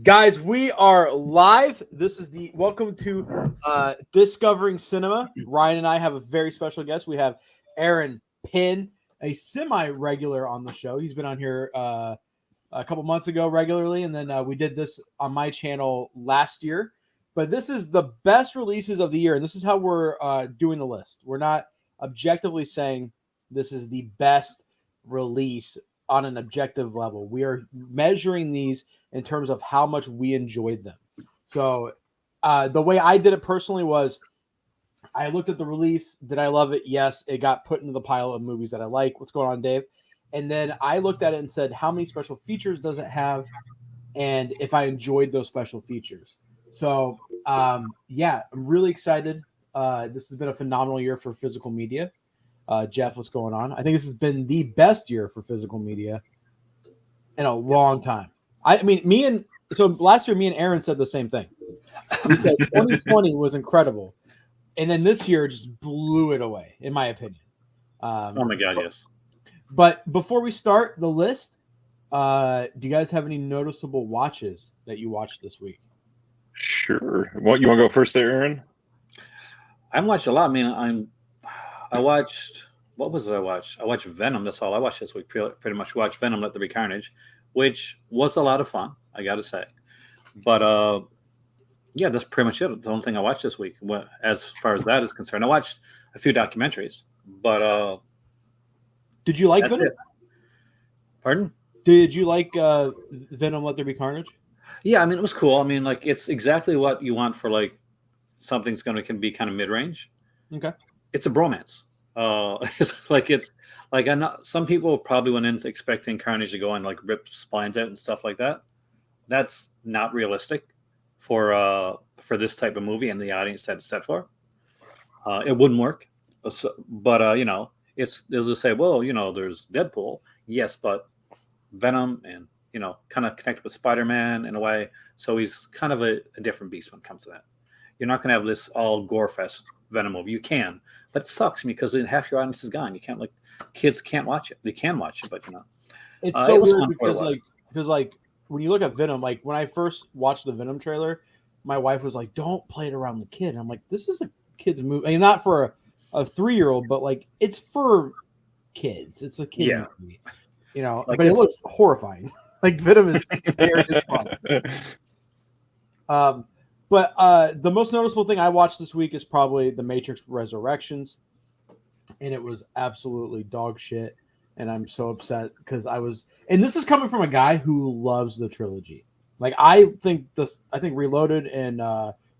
Guys, we are live. This is the welcome to Discovering Cinema. Ryan and I have a very special guest. We have Aaron Pynn, a semi-regular on the show. He's been on here a couple months ago regularly, and then we did this on my channel last year. But this is the best releases of the year, and this is how we're doing the list. We're not objectively saying this is the best release on an objective level. We are measuring these in terms of how much we enjoyed them. So the way I did it personally was I looked at the release. Did I love it? Yes. It got put into the pile of movies that I like. What's going on, Dave? And then I looked at it and said, how many special features does it have? And if I enjoyed those special features. So, yeah, I'm really excited. This has been a phenomenal year for physical media. Jeff, what's going on? I think this has been the best year for physical media in a long time. I mean, last year, me and Aaron said the same thing. We said 2020 was incredible. And then this year just blew it away, in my opinion. Oh my God, yes. But before we start the list, do you guys have any noticeable watches that you watched this week? Sure. What, you want to go first there, Aaron? I watched a lot. I mean, I watched, what was it I watched? I watched Venom. That's all I watched this week. Pretty much watched Venom, Let There Be Carnage, which was a lot of fun, I got to say. But, yeah, that's pretty much it. The only thing I watched this week, as far as that is concerned. I watched a few documentaries, but... Did you like Venom? It. Pardon? Did you like Venom, Let There Be Carnage? Yeah, I mean, it was cool. I mean, like, it's exactly what you want for, like, something's can be kind of mid-range. Okay. It's a bromance. It's like I know some people probably went in expecting Carnage to go and like rip spines out and stuff like that. That's not realistic for this type of movie and the audience that it's set for. It wouldn't work. But you know, they'll just say, well, you know, there's Deadpool, yes, but Venom and you know, kind of connected with Spider-Man in a way, so he's kind of a different beast when it comes to that. You're not going to have this all gore fest Venom movie. You can, but it sucks because then half your audience is gone. You can't kids can't watch it. They can watch it, but you know, it's so weird because when you look at Venom, like when I first watched the Venom trailer, my wife was like, "Don't play it around the kid." And I'm like, "This is a kid's movie. I mean, not for a 3-year-old, but like it's for kids. It's a kid movie, you know." Like, but it looks horrifying. Like Venom is very fun. But the most noticeable thing I watched this week is probably The Matrix Resurrections, and it was absolutely dog shit. And I'm so upset because and this is coming from a guy who loves the trilogy. Like I think Reloaded and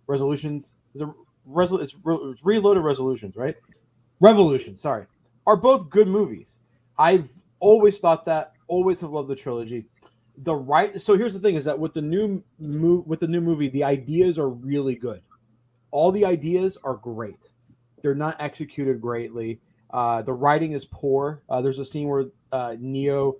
Resolutions it's Reloaded Resolutions, right? Revolution, sorry, are both good movies. I've always thought that. Always have loved the trilogy. So here's the thing: is that with the new movie, the ideas are really good. All the ideas are great. They're not executed greatly. The writing is poor. There's a scene where Neo,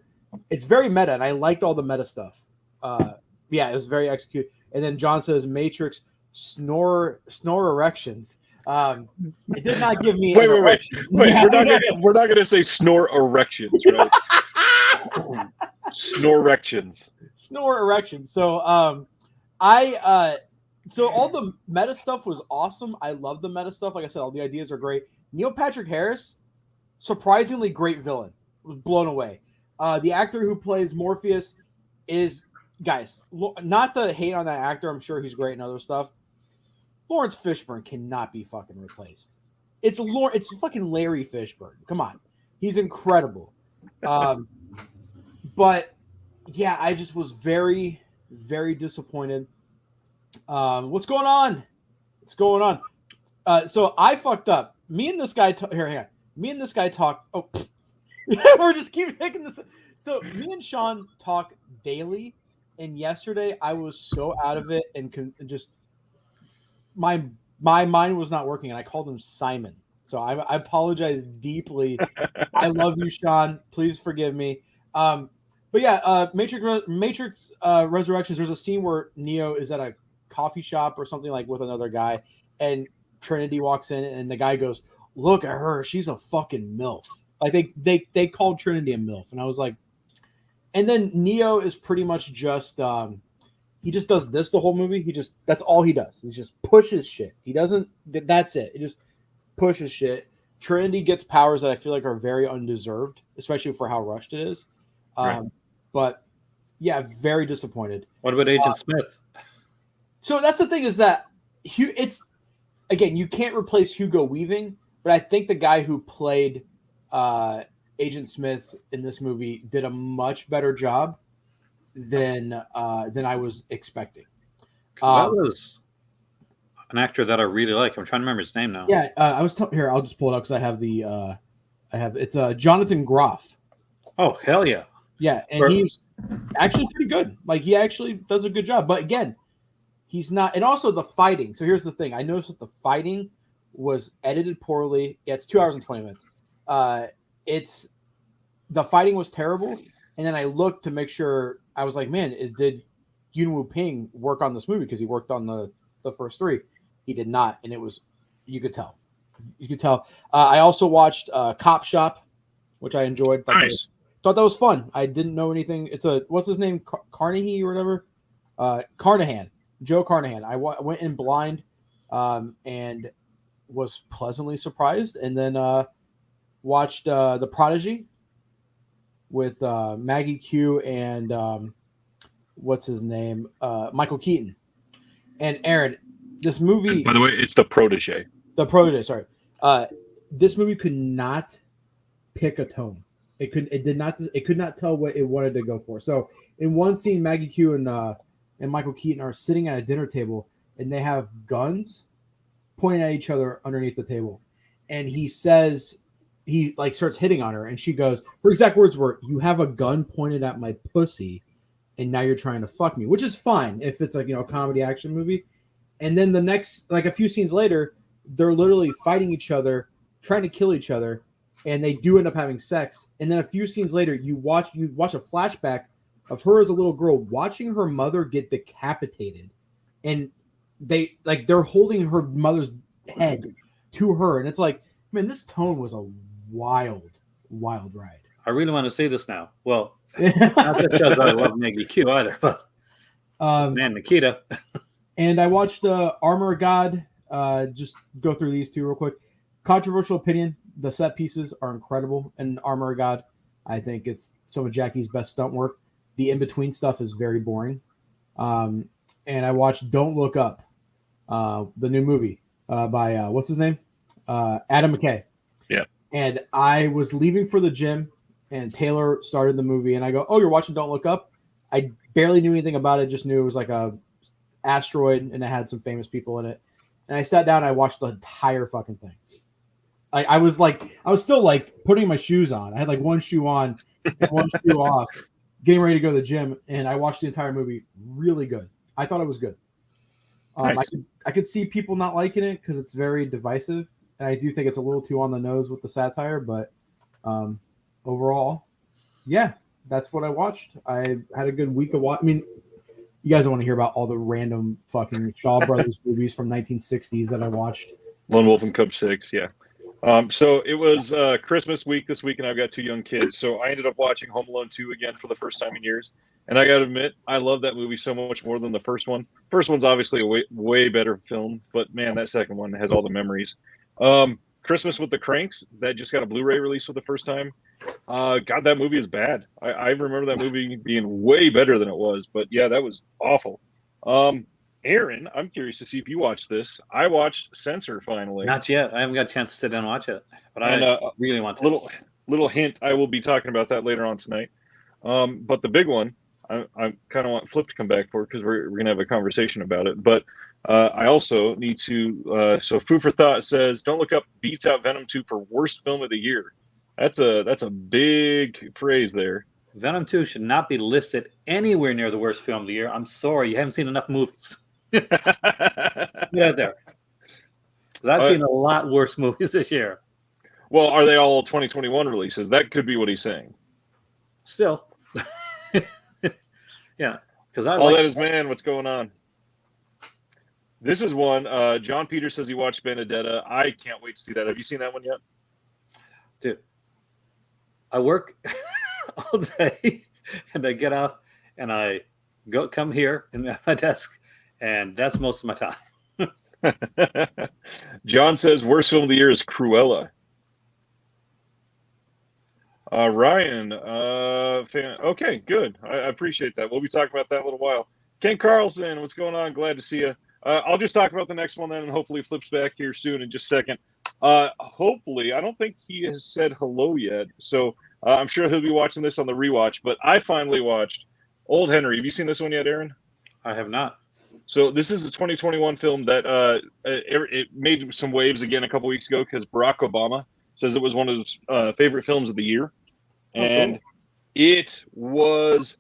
it's very meta, and I liked all the meta stuff. Yeah, it was very executed. And then John says, "Matrix snore erections." It did not give me. Wait. Yeah. We're not gonna say snore erections, right? Snore erections. So so all the meta stuff was awesome. I love the meta stuff. Like I said, all the ideas are great. Neil Patrick Harris, surprisingly great villain. Was blown away. The actor who plays Morpheus is, guys, not to hate on that actor. I'm sure he's great in other stuff. Lawrence Fishburne cannot be fucking replaced. It's fucking Larry Fishburne. Come on. He's incredible. But yeah, I just was very, very disappointed. What's going on? So I fucked up. Me and this guy talk. Oh, we're just keep picking this. So me and Sean talk daily, and yesterday I was so out of it and just my mind was not working, and I called him Simon. So I apologize deeply. I love you, Sean. Please forgive me. But yeah, Matrix Resurrections. There's a scene where Neo is at a coffee shop or something like with another guy, and Trinity walks in, and the guy goes, "Look at her, she's a fucking MILF." Like they called Trinity a MILF, and I was like, and then Neo is pretty much just he just does this the whole movie. That's all he does. He just pushes shit. He doesn't. That's it. He just pushes shit. Trinity gets powers that I feel like are very undeserved, especially for how rushed it is. Right. But yeah, very disappointed. What about Agent Smith? So that's the thing is that it's again, you can't replace Hugo Weaving, but I think the guy who played Agent Smith in this movie did a much better job than I was expecting. That was an actor that I really like. I'm trying to remember his name now. Yeah, here. I'll just pull it up because I have it's Jonathan Groff. Oh hell yeah! Yeah, and he's actually pretty good. Like he actually does a good job. But again, he's not. And also the fighting. So here's the thing. I noticed that the fighting was edited poorly. Yeah, it's 2 hours and 20 minutes. The fighting was terrible. And then I looked to make sure. I was like, man, did Yuen Ping work on this movie? Because he worked on the first three. He did not, and it was you could tell. You could tell. I also watched Cop Shop, which I enjoyed. Nice. Thought that was fun. I didn't know anything. It's what's his name, Carnegie or whatever, Carnahan, Joe Carnahan. I went in blind, and was pleasantly surprised, and then watched the Prodigy with Maggie Q and what's his name, Michael Keaton. And Aaron, this movie. And by the way, it's the Protege. The Protege. Sorry, this movie could not pick a tone. It could not tell what it wanted to go for. So in one scene, Maggie Q and Michael Keaton are sitting at a dinner table, and they have guns pointing at each other underneath the table. And he says, he like starts hitting on her, and she goes, her exact words were, "You have a gun pointed at my pussy, and now you're trying to fuck me," which is fine if it's like, a comedy action movie. And then the next, like a few scenes later, they're literally fighting each other, trying to kill each other, and they do end up having sex. And then a few scenes later, you watch a flashback of her as a little girl watching her mother get decapitated, and they're holding her mother's head to her, and it's like, man, this tone was a wild ride. I really want to say this now. Well, not because I love Maggie Q either, but man, Nikita. And I watched Armor of God. Just go through these two real quick. Controversial opinion: the set pieces are incredible in Armor of God. I think it's some of Jackie's best stunt work. The in-between stuff is very boring. And I watched Don't Look Up, the new movie by what's his name? Adam McKay. Yeah. And I was leaving for the gym, and Taylor started the movie, and I go, "Oh, you're watching Don't Look Up?" I barely knew anything about it. Just knew it was like a asteroid, and it had some famous people in it. And I sat down, and I watched the entire fucking thing. I was still like putting my shoes on. I had like one shoe on and one shoe off, getting ready to go to the gym, and I watched the entire movie. Really good. I thought it was good. Nice. I could see people not liking it because it's very divisive, and I do think it's a little too on the nose with the satire. But overall, yeah, that's what I watched. I had a good week of watching. I mean, you guys don't want to hear about all the random fucking Shaw Brothers movies from 1960s that I watched. Lone Wolf and Cub 6, yeah. So it was Christmas week this week, and I've got two young kids. So I ended up watching Home Alone 2 again for the first time in years. And I got to admit, I love that movie so much more than the first one. First one's obviously a way better film, but man, that second one has all the memories. Christmas with the Cranks, that just got a Blu-ray release for the first time. God, that movie is bad. I remember that movie being way better than it was, but yeah, that was awful. Aaron, I'm curious to see if you watched this. I watched Censor finally. Not yet. I haven't got a chance to sit down and watch it, but I really want to. Little hint, I will be talking about that later on tonight. But the big one, I kind of want Flip to come back for because we're going to have a conversation about it. But I also need to. So Food for Thought says, "Don't Look Up" beats out Venom 2 for worst film of the year. That's a big praise there. Venom 2 should not be listed anywhere near the worst film of the year. I'm sorry, you haven't seen enough movies. Get out there. Because I've seen a lot worse movies this year. Well, are they all 2021 releases? That could be what he's saying. Still. Yeah. Because That is man, what's going on? This is one. John Peters says he watched Benedetta. I can't wait to see that. Have you seen that one yet? Dude, I work all day and I get off and I come here at my desk, and that's most of my time. John says worst film of the year is Cruella. Ryan, okay, good. I appreciate that. We'll be talking about that in a little while. Ken Carlson, what's going on? Glad to see you. I'll just talk about the next one then, and hopefully flips back here soon in just a second. Hopefully, I don't think he has said hello yet, so I'm sure he'll be watching this on the rewatch. But I finally watched Old Henry. Have you seen this one yet, Aaron? I have not. So this is a 2021 film that it made some waves again a couple weeks ago because Barack Obama says it was one of his favorite films of the year. And it was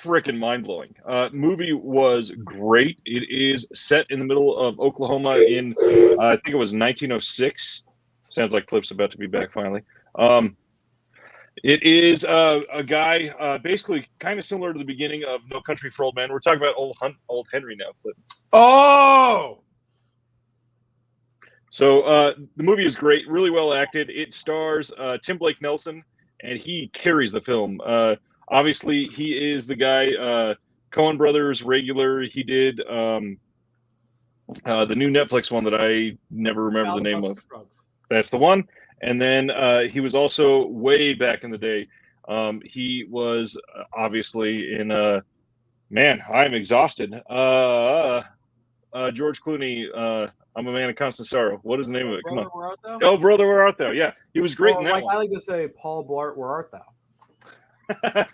freaking mind-blowing. Movie was great. It is set in the middle of Oklahoma in, I think it was 1906. Sounds like Cliff's about to be back finally. It is a guy basically kind of similar to the beginning of No Country for Old Men. We're talking about Old Henry now, Cliff. Oh! So the movie is great, really well acted. It stars Tim Blake Nelson, and he carries the film. Obviously, he is the guy, Coen Brothers regular. He did the new Netflix one that I never remember the name of. That's the one. And then he was also way back in the day. He was obviously in man, I'm exhausted. George Clooney, I'm a Man of Constant Sorrow. What is the name of it? Come on. Where art thou? Oh, Brother, Where Art Thou? Yeah, he was great in that one. I like to say, Paul Blart, where art thou?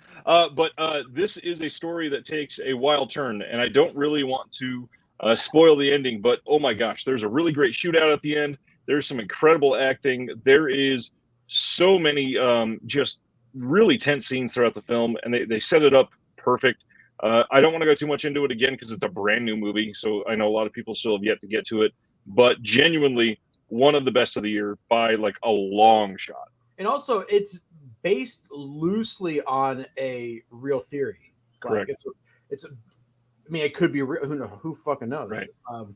But this is a story that takes a wild turn, and I don't really want to spoil the ending, but oh my gosh, there's a really great shootout at the end. There's some incredible acting. There is so many just really tense scenes throughout the film, and they set it up perfect. I don't want to go too much into it again because it's a brand new movie, so I know a lot of people still have yet to get to it, but genuinely one of the best of the year by like a long shot. And also, it's based loosely on a real theory. Correct. Like it's. I mean, it could be real. Who knows? Who fucking knows? Right. But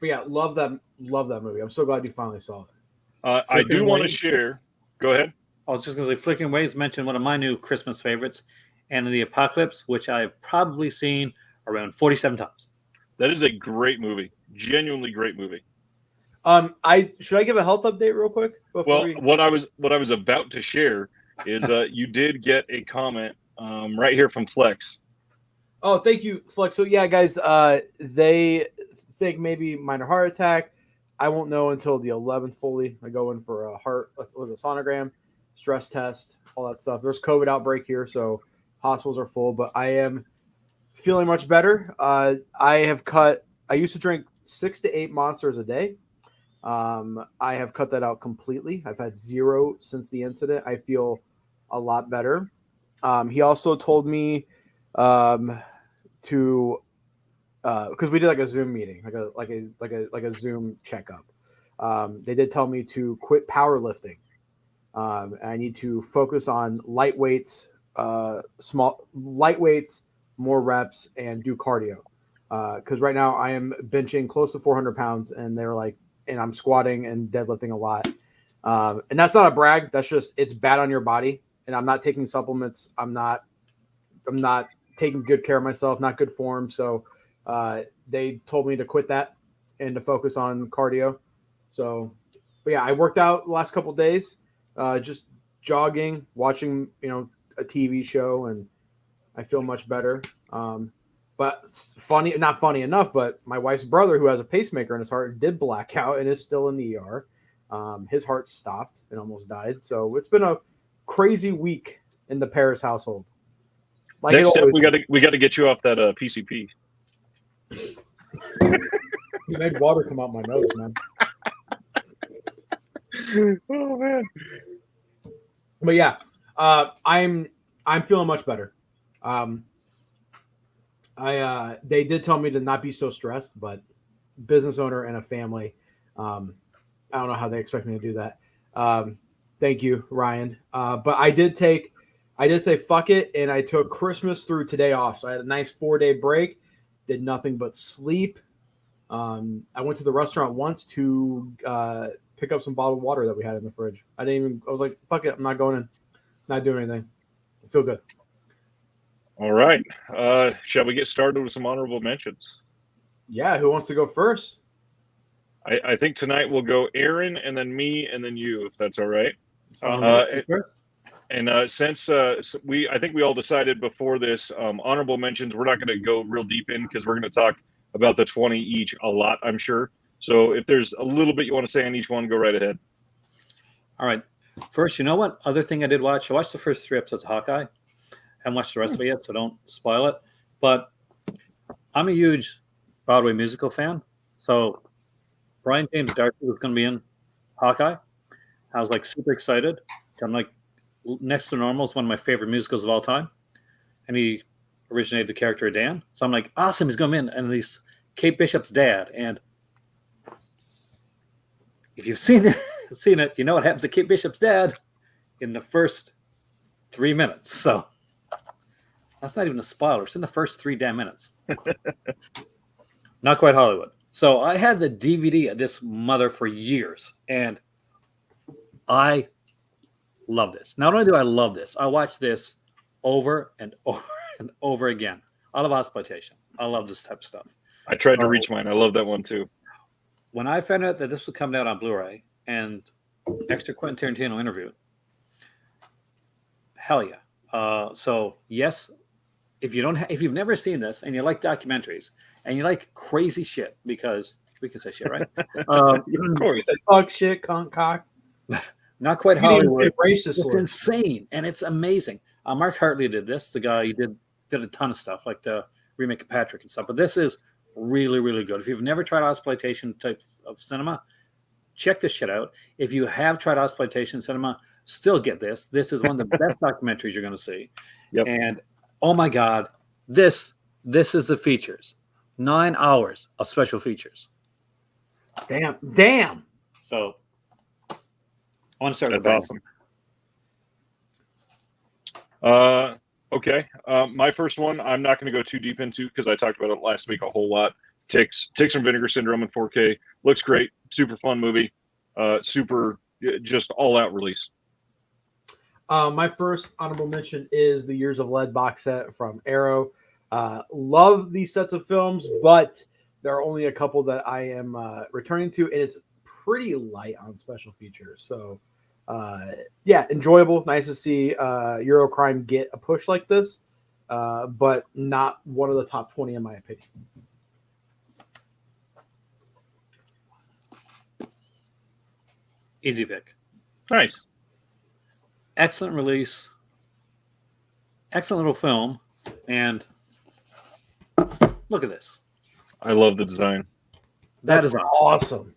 yeah, love that movie. I'm so glad you finally saw it. I do want to share. Go ahead. I was just going to say, Flicking Waves mentioned one of my new Christmas favorites, End of the Apocalypse, which I've probably seen around 47 times. That is a great movie. Genuinely great movie. Should I give a health update real quick? What I was about to share is you did get a comment right here from Flex. Oh, thank you, Flex. So yeah, guys, they think maybe minor heart attack. I won't know until the 11th fully. I go in for a heart with a sonogram, stress test, all that stuff. There's COVID outbreak here, so hospitals are full, but I am feeling much better. I used to drink 6 to 8 Monsters a day. I have cut that out completely. I've had 0 since the incident. I feel a lot better. He also told me to because we did like a Zoom meeting, like a Zoom checkup. They did tell me to quit powerlifting. I need to focus on light weights, more reps, and do cardio. Because right now I am benching close to 400 pounds, and they're like, and I'm squatting and deadlifting a lot. And that's not a brag. That's just, it's bad on your body. And I'm not taking supplements. I'm not taking good care of myself, not good form. So they told me to quit that and to focus on cardio. So, but yeah, I worked out the last couple of days, just jogging, watching, a TV show, and I feel much better. But not funny enough, but my wife's brother, who has a pacemaker in his heart, did black out and is still in the ER. His heart stopped and almost died. So it's been a crazy week in the Paris household. Like next step, we got to get you off that PCP. You made water come out my nose, man. Oh man. But yeah, I'm feeling much better. They did tell me to not be so stressed, but business owner and a family, I don't know how they expect me to do that. Thank you, Ryan. But I did say fuck it, and I took Christmas through today off. So I had a nice 4-day break, did nothing but sleep. I went to the restaurant once to pick up some bottled water that we had in the fridge. I was like, fuck it, I'm not going in, not doing anything. I feel good. All right. Shall we get started with some honorable mentions? Yeah, who wants to go first? I think tonight we'll go Aaron and then me and then you, if that's all right. Since I think we all decided before this, honorable mentions, we're not going to go real deep in because we're going to talk about the 20 each a lot, I'm sure. So if there's a little bit you want to say on each one, go right ahead. All right. First, you know what other thing I did watch? I watched the first 3 episodes of Hawkeye. I haven't watched the rest of it yet, so don't spoil it. But I'm a huge Broadway musical fan. So Brian James Darcy was going to be in Hawkeye. I was like super excited. I'm like, Next to Normal is one of my favorite musicals of all time. And he originated the character of Dan. So I'm like, awesome, he's going to be in. And he's Kate Bishop's dad. And if you've seen it, you know what happens to Kate Bishop's dad in the first 3 minutes. So that's not even a spoiler. It's in the first 3 damn minutes. Not quite Hollywood. So I had the DVD of this mother for years. And I love this. Not only do I love this, I watch this over and over and over again. I love exploitation. I love this type of stuff. I tried to reach mine. I love that one too. When I found out that this was coming out on Blu-ray and extra Quentin Tarantino interview, hell yeah. So yes, if you've never seen this and you like documentaries and you like crazy shit, because we can say shit, right? Of course. Fuck, shit, cunt, cock. Not quite Hollywood. Racist. It's insane and it's amazing. Mark Hartley did this. The guy did a ton of stuff, like the remake of Patrick and stuff. But this is really, really good. If you've never tried exploitation type of cinema, check this shit out. If you have tried exploitation cinema, still get this. This is one of the best documentaries you're going to see. Yep. And oh my God, this is the features. 9 hours of special features. Damn. So I want to start with That's awesome. Okay. My first one, I'm not going to go too deep into because I talked about it last week a whole lot. Ticks from Vinegar Syndrome in 4K. Looks great. Super fun movie. Super just all out release. My first honorable mention is the Years of Lead box set from Arrow. Love these sets of films, but there are only a couple that I am returning to, and it's pretty light on special features. So, yeah, enjoyable. Nice to see Eurocrime get a push like this, but not one of the top 20 in my opinion. Easy pick. Nice. Excellent release. Excellent little film. And look at this. I love the design. That is awesome.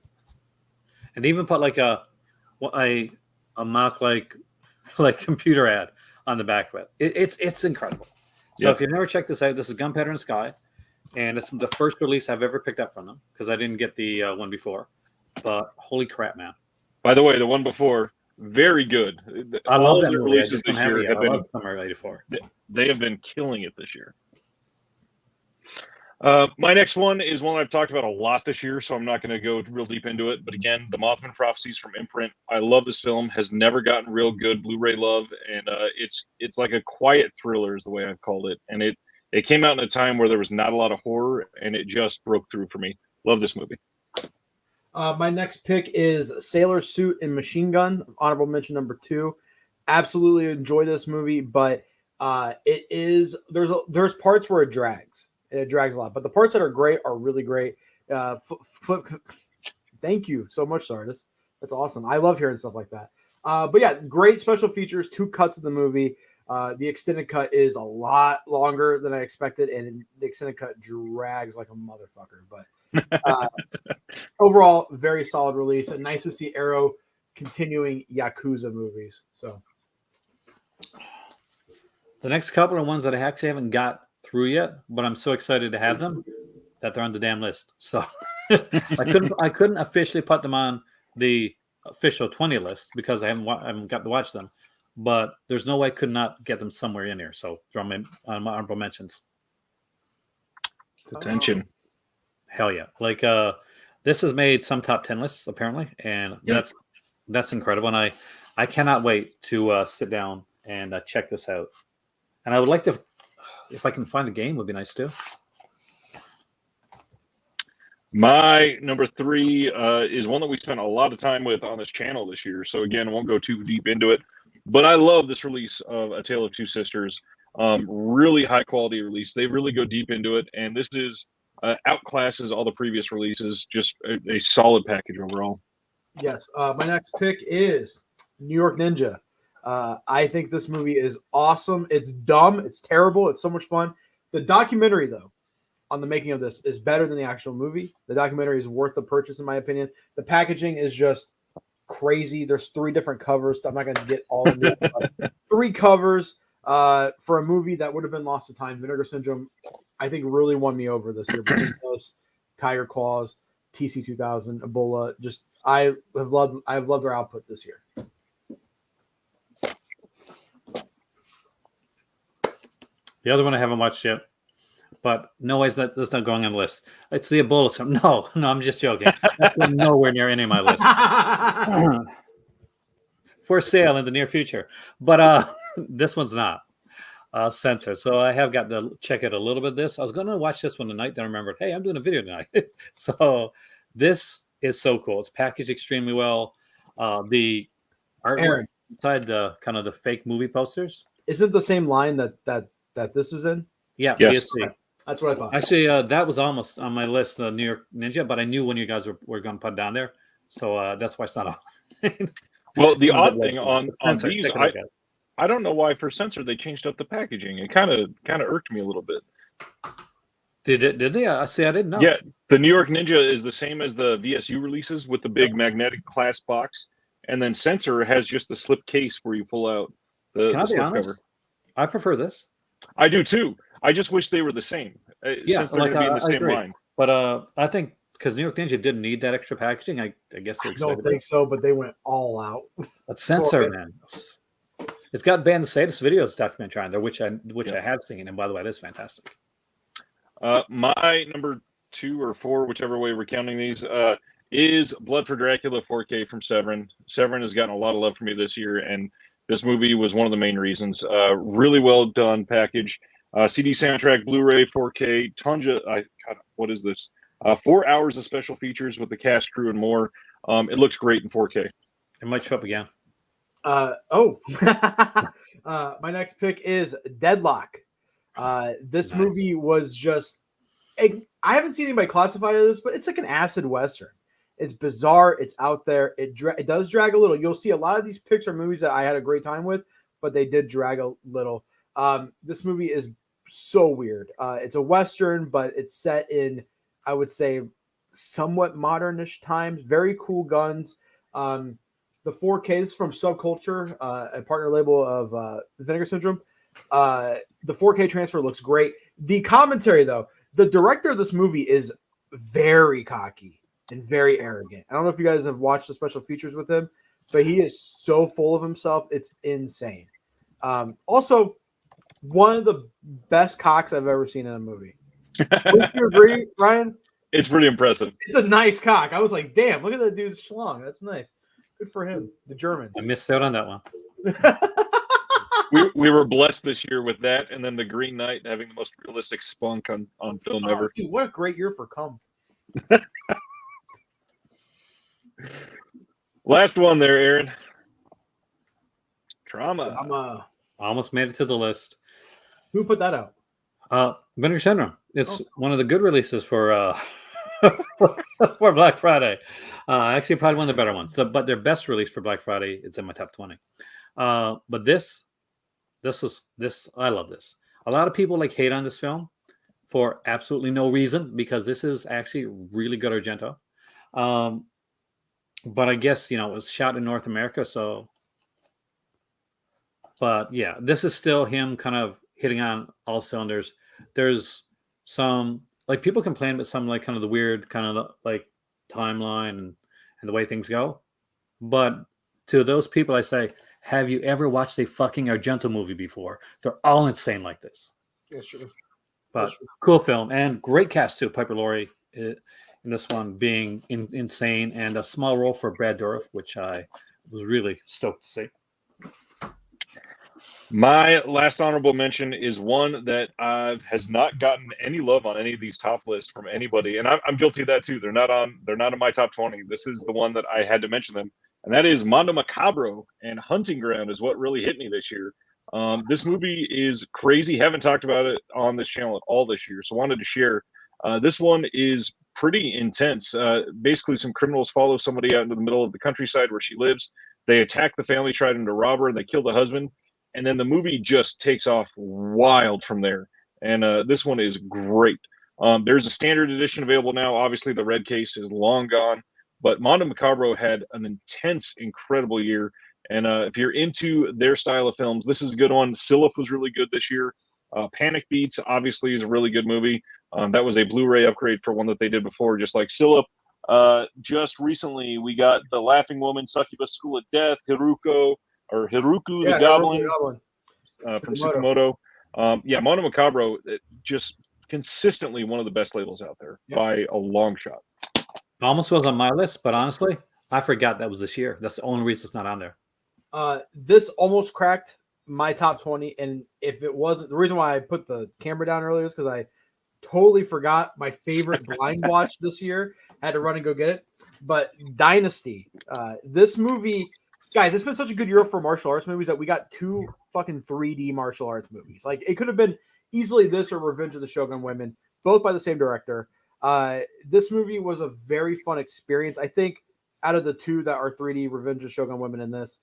And even put like a mock like computer ad on the back of it. It's incredible. So if you've never checked this out, this is Gunpowder in the Sky, and it's the first release I've ever picked up from them because I didn't get the one before. But holy crap, man! By the way, the one before, very good. I love that their movie. releases this year have been. Summer '84. They have been killing it this year. My next one is one I've talked about a lot this year, so I'm not going to go real deep into it. But again, The Mothman Prophecies from Imprint. I love this film. Has never gotten real good Blu-ray love, and it's like a quiet thriller is the way I've called it. And it came out in a time where there was not a lot of horror, and it just broke through for me. Love this movie. My next pick is Sailor Suit and Machine Gun. Honorable mention number 2. Absolutely enjoy this movie, but there's parts where it drags. It drags a lot, but the parts that are great are really great. Thank you so much, Sardis. That's awesome. I love hearing stuff like that. But yeah, great special features. 2 cuts of the movie. The extended cut is a lot longer than I expected, and the extended cut drags like a motherfucker. But overall, very solid release, and nice to see Arrow continuing Yakuza movies. So the next couple are ones that I actually haven't got through yet, but I'm so excited to have them that they're on the damn list. So I couldn't officially put them on the official 20 list because I haven't got to watch them. But there's no way I could not get them somewhere in here. So throw them on my honorable mentions. Detention. Hell yeah! Like this has made some top 10 lists apparently, and that's incredible. And I cannot wait to sit down and check this out. And I would like to if I can find the game, would be nice too. My number 3 is one that we spent a lot of time with on this channel this year. So again, I won't go too deep into it, but I love this release of A Tale of Two Sisters. Really high quality release. They really go deep into it, and this is outclasses all the previous releases. Just a solid package overall. Yes. My next pick is New York Ninja. I think this movie is awesome. It's dumb. It's terrible. It's so much fun. The documentary, though, on the making of this is better than the actual movie. The documentary is worth the purchase, in my opinion. The packaging is just crazy. There's 3 different covers. I'm not going to get all of it. 3 covers for a movie that would have been lost to time. Vinegar Syndrome, I think, really won me over this year. Tiger Claws, TC2000, Ebola. Just I've loved their output this year. The other one I haven't watched yet, but no ways that's not going on the list. It's the Ebola film. No, I'm just joking. That's nowhere near any of my list. For sale in the near future. But this one's not censored. So I have got to check it a little bit. I was going to watch this one tonight. Then I remembered, hey, I'm doing a video tonight. So this is so cool. It's packaged extremely well. The artwork inside the kind of the fake movie posters. Isn't the same line that this is in? Yeah, yes. PSP. That's what I thought. Actually, that was almost on my list, the New York Ninja, but I knew when you guys were going to put it down there. So that's why it's not on. Well, the odd thing on these, I I don't know why for censor they changed up the packaging. It kind of irked me a little bit. Did they? I see. I didn't know. Yeah, the New York Ninja is the same as the VSU releases with the big magnetic glass box, and then censor has just the slip case where you pull out the slip cover. I prefer this. I do too. I just wish they were the same. Since they're going to be in the same line. But I think because New York Ninja didn't need that extra packaging, I guess they're excited. I don't think so, but they went all out. But censor, man. It's got Band of Sadist videos documentary on there, which I have seen. And by the way, that's fantastic. My number 2 or 4, whichever way we're counting these, is Blood for Dracula 4K from Severin. Severin has gotten a lot of love from me this year, and this movie was one of the main reasons. Really well done package. CD soundtrack, Blu-ray, 4K, tons of what is this? 4 hours of special features with the cast, crew, and more. It looks great in 4K. It might show up again. My next pick is Deadlock. This movie was just I haven't seen anybody classify this, but it's like an acid western. It's bizarre. It's out there. It does drag a little. You'll see a lot of these Pixar movies that I had a great time with, but they did drag a little. This movie is so weird. It's a western, but it's set in, I would say, somewhat modernish times. Very cool guns. The 4K is from Subculture, a partner label of Vinegar Syndrome. The 4K transfer looks great. The commentary, though, the director of this movie is very cocky and very arrogant. I don't know if you guys have watched the special features with him, but he is so full of himself. It's insane. Also, one of the best cocks I've ever seen in a movie. Would you agree, Ryan? It's pretty impressive. It's a nice cock. I was like, damn, look at that dude's schlong. That's nice. Good for him. The Germans. I missed out on that one. we were blessed this year with that, and then the Green Knight having the most realistic spunk on film ever. Dude, what a great year for cum. Last one there, Aaron. Trauma. Almost made it to the list. Who put that out? Vinegar Syndrome. It's one of the good releases for for Black Friday. Actually, probably one of the better ones. But their best release for Black Friday, it's in my top 20. But this, I love this. A lot of people hate on this film for absolutely no reason because this is actually really good Argento. But I guess it was shot in North America, so. But yeah, this is still him kind of hitting on all cylinders. There's some people complain about some kind of the weird kind of timeline and the way things go. But to those people, I say, have you ever watched a fucking Argento movie before? They're all insane like this. Yeah, sure. But cool film and great cast too. Piper Laurie in this one being insane, and a small role for Brad Dourif, which I was really stoked to see. My last honorable mention is one that has not gotten any love on any of these top lists from anybody, and I'm guilty of that too. They're not on my top 20. This is the one that I had to mention them, and that is Mondo Macabro and Hunting Ground is what really hit me this year. This movie is crazy. Haven't talked about it on this channel at all this year, so wanted to share. This one is pretty intense. Basically, some criminals follow somebody out into the middle of the countryside where she lives. They attack the family, try to rob her, and they kill the husband. And then the movie just takes off wild from there. And this one is great. There's a standard edition available now. Obviously, the red case is long gone. But Mondo Macabro had an intense, incredible year. And if you're into their style of films, this is a good one. Sylph was really good this year. Panic Beats, obviously, is a really good movie. That was a Blu-ray upgrade for one that they did before, just like Sylph. Just recently, we got The Laughing Woman, Succubus School of Death, Hiruko the Goblin from Tsukamoto. Mondo Macabro, just consistently one of the best labels out there by a long shot. Almost was on my list, but honestly, I forgot that was this year. That's the only reason it's not on there. This almost cracked my top 20, and if it wasn't, the reason why I put the camera down earlier is because I totally forgot my favorite blind watch this year. I had to run and go get it. But Dynasty, this movie... Guys, it's been such a good year for martial arts movies that we got 2 fucking 3D martial arts movies. Like, it could have been easily this or Revenge of the Shogun Women, both by the same director. This movie was a very fun experience. I think out of the 2 that are 3D, Revenge of the Shogun Women and this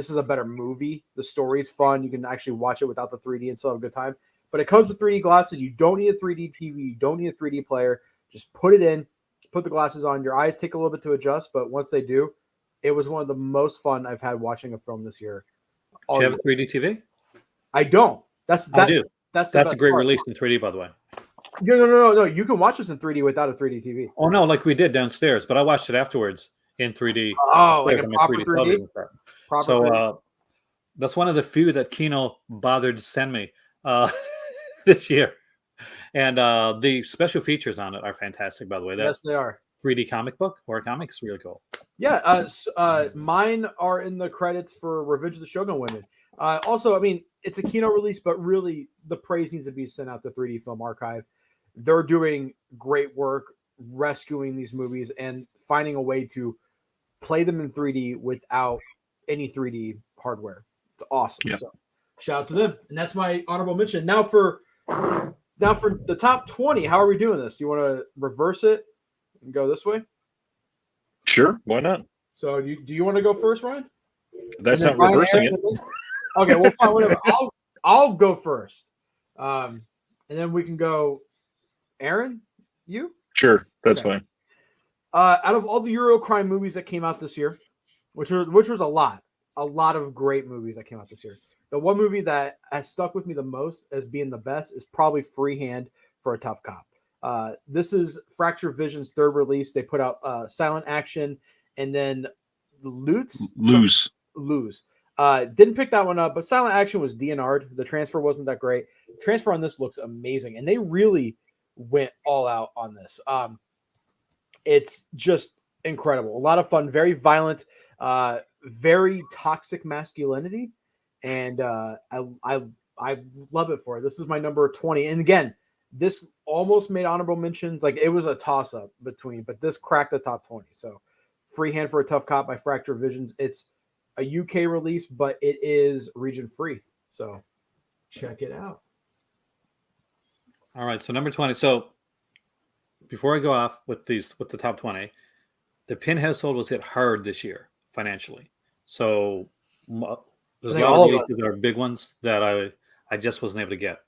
is a better movie. The story's fun. You can actually watch it without the 3D and still have a good time. But it comes with 3D glasses. You don't need a 3D TV. You don't need a 3D player. Just put it in, put the glasses on. Your eyes take a little bit to adjust, but once they do, it was one of the most fun I've had watching a film this year. Do you have a 3D TV? I don't. I do. That's a great release in 3D, by the way. No. You can watch this in 3D without a 3D TV. Oh, no, like we did downstairs, but I watched it afterwards in 3D. Oh, like a proper 3D? That's one of the few that Kino bothered to send me this year. And the special features on it are fantastic, by the way. Yes, they are. 3D comic book, horror comics, really cool. Yeah, mine are in the credits for Revenge of the Shogun Women. Also, I mean, it's a Kino release, but really the praise needs to be sent out to 3D Film Archive. They're doing great work rescuing these movies and finding a way to play them in 3D without any 3D hardware. It's awesome. Yeah. So, shout out to them. And that's my honorable mention. Now for the top 20, how are we doing this? Do you want to reverse it and go this way? Sure, why not? So do you want to go first, Ryan? That's not reversing it. Okay, well, fine, whatever. I'll go first, and then we can go. Aaron, you? Sure, that's fine. Out of all the Eurocrime movies that came out this year, which was a lot of great movies that came out this year, the one movie that has stuck with me the most as being the best is probably Freehand for a Tough Cop. This is Fracture Vision's third release. They put out Silent Action and then Lose. Didn't pick that one up, but Silent Action was DNR'd. The transfer wasn't that great. Transfer on this looks amazing, and they really went all out on this. It's just incredible. A lot of fun, very violent, very toxic masculinity, and I love it for it. This is my number 20, and again, this almost made honorable mentions. Like, it was a toss-up between, but this cracked the top 20. So Freehand for a Tough Cop by Fracture Visions. It's a UK release, but it is region free. So check it out. All right. So number 20. So before I go off with the top 20, the Pynn household was hit hard this year financially. So there's a lot of releases that are big ones that I just wasn't able to get.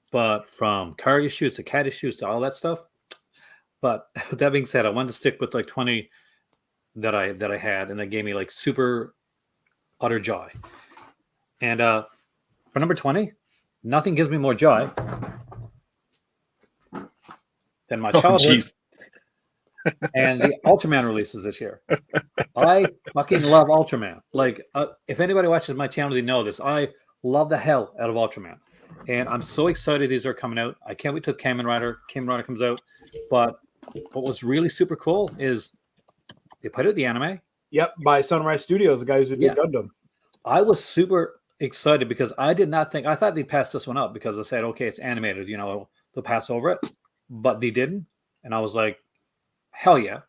But from car issues to cat issues to all that stuff. But with that being said, I wanted to stick with like 20 that I had, and that gave me like super utter joy. And for number 20, nothing gives me more joy than my childhood and the Ultraman releases this year. I fucking love Ultraman. Like, if anybody watches my channel, they know this. I love the hell out of Ultraman. And I'm so excited these are coming out. I can't wait till Kamen Rider comes out. But what was really super cool is they put out the anime. Yep, by Sunrise Studios, the guys who did Gundam. I was super excited because I did not think, I thought they passed this one up because I said, okay, it's animated, they'll pass over it, but they didn't. And I was like, hell yeah.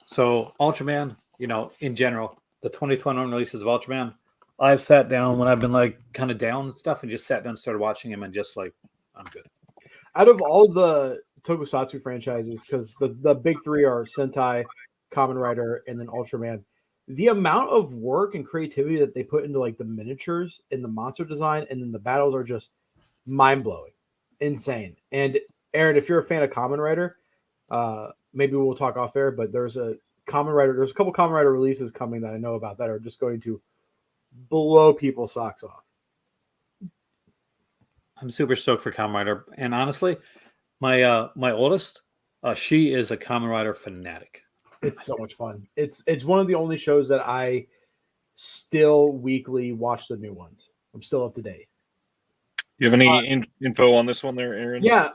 So Ultraman, in general, the 2021 releases of Ultraman, I've sat down when I've been like kind of down and stuff and just sat down and started watching him and just like, I'm good. Out of all the Tokusatsu franchises, because the big three are Sentai, Kamen Rider, and then Ultraman, the amount of work and creativity that they put into like the miniatures and the monster design and then the battles are just mind-blowing, insane. And Aaron, if you're a fan of Kamen Rider, maybe we'll talk off air, but there's a couple Kamen Rider releases coming that I know about that are just going to blow people's socks off. I'm super stoked for Kamen Rider, and honestly, my oldest, she is a Kamen Rider fanatic. It's so much fun. It's one of the only shows that I still weekly watch the new ones. I'm still up to date. You have any info on this one there, Aaron? Yeah.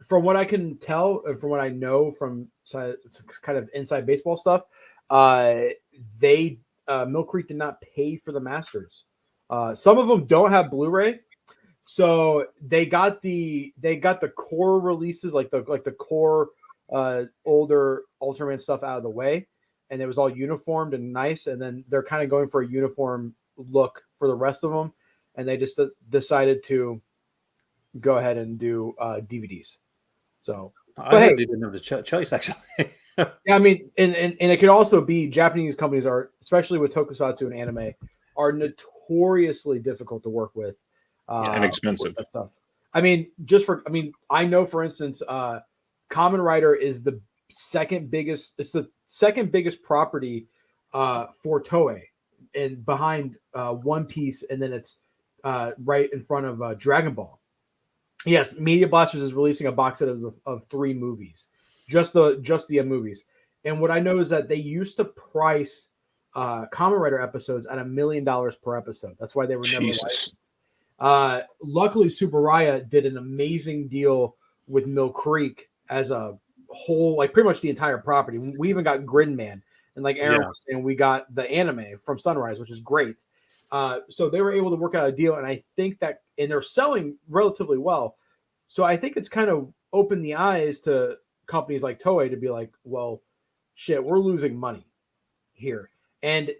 From what I can tell and from what I know from it's kind of inside baseball stuff, Mill Creek did not pay for the masters. Some of them don't have Blu-ray, so they got the core releases, like the core older Ultraman stuff out of the way, and it was all uniformed and nice. And then they're kind of going for a uniform look for the rest of them, and they just decided to go ahead and do DVDs. So, I didn't have the choice actually. Yeah, I mean, and it could also be Japanese companies are, especially with Tokusatsu and anime, are notoriously difficult to work with. And expensive. That stuff. I mean, I know, for instance, Kamen Rider is the second biggest. It's the second biggest property for Toei, and behind One Piece, and then it's right in front of Dragon Ball. Yes, Media Blasters is releasing a box set of 3 movies, just the movies. And what I know is that they used to price Kamen Rider episodes at $1 million per episode. That's why they were never licensed. Luckily, Subaraya did an amazing deal with Mill Creek as a whole, like pretty much the entire property. We even got Gridman, and like Aaron was saying, we got the anime from Sunrise, which is great. So they were able to work out a deal, and I think that, and they're selling relatively well. So I think it's kind of opened the eyes to companies like Toei to be like, well, shit, we're losing money here. And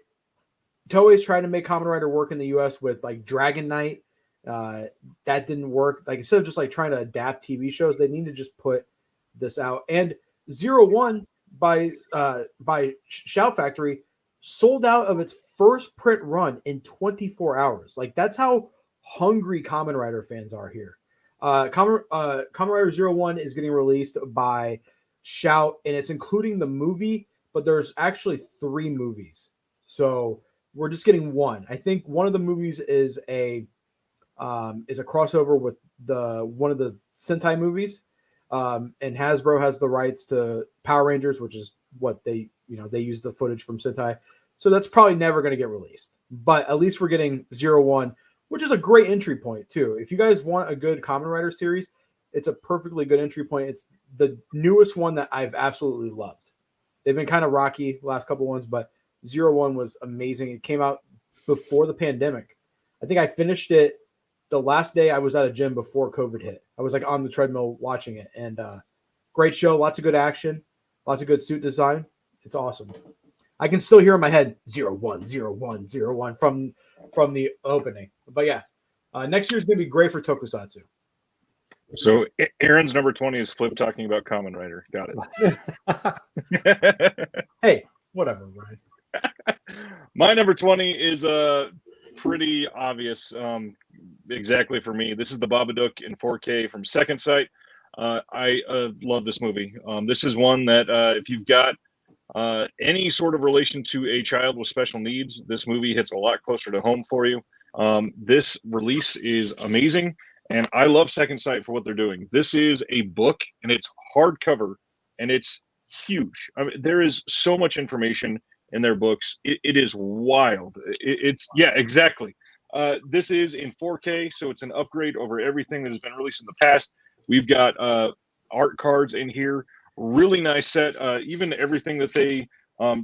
Toei's trying to make Kamen Rider work in the US with like Dragon Knight. That didn't work. Like, instead of just like trying to adapt TV shows, they need to just put this out. And 01 by Shout Factory sold out of its first print run in 24 hours. Like, that's how hungry Kamen Rider fans are here. Kamen Rider 01 is getting released by Shout, and it's including the movie, but there's actually 3 movies. So we're just getting one. I think one of the movies is a crossover with one of the Sentai movies. And Hasbro has the rights to Power Rangers, which is what they use the footage from Sentai. So that's probably never going to get released, but at least we're getting 01, which is a great entry point too. If you guys want a good Kamen Rider series, it's a perfectly good entry point. It's the newest one that I've absolutely loved. They've been kind of rocky the last couple ones, but 01 was amazing. It came out before the pandemic. I think I finished it the last day I was at a gym before COVID hit. I was like on the treadmill watching it, and great show. Lots of good action, lots of good suit design. It's awesome. I can still hear in my head 01, 01, 01 from the opening. But yeah, next year's going to be great for Tokusatsu. So Aaron's number 20 is Flip talking about Kamen Rider. Got it. Hey, whatever, Ryan. My number 20 is pretty obvious. Exactly for me. This is the Babadook in 4K from Second Sight. I love this movie. This is one that if you've got any sort of relation to a child with special needs, this movie hits a lot closer to home for you. This release is amazing, and I love Second Sight for what they're doing. This is a book, and it's hardcover, and it's huge. I mean, there is so much information in their books. It is wild. It's exactly. This is in 4K, so it's an upgrade over everything that has been released in the past. We've got art cards in here. Really nice set. Even everything that they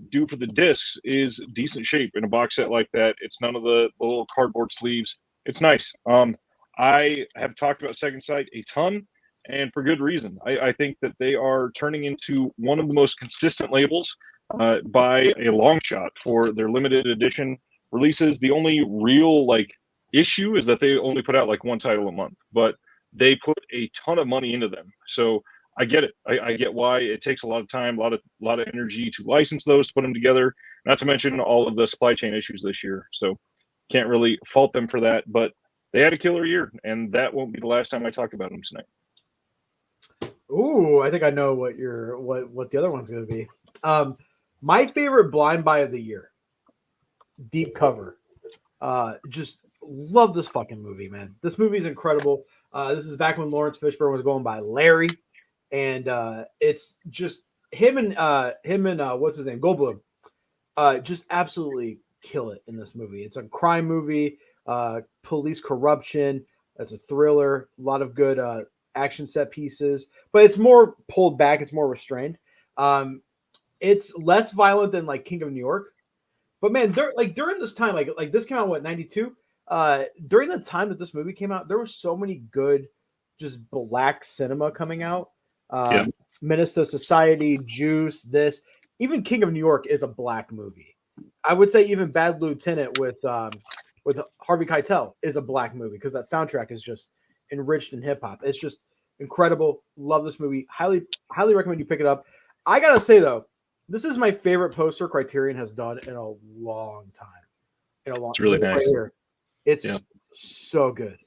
due for the discs is decent shape in a box set like that. It's none of the little cardboard sleeves. It's nice. I have talked about Second Sight a ton, and for good reason. I think that they are turning into one of the most consistent labels by a long shot for their limited edition releases. The only real issue is that they only put out one title a month, but they put a ton of money into them. So I get it. I get why it takes a lot of time, a lot of energy to license those, to put them together. Not to mention all of the supply chain issues this year. So can't really fault them for that. But they had a killer year, and that won't be the last time I talk about them tonight. Ooh, I think I know what the other one's going to be. My favorite blind buy of the year, Deep Cover. Just love this fucking movie, man. This movie is incredible. This is back when Lawrence Fishburne was going by Larry, and it's just him and what's his name, Goldblum, just absolutely kill it in this movie. It's a crime movie, police corruption. It's a thriller, a lot of good action set pieces, but it's more pulled back. It's more restrained. It's less violent than King of New York, but man, during this time, like this came out what, 92. During the time that this movie came out, there were so many good, just black cinema coming out. Menace to Society, Juice, even King of New York is a black movie. I would say even Bad Lieutenant with Harvey Keitel is a black movie because that soundtrack is just enriched in hip hop. It's just incredible. Love this movie. Highly recommend you pick it up. I gotta say though, this is my favorite poster Criterion has done in a long time. It's really nice. Right here. It's so good.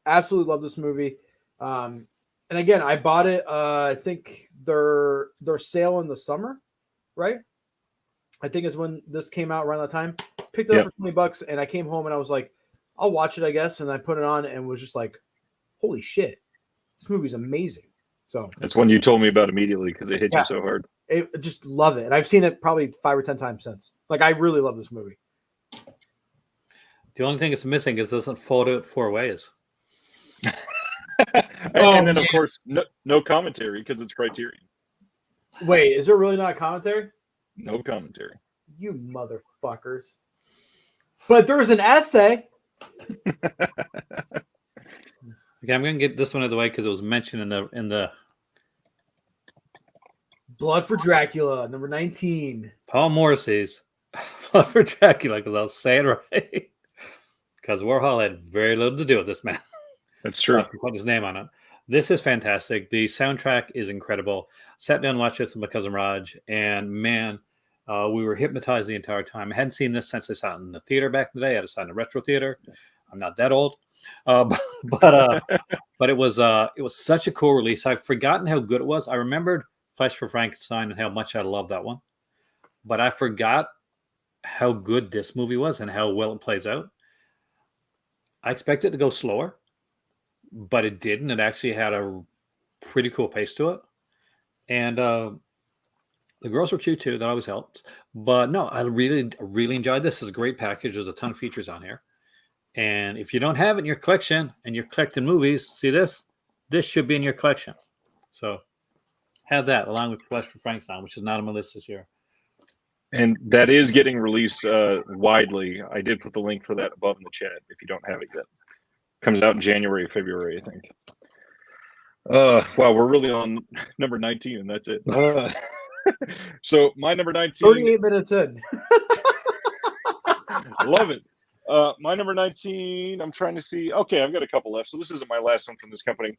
Absolutely love this movie. And again, I bought it. I think their sale in the summer, right? I think it's when this came out around that time. Picked it up for $20, and I came home and I was like, I'll watch it, I guess. And I put it on and was just like, holy shit, this movie's amazing. So that's one you told me about immediately because it hit you so hard. Just love it. And I've seen it probably 5 or 10 times since. I really love this movie. The only thing it's missing is it doesn't fold out 4 ways. And then, of course, no commentary because it's Criterion. Wait, is there really not a commentary? No commentary. You motherfuckers. But there was an essay. Okay, I'm going to get this one out of the way because it was mentioned in the Blood for Dracula, number 19. Paul Morrissey's Blood for Dracula, because I'll say it right. Because Warhol had very little to do with this man. That's true. So put his name on it. This is fantastic. The soundtrack is incredible. Sat down and watched it with my cousin Raj, and man, we were hypnotized the entire time. I hadn't seen this since I saw it in the theater back in the day. I had to saw it in the retro theater. I'm not that old, but it was such a cool release. I've forgotten how good it was. I remembered Flesh for Frankenstein and how much I loved that one, but I forgot how good this movie was and how well it plays out. I expected it to go slower, but it didn't. It actually had a pretty cool pace to it, and the girls were cute too. That always helps. But no, I really enjoyed this. It's a great package. There's a ton of features on here. And if you don't have it in your collection and you're collecting movies, see this? This should be in your collection. So have that along with Flesh for Frankenstein, which is not on my list this year. And that is getting released widely. I did put the link for that above in the chat if you don't have it yet. Comes out in January or February, I think. Wow, we're really on number 19, and that's it. So my number 19. 38 minutes in. Love it. My number 19, I'm trying to see. Okay, I've got a couple left. So this isn't my last one from this company.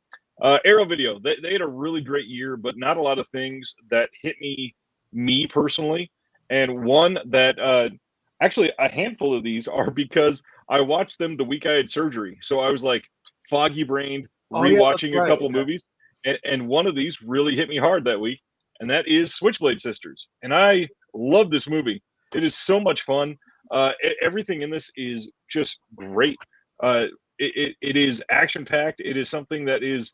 Arrow Video. They had a really great year, but not a lot of things that hit me personally. And one that actually a handful of these are because I watched them the week I had surgery. So I was like foggy brained, rewatching a couple movies. And one of these really hit me hard that week. And that is Switchblade Sisters. And I love this movie. It is so much fun. Everything in this is just great. It is action packed. It is something that is,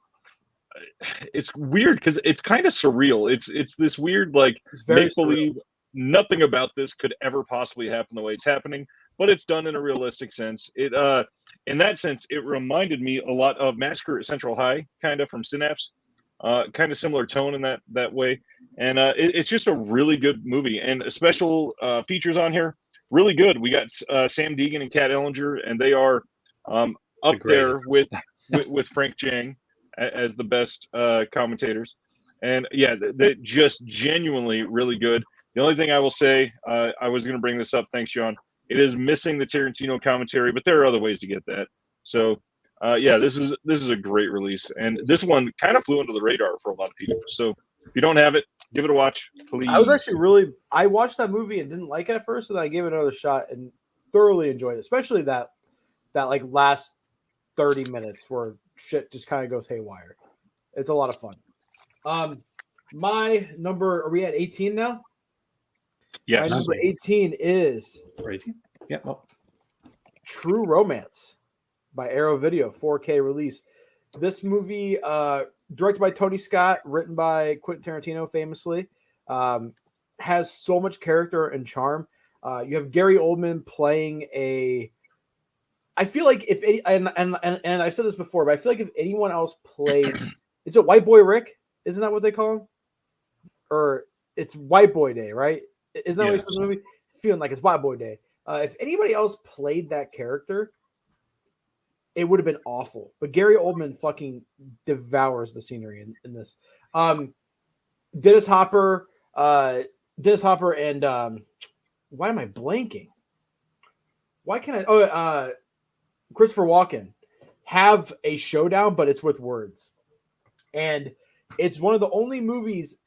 it's weird because it's kind of surreal. It's this weird, like, make believe nothing about this could ever possibly happen the way it's happening, but it's done in a realistic sense. In that sense, it reminded me a lot of Massacre at Central High, kind of from Synapse. Kind of similar tone in that way. and it's just a really good movie. And special features on here, really good. We got Sam Deegan and Kat Ellinger, and they are up there with Frank Chang as the best commentators. And yeah, they just genuinely really good. The only thing I will say, I was going to bring this up. Thanks, Sean. It is missing the Tarantino commentary, but there are other ways to get that. So, yeah, this is a great release, and this one kind of flew under the radar for a lot of people. So, if you don't have it, give it a watch, please. I was actually I watched that movie and didn't like it at first, and I gave it another shot and thoroughly enjoyed it, especially that like last 30 minutes where shit just kind of goes haywire. It's a lot of fun. My number, are we at 18 now? Yes. My number 18 is 18? Yeah. Well. True Romance by Arrow Video, 4K release. This movie, directed by Tony Scott, written by Quentin Tarantino, famously, has so much character and charm. You have Gary Oldman playing I feel like and I've said this before, but I feel like if anyone else played, is it White Boy Rick? Isn't that what they call him? Or it's White Boy Day, right? Isn't that what he says in the movie? Feeling like it's White Boy Day. If anybody else played that character, it would have been awful. But Gary Oldman fucking devours the scenery in this. Dennis Hopper and why am I blanking? Why can't I? Christopher Walken have a showdown, but it's with words, and it's one of the only movies,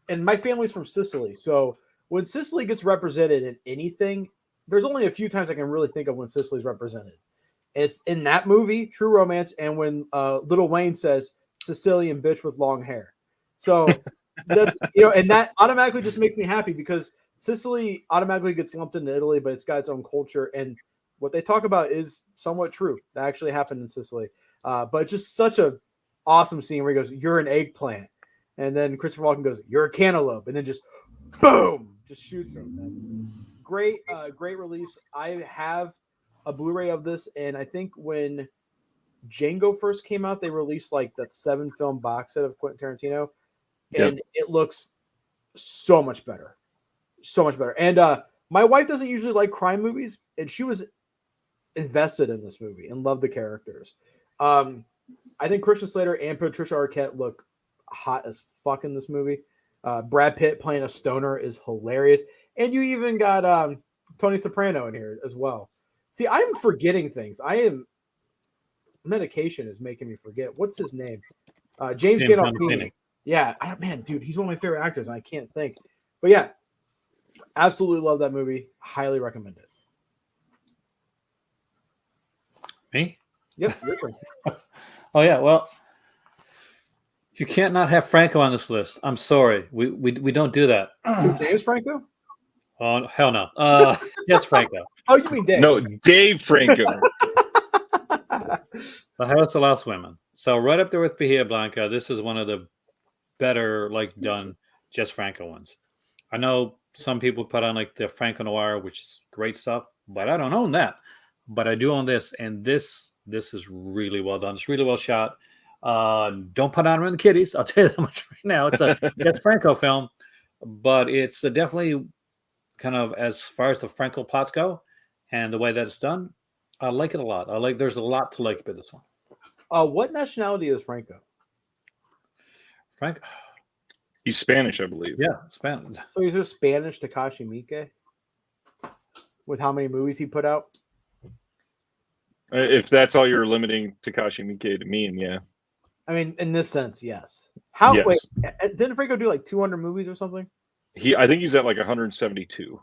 and my family's from Sicily, so when Sicily gets represented in anything, there's only a few times I can really think of when Sicily's represented. It's in that movie, True Romance, and when Lil Wayne says Sicilian bitch with long hair. So that's, and that automatically just makes me happy because Sicily automatically gets lumped into Italy, but it's got its own culture. And what they talk about is somewhat true. That actually happened in Sicily. But just such a awesome scene where he goes, "You're an eggplant." And then Christopher Walken goes, "You're a cantaloupe." And then just boom, just shoots him. Great release. I have a Blu-ray of this, and I think when Django first came out, they released like that 7-film box set of Quentin Tarantino, and it looks so much better. So much better. And my wife doesn't usually like crime movies, and she was invested in this movie and loved the characters. I think Christian Slater and Patricia Arquette look hot as fuck in this movie. Brad Pitt playing a stoner is hilarious. And you even got Tony Soprano in here as well. See, I'm forgetting things. Medication is making me forget. What's his name? James Gandolfini. Yeah, man, dude, he's one of my favorite actors, and I can't think. But yeah, absolutely love that movie. Highly recommend it. Me? Yep, your turn. Oh yeah, well, you can't not have Franco on this list. I'm sorry, we don't do that. James Franco? Oh hell no. Yes, Franco. Oh, you mean Dave? No, Dave Franco. The House of Lost Women. So right up there with Bahia Blanca. This is one of the better done Jess Franco ones. I know some people put on the Franco Noir, which is great stuff, but I don't own that. But I do own this, and this is really well done. It's really well shot. Don't put on Run the Kitties. I'll tell you that much right now. It's a Jess Franco film, but it's definitely kind of, as far as the Franco plots go and the way that it's done, I like it a lot. There's a lot to like about this one. What nationality is Franco? Franco. He's Spanish, I believe. Yeah, Spanish. So he's just Spanish Takashi Miike? With how many movies he put out? If that's all you're limiting Takashi Miike to mean, yeah. I mean, in this sense, yes. Yes. Wait, didn't Franco do 200 movies or something? I think he's at 172.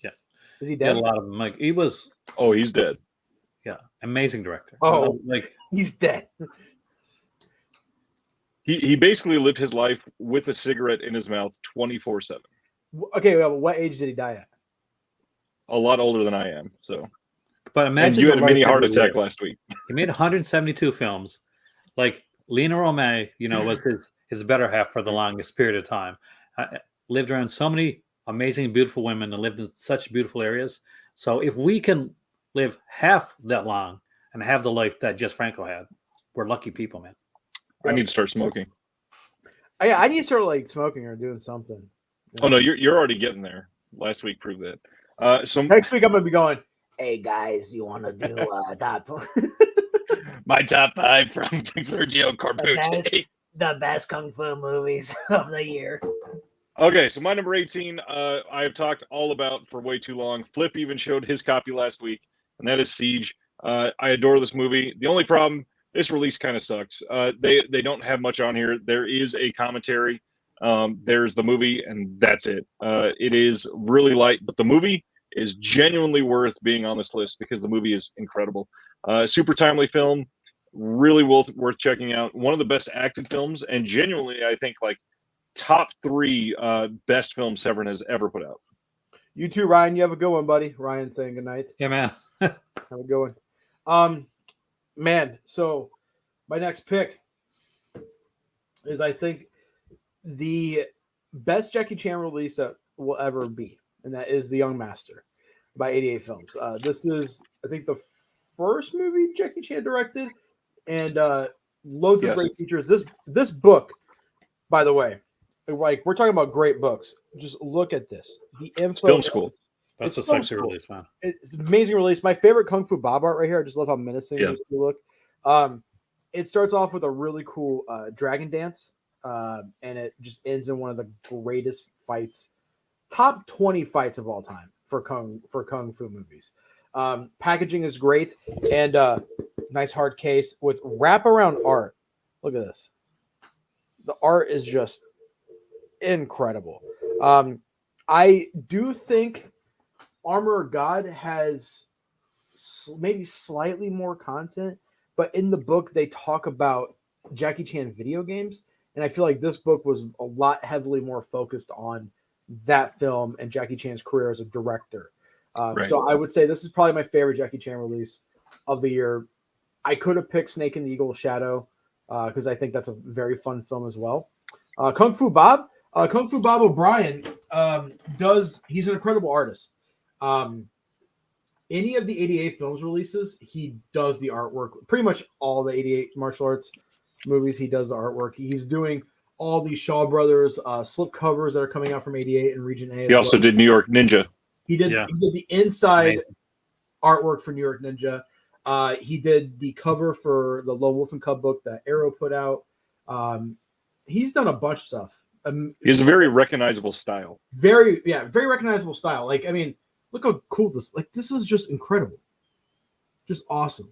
Yeah. Is he He dead? had a lot of them. He was. Oh, he's dead. Yeah, amazing director. Oh, he's dead. He basically lived his life with a cigarette in his mouth 24/7. Okay, well, what age did he die at? A lot older than I am. So, but imagine and you had a mini heart attack last week. He made 172 films. Lena Romay, was his better half for the longest period of time. Lived around so many amazing, beautiful women and lived in such beautiful areas. So if we can live half that long and have the life that Jess Franco had, we're lucky people, man. I need to start smoking. I need to start like smoking or doing something. Oh no, you're already getting there. Last week proved that. So Next week I'm gonna be going. Hey guys, you want to do top? my top 5 from Sergio Corbucci. The best kung fu movies of the year. Okay, so my number 18, I have talked all about for way too long. Flip even showed his copy last week, and that is Siege. I adore this movie. The only problem, this release kind of sucks. They don't have much on here. There is a commentary. There's the movie, and that's it. It is really light, but the movie is genuinely worth being on this list because the movie is incredible. Super timely film, really worth checking out. One of the best acted films, and genuinely, I think, like, top 3 best films Severin has ever put out. You too, Ryan. You have a good one, buddy. Ryan saying good night. Yeah, man. Have a good one. Man, so my next pick is, I think, the best Jackie Chan release that will ever be, and that is The Young Master by 88 Films. This is, I think, the first movie Jackie Chan directed, and loads of great features. This book, by the way, like, we're talking about great books. Just look at this. The info. Film school. That's a sexy release, man. It's an amazing release. My favorite Kung Fu Bob art right here. I just love how menacing these two look. It starts off with a really cool dragon dance, and it just ends in one of the greatest fights, top 20 fights of all time for Kung Fu movies. Packaging is great, and nice hard case with wraparound art. Look at this. The art is just incredible. I do think Armor of God has maybe slightly more content, but in the book they talk about Jackie Chan video games, and I feel like this book was a lot heavily more focused on that film and Jackie Chan's career as a director. So I would say this is probably my favorite Jackie Chan release of the year. I could have picked Snake and the Eagle Shadow because I think that's a very fun film as well. Kung Fu Bob O'Brien he's an incredible artist. Any of the 88 Films releases, he does the artwork. Pretty much all the 88 martial arts movies, he does the artwork. He's doing all these Shaw Brothers slip covers that are coming out from 88 and Region A. He also did New York Ninja. He did the inside artwork for New York Ninja. He did the cover for the Lone Wolf and Cub book that Arrow put out. He's done a bunch of stuff. He has a very recognizable style. Very recognizable style. Like, I mean, look how cool this is just incredible. Just awesome.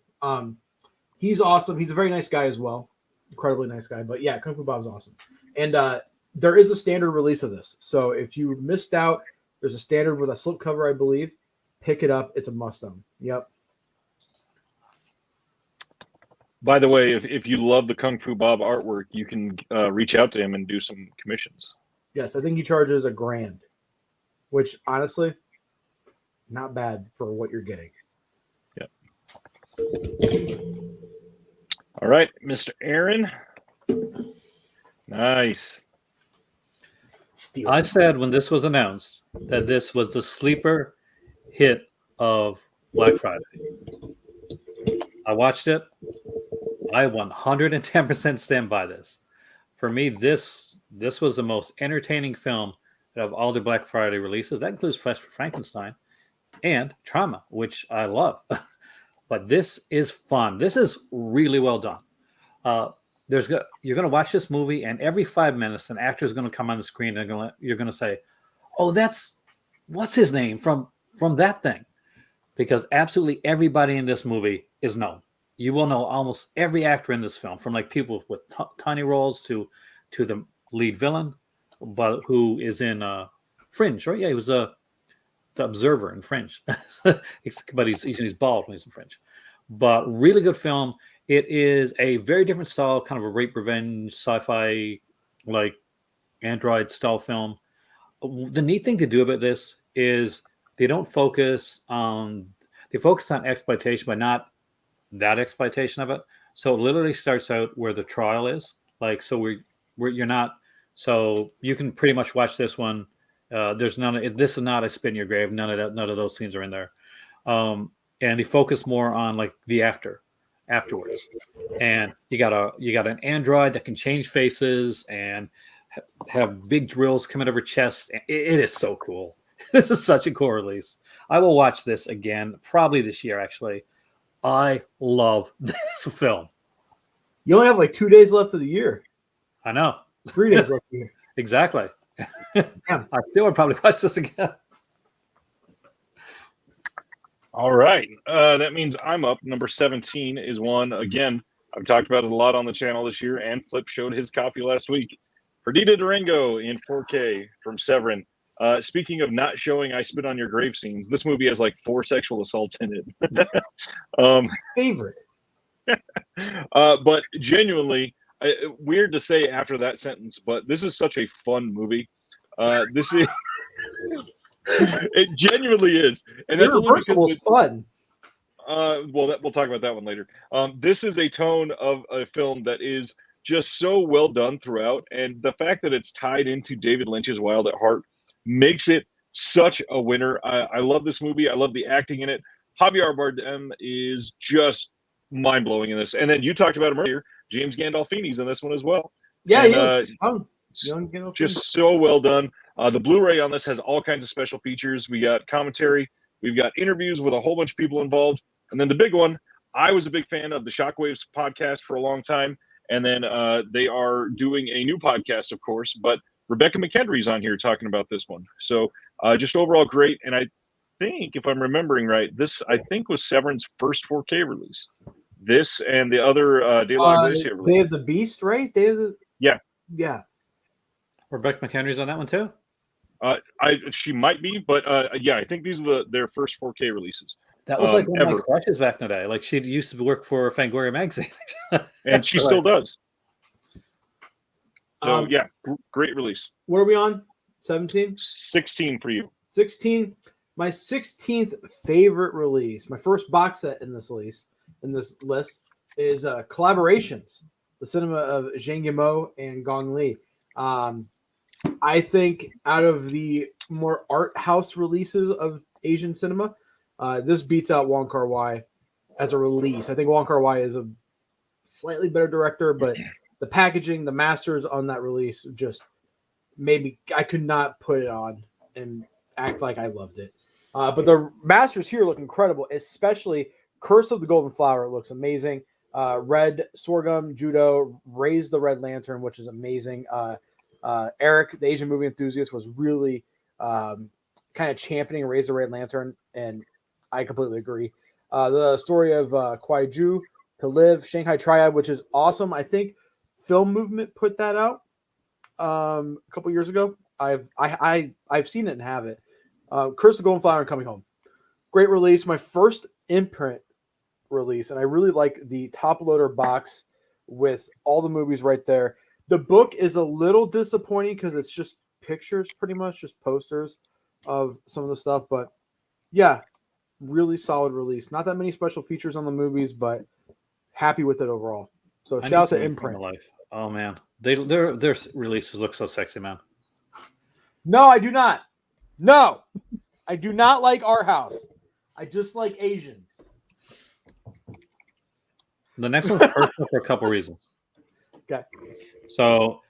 He's awesome. He's a very nice guy as well. Incredibly nice guy. But yeah, Kung Fu Bob's awesome. And there is a standard release of this. So if you missed out, there's a standard with a slipcover, I believe. Pick it up. It's a must-own. Yep. By the way, if you love the Kung Fu Bob artwork, you can reach out to him and do some commissions. Yes, I think he charges $1,000, which honestly, not bad for what you're getting. Yeah. All right, Mr. Aaron. Nice. I said when this was announced that this was the sleeper hit of Black Friday. I watched it. I 110% stand by this. For me, this was the most entertaining film of all the Black Friday releases. That includes Fresh Frankenstein and Trauma, which I love. But this is fun. This is really well done. You're going to watch this movie, and every 5 minutes, an actor is going to come on the screen, and you're going to say, "Oh, what's his name from that thing?" Because absolutely everybody in this movie is known. You will know almost every actor in this film, from like people with tiny roles to the lead villain, but who is in Fringe, right? Yeah, he was the observer in Fringe, but he's bald when he's in Fringe. But really good film. It is a very different style, kind of a rape revenge sci-fi, like android style film. The neat thing to do about this is they focus on exploitation, but not that exploitation of it. So it literally starts out where the trial is. Like, so you're not. So you can pretty much watch this one. There's none. This is not a spit in your grave. None of those scenes are in there. And they focus more on like the afterwards. And you got an android that can change faces, and have big drills coming out of her chest. It is so cool. This is such a cool release. I will watch this again, probably this year, actually. I love this film. You only have like 2 days left of the year. I know. 3 days left of the year. Exactly. Yeah. I still would probably watch this again. All right. That means I'm up. Number 17 is one. Again, I've talked about it a lot on the channel this year, and Flip showed his copy last week. Perdita Durango in 4K from Severin. Speaking of not showing I Spit on Your Grave scenes, this movie has like 4 sexual assaults in it. Favorite. But genuinely, weird to say after that sentence, but this is such a fun movie. This is it genuinely is, and that's only because was fun. well, we'll talk about that one later. This is a tone of a film that is just so well done throughout, and the fact that it's tied into David Lynch's Wild at Heart makes it such a winner. I love this movie. I love the acting in it. Javier Bardem is just mind-blowing in this. And then you talked about him earlier. James Gandolfini's in this one as well. Yeah, and, he was young Gandolfini. Just so well done. The Blu-ray on this has all kinds of special features. We got commentary. We've got interviews with a whole bunch of people involved. And then the big one, I was a big fan of the Shockwaves podcast for a long time. And then they are doing a new podcast, of course. But Rebecca McHenry's on here talking about this one. So just overall great. And I think, if I'm remembering right, this, I think, was Severin's first 4K release. This and the other De La Iglesia release. Day of the Beast, right? Yeah. Rebecca McHenry's on that one too? She might be, but yeah, I think these are their first 4K releases. That was like one of my crushes back in the day. Like, she used to work for Fangoria magazine. And she still does. So, yeah, great release. What are we on? 17? 16 for you. 16. My 16th favorite release, my first box set in this list, is Collaborations, the cinema of Zhang Yimou and Gong Li. I think out of the more art house releases of Asian cinema, this beats out Wong Kar-wai as a release. I think Wong Kar-wai is a slightly better director, but the packaging, the masters on that release just maybe I could not put it on and act like I loved it. But the masters here look incredible, especially Curse of the Golden Flower looks amazing. Red Sorghum, Judo, Raise the Red Lantern, which is amazing. Eric, the Asian movie enthusiast, was really kind of championing Raise the Red Lantern, and I completely agree. The story of Kwai Ju, To Live, Shanghai Triad, which is awesome. I think Film Movement put that out a couple years ago. I've seen it and have it. Curse of Golden Flower and Coming Home. Great release. My first imprint release, and I really like the top loader box with all the movies right there. The book is a little disappointing because it's just pictures, pretty much just posters of some of the stuff, but yeah, really solid release. Not that many special features on the movies, but happy with it overall. So shout out to Imprint. Life. Oh man, their releases look so sexy, man. No, I do not. No, I do not like Art House. I just like Asians. The next one's personal for a couple reasons. Okay. So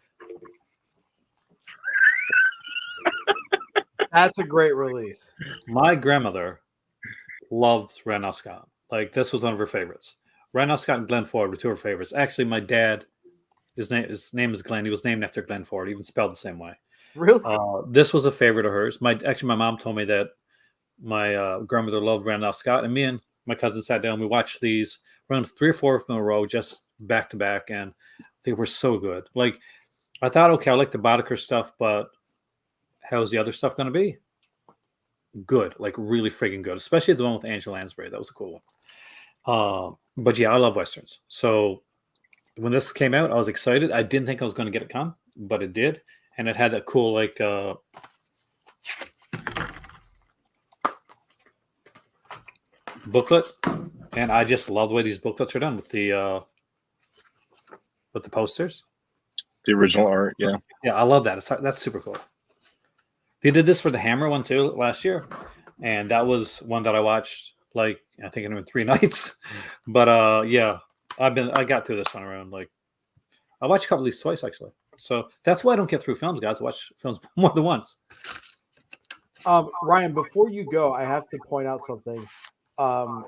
that's a great release. My grandmother loved Randolph Scott. Like, this was one of her favorites. Randolph Scott and Glenn Ford were two of her favorites. Actually, my dad, his name is Glenn. He was named after Glenn Ford, even spelled the same way. Really? This was a favorite of hers. My mom told me that my grandmother loved Randolph Scott, and me and my cousin sat down. We watched these, around 3 or 4 of them in a row, just back to back, and they were so good. Like, I thought, okay, I like the Boddicker stuff, but how's the other stuff going to be? Good, like really freaking good, especially the one with Angela Lansbury. That was a cool one. But yeah, I love Westerns. So when this came out, I was excited. I didn't think I was going to get it come, but it did. And it had that cool, like, booklet. And I just love the way these booklets are done with the posters. The original art, yeah. Yeah, I love that. That's super cool. They did this for the Hammer one too last year, and that was one that I watched, like, I think in 3 nights. But yeah, I got through this one around, like, I watched a couple of these twice actually. So that's why I don't get through films, guys. I watch films more than once. Ryan, before you go, I have to point out something. The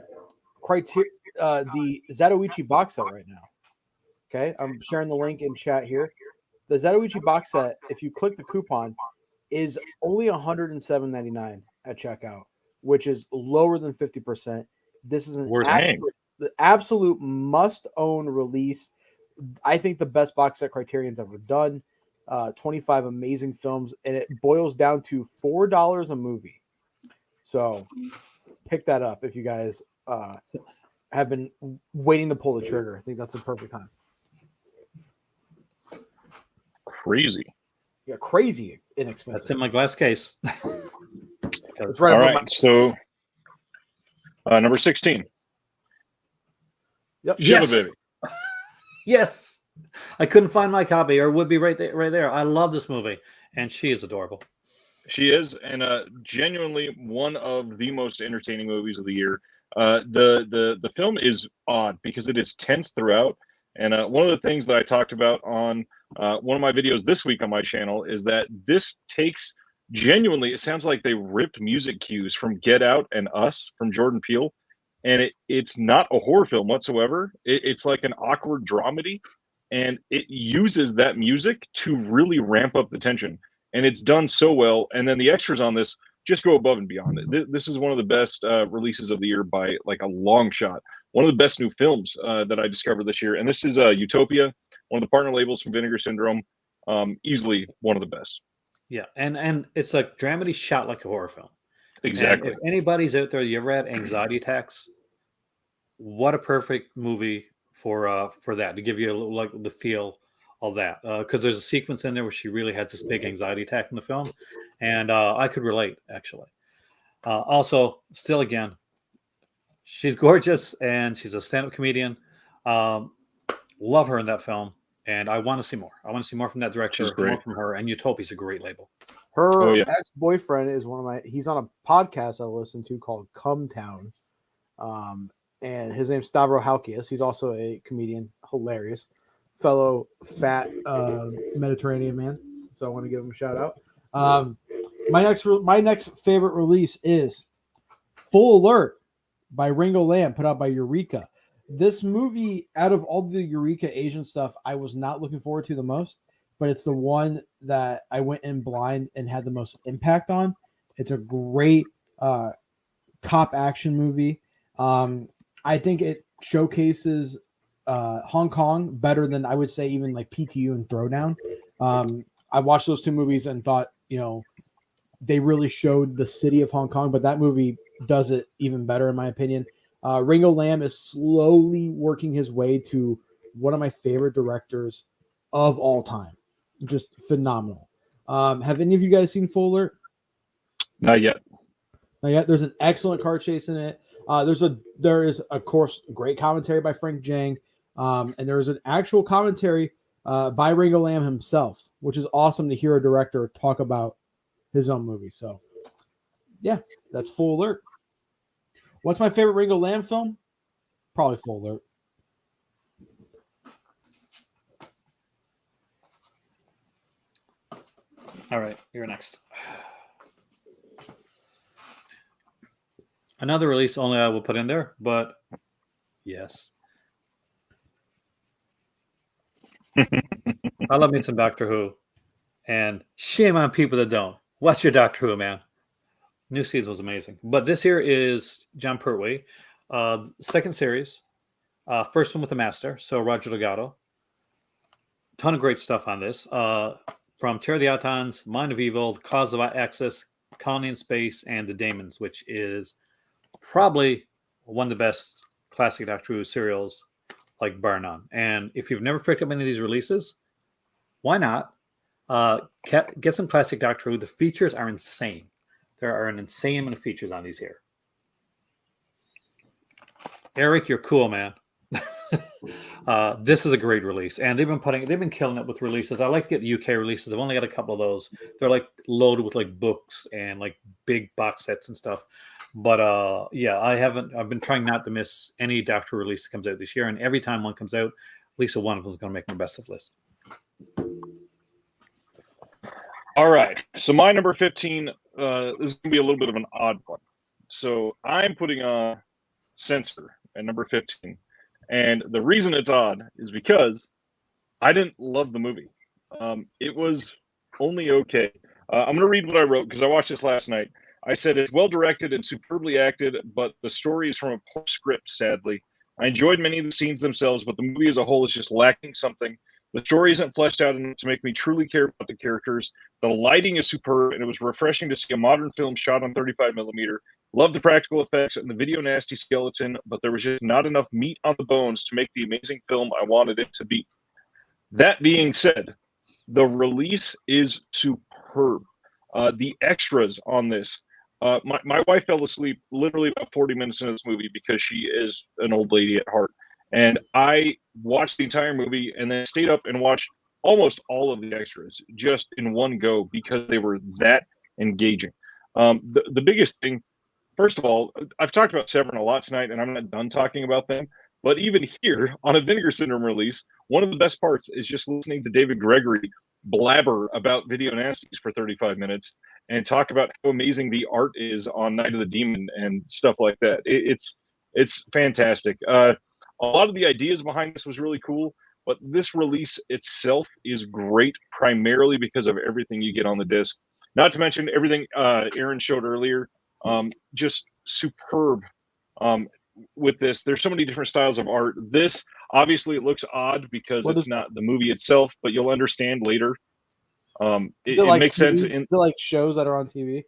Zatoichi box set right now. Okay, I'm sharing the link in chat here. The Zatoichi box set, if you click the coupon, is only $107.99 at checkout, which is lower than 50%. This is the absolute must-own release. I think the best box set Criterion's ever done. 25 amazing films, and it boils down to $4 a movie. So pick that up if you guys have been waiting to pull the trigger. I think that's the perfect time. Crazy. Yeah, crazy inexpensive. That's in my glass case. It's right. All right, so number 16. Yep. Shiva Baby. Yes. I couldn't find my copy, or it would be right there. I love this movie, and she is adorable. She is, and genuinely one of the most entertaining movies of the year. The film is odd because it is tense throughout, and one of the things that I talked about on one of my videos this week on my channel is that this takes genuinely, it sounds like they ripped music cues from Get Out and Us from Jordan Peele, and it's not a horror film whatsoever. It's like an awkward dramedy, and it uses that music to really ramp up the tension, and it's done so well. And then the extras on this just go above and beyond. This is one of the best releases of the year by like a long shot. One of the best new films that I discovered this year, and this is Utopia, one of the partner labels from Vinegar Syndrome. Easily one of the best. Yeah, and it's like dramedy shot like a horror film. Exactly. And if anybody's out there, you ever had anxiety attacks? What a perfect movie for that, to give you a little, like, the feel of that, because there's a sequence in there where she really has this big anxiety attack in the film, and I could relate, actually. Also, still again, she's gorgeous, and she's a stand-up comedian. Love her in that film, and I want to see more. I want to see more from that director, more from her, and Utopia's a great label. Her ex-boyfriend is he's on a podcast I listen to called Come Town. And his name's Stavro Halkias. He's also a comedian, hilarious, fellow fat Mediterranean man. So I want to give him a shout out. My next favorite release is Full Alert by Ringo Lam, put out by Eureka. This movie, out of all the Eureka Asian stuff, I was not looking forward to the most, but it's the one that I went in blind and had the most impact on. It's a great cop action movie. I think it showcases Hong Kong better than, I would say, even like PTU and Throwdown. I watched those two movies and thought, they really showed the city of Hong Kong, but that movie does it even better, in my opinion. Ringo Lam is slowly working his way to one of my favorite directors of all time. Just phenomenal. Have any of you guys seen Full Alert? Not yet. Not yet. There's an excellent car chase in it. There is of course great commentary by Frank Jang, and there is an actual commentary by Ringo Lam himself, which is awesome to hear a director talk about his own movie. So, yeah, that's Full Alert. What's my favorite Ringo Lam film? Probably Full Alert. All right, you're next. Another release only I will put in there, but yes. I love me some Doctor Who, and shame on people that don't. Watch your Doctor Who, man. New season was amazing. But this here is John Pertwee, second series, first one with the Master, so Roger Delgado. Ton of great stuff on this. From Terror of the Autons, Mind of Evil, Cause of Access, Colony in Space, and The Daemons, which is probably one of the best classic Doctor Who serials, like bar none. And if you've never picked up any of these releases, why not? Get some classic Doctor Who. The features are insane. There are an insane amount of features on these here. Eric, you're cool, man. This is a great release, and they've been killing it with releases. I like to get the UK releases. I've only got a couple of those. They're like loaded with like books and like big box sets and stuff. But yeah, I've been trying not to miss any Doctor release that comes out this year, and every time one comes out, at least one of them is going to make my best of list. All right. So my number 15 is going to be a little bit of an odd one. So I'm putting Censor at number 15. And the reason it's odd is because I didn't love the movie. It was only okay. I'm going to read what I wrote because I watched this last night. I said it's well directed and superbly acted, but the story is from a poor script, sadly. I enjoyed many of the scenes themselves, but the movie as a whole is just lacking something. The story isn't fleshed out enough to make me truly care about the characters. The lighting is superb, and it was refreshing to see a modern film shot on 35 millimeter. Love the practical effects and the video nasty skeleton, but there was just not enough meat on the bones to make the amazing film I wanted it to be. That being said, the release is superb. The extras on this, my wife fell asleep literally about 40 minutes into this movie because she is an old lady at heart. And I watched the entire movie and then stayed up and watched almost all of the extras just in one go because they were that engaging. The biggest thing, first of all, I've talked about Severin a lot tonight, and I'm not done talking about them. But even here on a Vinegar Syndrome release, one of the best parts is just listening to David Gregory blabber about video nasties for 35 minutes and talk about how amazing the art is on Night of the Demon and stuff like that. It's fantastic. A lot of the ideas behind this was really cool, but this release itself is great primarily because of everything you get on the disc. Not to mention everything Aaron showed earlier. Just superb with this. There's so many different styles of art. This, obviously, it looks odd because it's not the movie itself, but you'll understand later. It like makes TV? sense. Is it like shows that are on TV?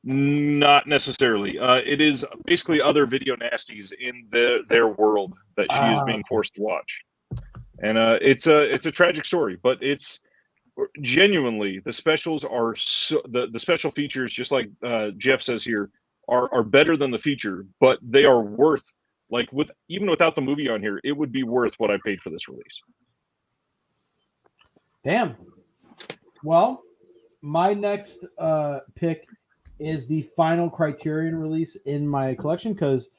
Not necessarily. It is basically other video nasties in their world that she is being forced to watch, and it's a tragic story, but it's genuinely the specials are the special features, just like Jeff says here, are better than the feature, but they are worth, like, even without the movie on here, it would be worth what I paid for this release. Damn. Well, my next pick is the final Criterion release in my collection because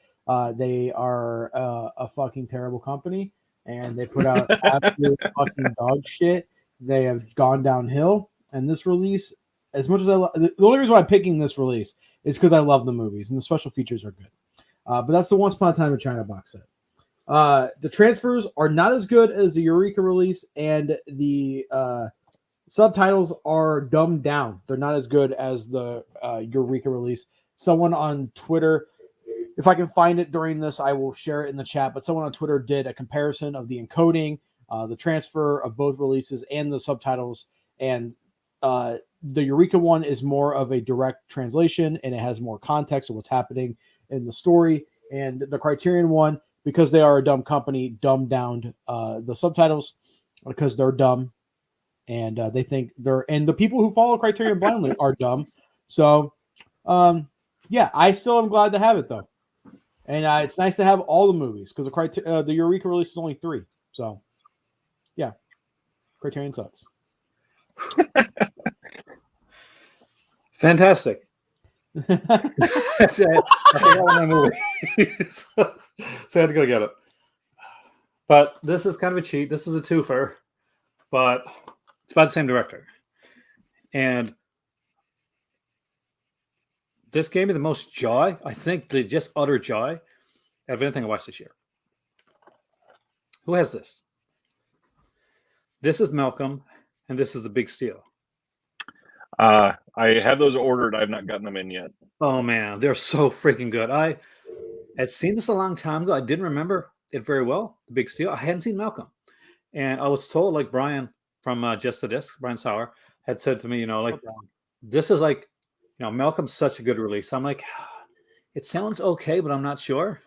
they are a fucking terrible company and they put out absolute fucking dog shit. They have gone downhill, and this release, as much as the only reason why I'm picking this release is because I love the movies and the special features are good. But that's the Once Upon a Time in China box set. The transfers are not as good as the Eureka release, and the subtitles are dumbed down. They're not as good as the Eureka release. Someone on Twitter, if I can find it during this, I will share it in the chat, but someone on Twitter did a comparison of the encoding, the transfer of both releases, and the subtitles, and the Eureka one is more of a direct translation, and it has more context of what's happening in the story. And the Criterion one, because they are a dumb company, dumbed down the subtitles because they're dumb, and they think and the people who follow Criterion blindly are dumb. So, yeah, I still am glad to have it though, and it's nice to have all the movies because the Eureka release is only 3. So, yeah, Criterion sucks. Fantastic. I forgot my movie. So I had to go get it. But this is kind of a cheat. This is a twofer, but it's by the same director. And this gave me the most joy. I think just utter joy out of anything I watched this year. Who has this? This is Malcolm, and this is The Big Steal. I have those ordered. I've not gotten them in yet. Oh, man. They're so freaking good. I had seen this a long time ago. I didn't remember it very well, The Big Steal. I hadn't seen Malcolm. And I was told, like Brian from Just the Disc, Brian Sauer, had said to me, this is like, Malcolm's such a good release. I'm like, it sounds okay, but I'm not sure.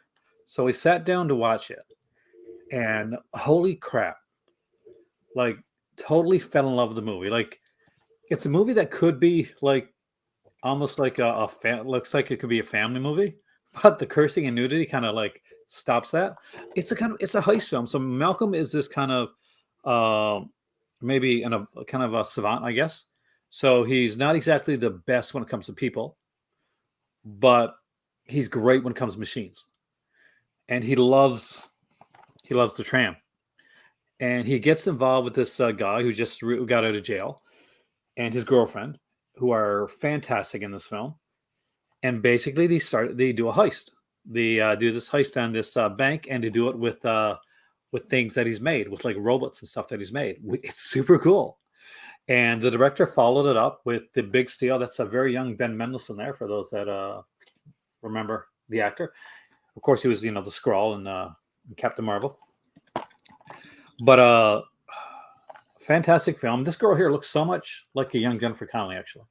So we sat down to watch it. And holy crap. Like, totally fell in love with the movie. Like, it's a movie that could be like almost like looks like it could be a family movie, but the cursing and nudity kind of like stops that. It's a heist film. So Malcolm is this kind of maybe a kind of a savant, I guess. So he's not exactly the best when it comes to people, but he's great when it comes to machines. And he loves the tram. And he gets involved with this guy who just got out of jail. and his girlfriend, who are fantastic in this film. And basically, they do a heist. They do this heist on this bank, and they do it with things that he's made, with like robots and stuff that he's made. It's super cool. And the director followed it up with the big steal. That's a very young Ben Mendelsohn there, for those that remember the actor. Of course, he was, the Skrull in Captain Marvel. But fantastic film. This girl here looks so much like a young Jennifer Connelly, actually.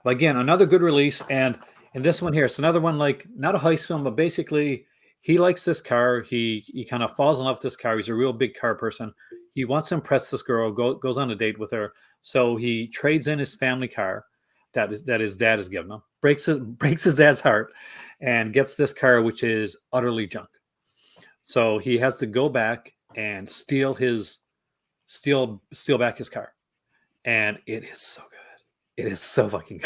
But again, another good release. And in this one here, it's another one, like, not a heist film, but basically he likes this car. He kind of falls in love with this car. He's a real big car person. He wants to impress this girl, goes on a date with her. So he trades in his family car that his dad has given him, breaks his dad's heart, and gets this car, which is utterly junk. So he has to go back and steal back his car. And it is so good. It is so fucking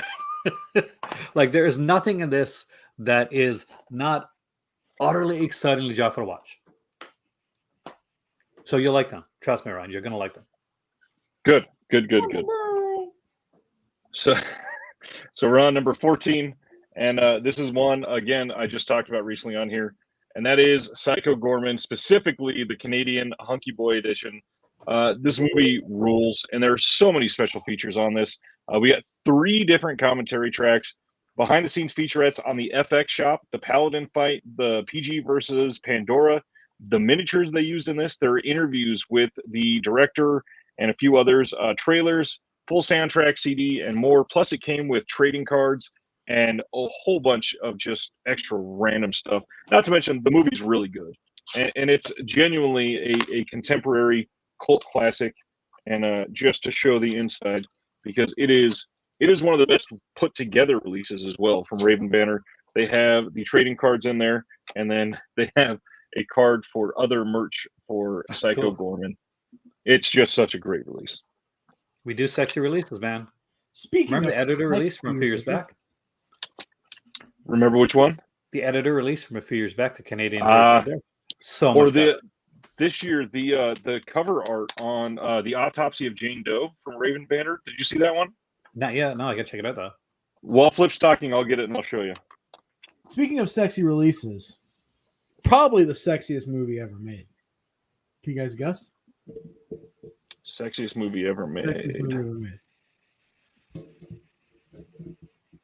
good. Like, there is nothing in this that is not utterly excitingly joyful to watch. So you'll like them. Trust me, Ryan. You're going to like them. Good. So we're on number 14. And this is one, again, I just talked about recently on here. And that is Psycho Gorman, specifically the Canadian Hunky Boy edition. This movie rules, and there are so many special features on this. We got 3 different commentary tracks, behind-the-scenes featurettes on the FX shop, the Paladin fight, the PG versus Pandora, the miniatures they used in this. There are interviews with the director and a few others, trailers, full soundtrack CD, and more. Plus, it came with trading cards and a whole bunch of just extra random stuff. Not to mention, the movie's really good. And it's genuinely a contemporary cult classic. And just to show the inside, because it is one of the best put together releases as well from Raven Banner. They have the trading cards in there, and then they have a card for other merch for Psycho Gorman. It's just such a great release. We do sexy releases, man. Remember the editor release from a few years back? Remember which one? The editor release from a few years back, the Canadian version. So much better. This year, the cover art on the Autopsy of Jane Doe from Raven Banner. Did you see that one? Not yet. No, I gotta check it out though. While Flip's talking, I'll get it and I'll show you. Speaking of sexy releases, probably the sexiest movie ever made. Can you guys guess? Sexiest movie ever made. Sexiest movie ever made.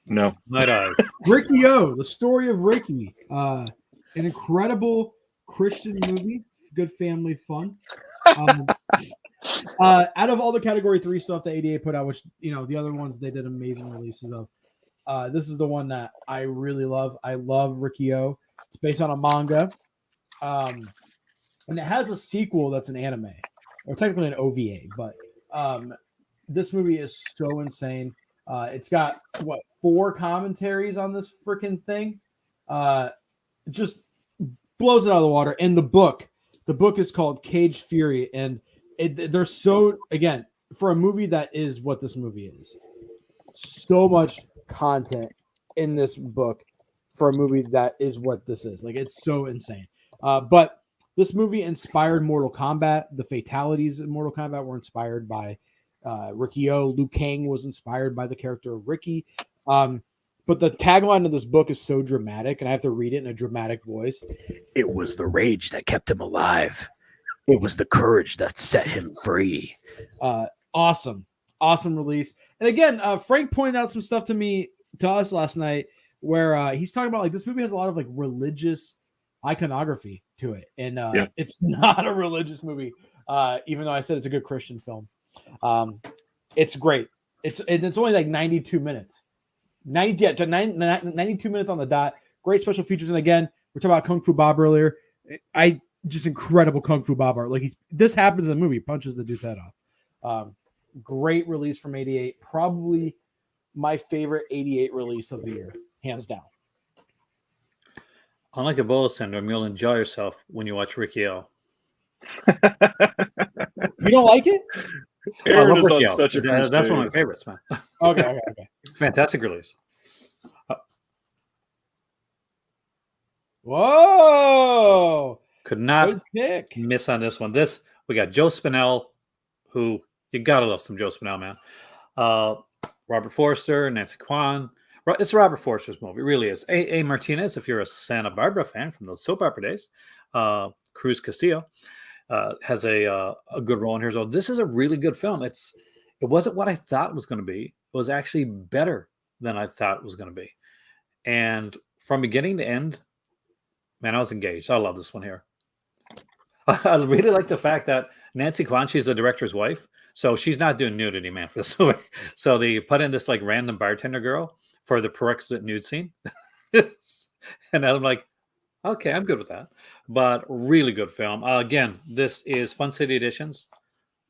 No. Ricky O, the story of Ricky. An incredible Christian movie, good family fun. Out of all the Category 3 stuff that 88 put out, which, the other ones they did amazing releases of, this is the one that I really love. I love Ricky O. It's based on a manga. And it has a sequel that's an anime, or technically an OVA, but this movie is so insane. It's got 4 commentaries on this freaking thing. Just blows it out of the And the book is called Cage Fury, and they're so, again, for a movie that is what this movie is, so much content in this book for a movie that is what this is. Like, it's so insane. But this movie inspired Mortal Kombat. The fatalities in Mortal Kombat were inspired by Ricky O. Liu Kang was inspired by the character of Ricky. But the tagline of this book is so dramatic, and I have to read it in a dramatic voice. It was the rage that kept him alive. It was the courage that set him free. Awesome release. And again, Frank pointed out some stuff to us last night, where he's talking about, like, this movie has a lot of, like, religious iconography to it, and it's not a religious movie, even though I said it's a good Christian film. It's great. It's only like 92 minutes. 92 minutes on the dot. Great special features. And again, we're talking about Kung Fu Bob earlier. Just incredible Kung Fu Bob art. Like, this happens in the movie. Punches the dude's head off. Great release from 88. Probably my favorite 88 release of the year, hands down. Unlike Ebola syndrome, you'll enjoy yourself when you watch Ricky O. You don't like it? Aaron is on such a That's one of my favorites, man. Okay. Fantastic release. Whoa! Could not miss on this one. We got Joe Spinell, who, You gotta love some Joe Spinell, man. Robert Forster, Nancy Kwan. It's Robert Forster's movie. It really is. A. Martinez, if you're a Santa Barbara fan from those soap opera days. Cruz Castillo has a good role in here. So this is a really good film. It wasn't what I thought it was going to be. It was actually better than I thought it was going to be. And from beginning to end, man, I was engaged. I love this one here. I really like the fact that Nancy Kwan, she's the director's wife. So she's not doing nudity, man, for this movie. So they put in this like random bartender girl for the prerequisite nude scene. And I'm like, okay, I'm good with that. But really good film. Again, this is Fun City Editions.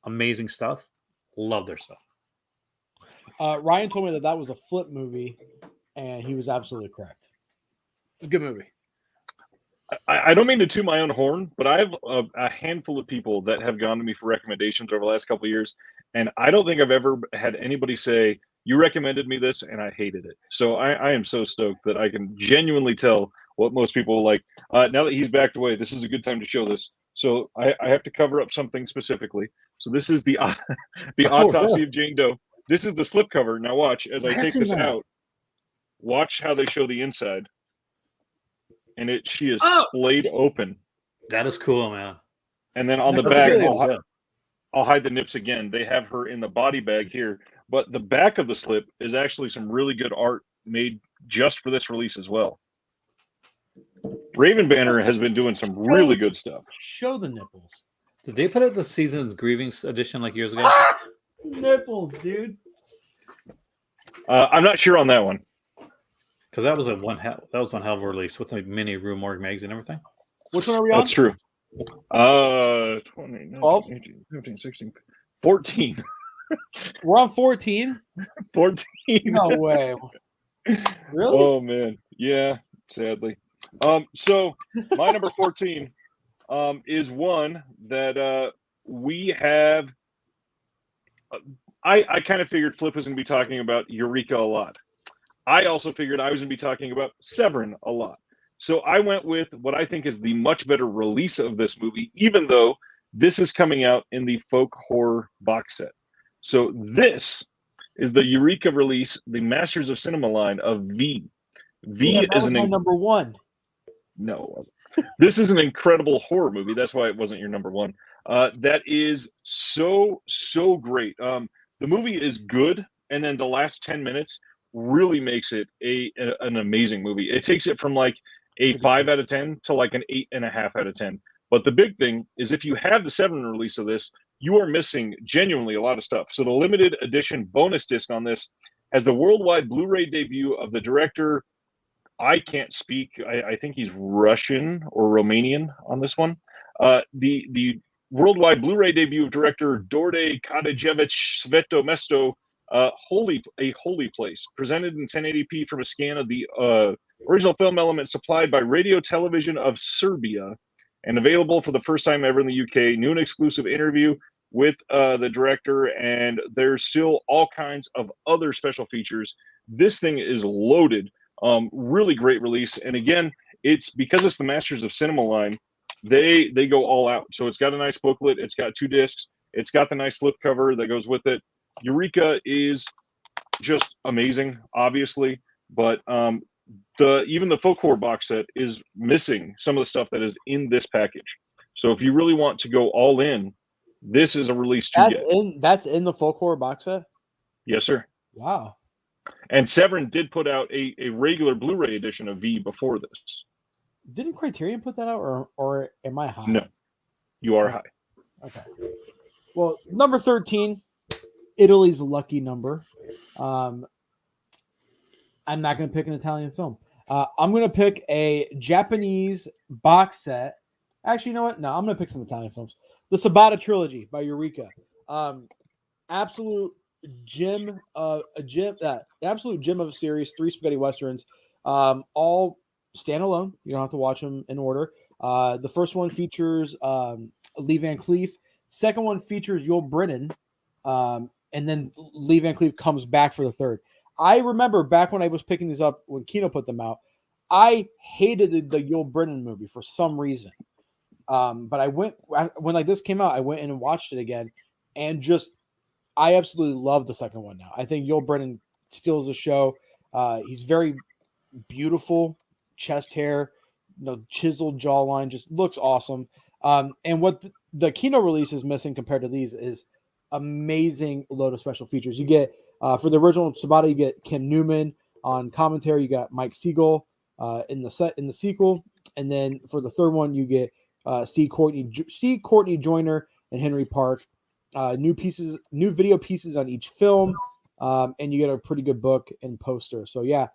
Amazing stuff. Love their stuff. Ryan told me that was a flip movie, and he was absolutely correct. A good movie. I don't mean to toot my own horn, but I have a handful of people that have gone to me for recommendations over the last couple of years, and I don't think I've ever had anybody say, you recommended me this, and I hated it. So I am so stoked that I can genuinely tell what most people like. Now that he's backed away, this is a good time to show this. So I have to cover up something specifically. So this is the autopsy of Jane Doe. This is the slipcover. Now watch, as I take this out, watch how they show the inside. And she is splayed open. That is cool, man. And then on the back, I'll hide the nips again. They have her in the body bag here. But the back of the slip is actually some really good art made just for this release as well. Raven Banner has been doing some really good stuff. Show the nipples. Did they put out the Season's Grieving edition like years ago? Nipples, dude. I'm not sure on that one. Because that was one hell of a release with the mini Rue Morgue mags and everything. Which one are we on? That's true. 20, 12? 18, 15, 16, 14. We're on 14? 14. No way. Really? Oh, man. Yeah, sadly. So my number 14 is one that we have. I kind of figured Flip was going to be talking about Eureka a lot. I also figured I was going to be talking about Severin a lot. So I went with what I think is the much better release of this movie, even though this is coming out in the folk horror box set. So this is the Eureka release, the Masters of Cinema line of V. V is my number one. No, it wasn't. This is an incredible horror movie. That's why it wasn't your number one. That is so great. The movie is good, and then the last 10 minutes really makes it an amazing movie. It takes it from like a 5 out of 10 to like an 8.5 out of 10. But the big thing is if you have the 7 release of this, you are missing genuinely a lot of stuff. So the limited edition bonus disc on this has the worldwide Blu-ray debut of the director. I can't speak. I think he's Russian or Romanian on this one. The worldwide Blu-ray debut of director Dorde Kadajevich Sveto Mesto, A Holy Place, presented in 1080p from a scan of the original film element supplied by Radio Television of Serbia, and available for the first time ever in the UK. New and exclusive interview with the director, and there's still all kinds of other special features. This thing is loaded. Really great release, and again, it's because it's the Masters of Cinema line. They go all out. So it's got a nice booklet. It's got 2 discs. It's got the nice slipcover that goes with it. Eureka is just amazing, obviously, but even the folk horror box set is missing some of the stuff that is in this package. So if you really want to go all in, this is a release to get. That's in the folk horror box set? Yes, sir. Wow. And Severin did put out a regular Blu-ray edition of V before this. Didn't Criterion put that out, or am I high? No, you are high. Okay. Well, number 13, Italy's lucky number. I'm not going to pick an Italian film. I'm going to pick a Japanese box set. Actually, you know what? No, I'm going to pick some Italian films. The Sabata Trilogy by Eureka. Absolute gem of a series. 3 spaghetti westerns. All standalone. You don't have to watch them in order. The first one features Lee Van Cleef. Second one features Yul Brynner. And then Lee Van Cleef comes back for the third. I remember back when I was picking these up, when Kino put them out, I hated the Yul Brynner movie for some reason. But when like this came out, I went in and watched it again, and just I absolutely love the second one now. I think Yul Brynner steals the show. He's very beautiful, chest hair, chiseled jawline, just looks awesome. And what the Kino release is missing compared to these is amazing load of special features. You get for the original Sabata, you get Kim Newman on commentary. You got Mike Siegel in the sequel, and then for the third one, you get C. Courtney Joyner and Henry Park. New video pieces on each film, and you get a pretty good book and poster. So yeah,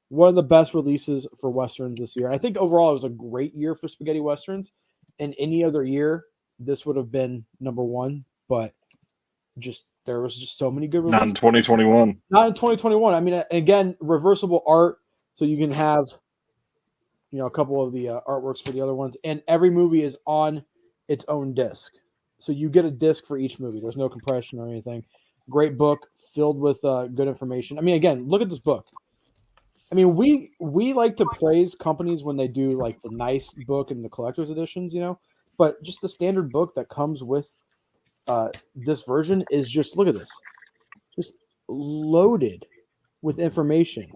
one of the best releases for Westerns this year. I think overall it was a great year for spaghetti Westerns. In any other year, this would have been number one, but there was just so many good releases. Not in 2021. Not in 2021. I mean, again, reversible art, so you can have a couple of the artworks for the other ones, and every movie is on its own disc. So you get a disc for each movie. There's no compression or anything. Great book filled with good information. I mean, again, look at this book. I mean, we like to praise companies when they do like the nice book and the collector's editions, but just the standard book that comes with this version is just, look at this, just loaded with information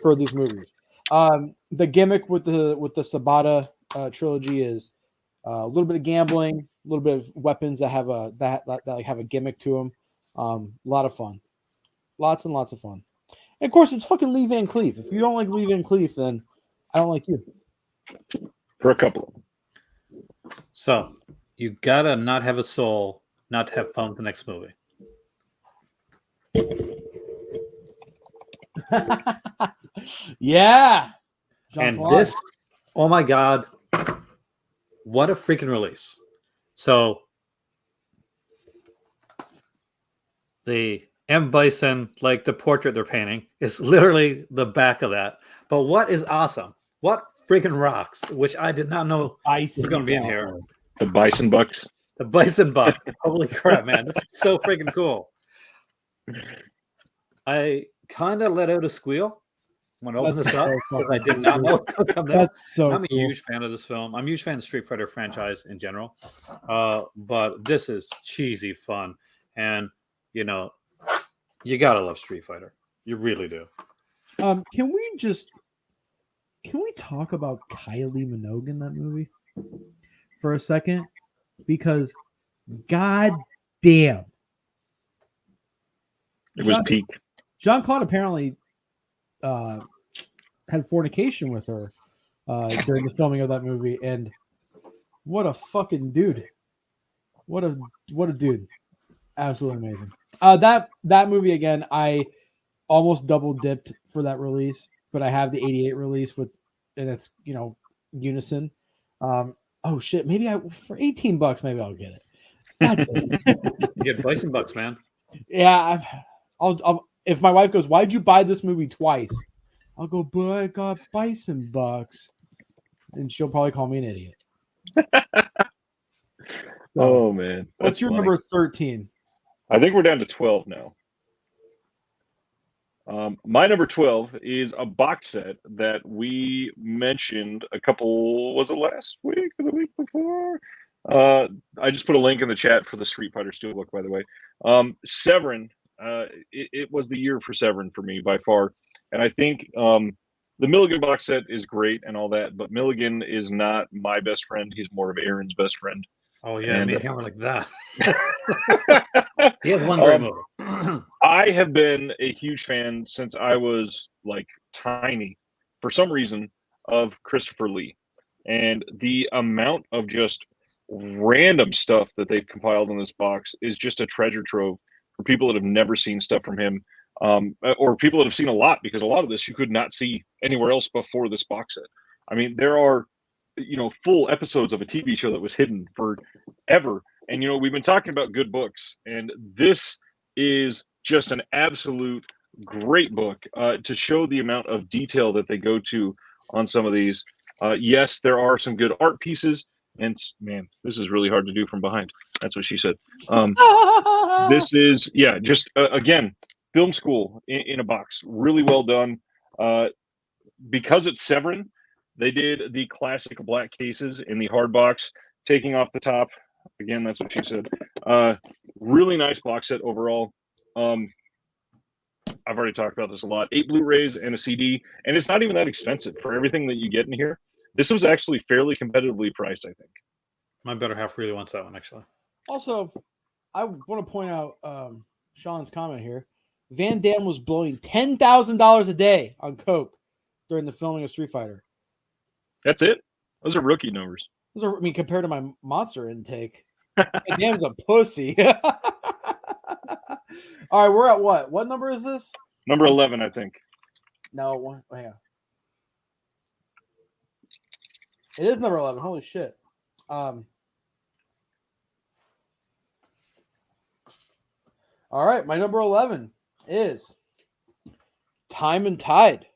for these movies. The gimmick with the Sabata trilogy is a little bit of gambling, a little bit of weapons that have a gimmick to them. A lot of fun, lots and lots of fun. And of course, it's fucking Lee Van Cleef. If you don't like Lee Van Cleef, then I don't like you. For a couple. So you gotta not have a soul, not to have fun with the next movie. Yeah. Jean-Claude. This, oh my God, what a freaking release. So the M. Bison, like the portrait they're painting, is literally the back of that. But what is awesome? What freaking rocks, which I did not know was going to be in here. The Bison Bucks. The Bison Buck. Holy crap, man. This is so freaking cool. I kind of let out a squeal when I opened this up because I did not know what was going to come down. That's so I'm a huge fan of this film. I'm a huge fan of the Street Fighter franchise in general. But this is cheesy fun. And, you got to love Street Fighter. You really do. Can we talk about Kylie Minogue in that movie for a second? Because god damn. It was peak. Jean-Claude apparently had fornication with her during the filming of that movie, and what a fucking dude. What a dude. Absolutely amazing. That movie again, I almost double dipped for that release, but I have the 88 release and it's unison. Oh shit, maybe for $18 maybe I'll get it. Get Bison Bucks, man. Yeah, I'll if my wife goes, "Why'd you buy this movie twice?" I'll go, "But I got Bison Bucks," and she'll probably call me an idiot. Oh man, what's your number 13? I think we're down to 12 now. My number 12 is a box set that we mentioned was it last week or the week before? I just put a link in the chat for the Street Fighter Steelbook, by the way. Severin, it was the year for Severin for me by far. And I think the Milligan box set is great and all that, but Milligan is not my best friend. He's more of Aaron's best friend. Oh, yeah, I made him like that. He had one great movie. I have been a huge fan since I was like tiny, for some reason, of Christopher Lee. And the amount of just random stuff that they've compiled in this box is just a treasure trove for people that have never seen stuff from him, or people that have seen a lot, because a lot of this you could not see anywhere else before this box set. I mean, there are full episodes of a TV show that was hidden forever. And, we've been talking about good books, and this is just an absolute great book to show the amount of detail that they go to on some of these. Yes, there are some good art pieces, and man, this is really hard to do from behind. That's what she said. This is, just again, film school in a box. Really well done. Because it's Severin, they did the classic black cases in the hard box, taking off the top Again, that's what she said. Really nice box set overall. I've already talked about this a lot. 8 Blu-rays and a CD, and it's not even that expensive for everything that you get in here. This was actually fairly competitively priced, I think. My better half really wants that one, actually. Also, I want to point out Sean's comment here. Van Damme was blowing $10,000 a day on coke during the filming of Street Fighter. That's it. Those are rookie numbers. Those are, I mean, compared to my monster intake, Van Damme's a pussy. All right, we're at what? What number is this? Number 11, I think. No, one. Oh, yeah. It is number 11. Holy shit. All right, my number 11 is Time and Tide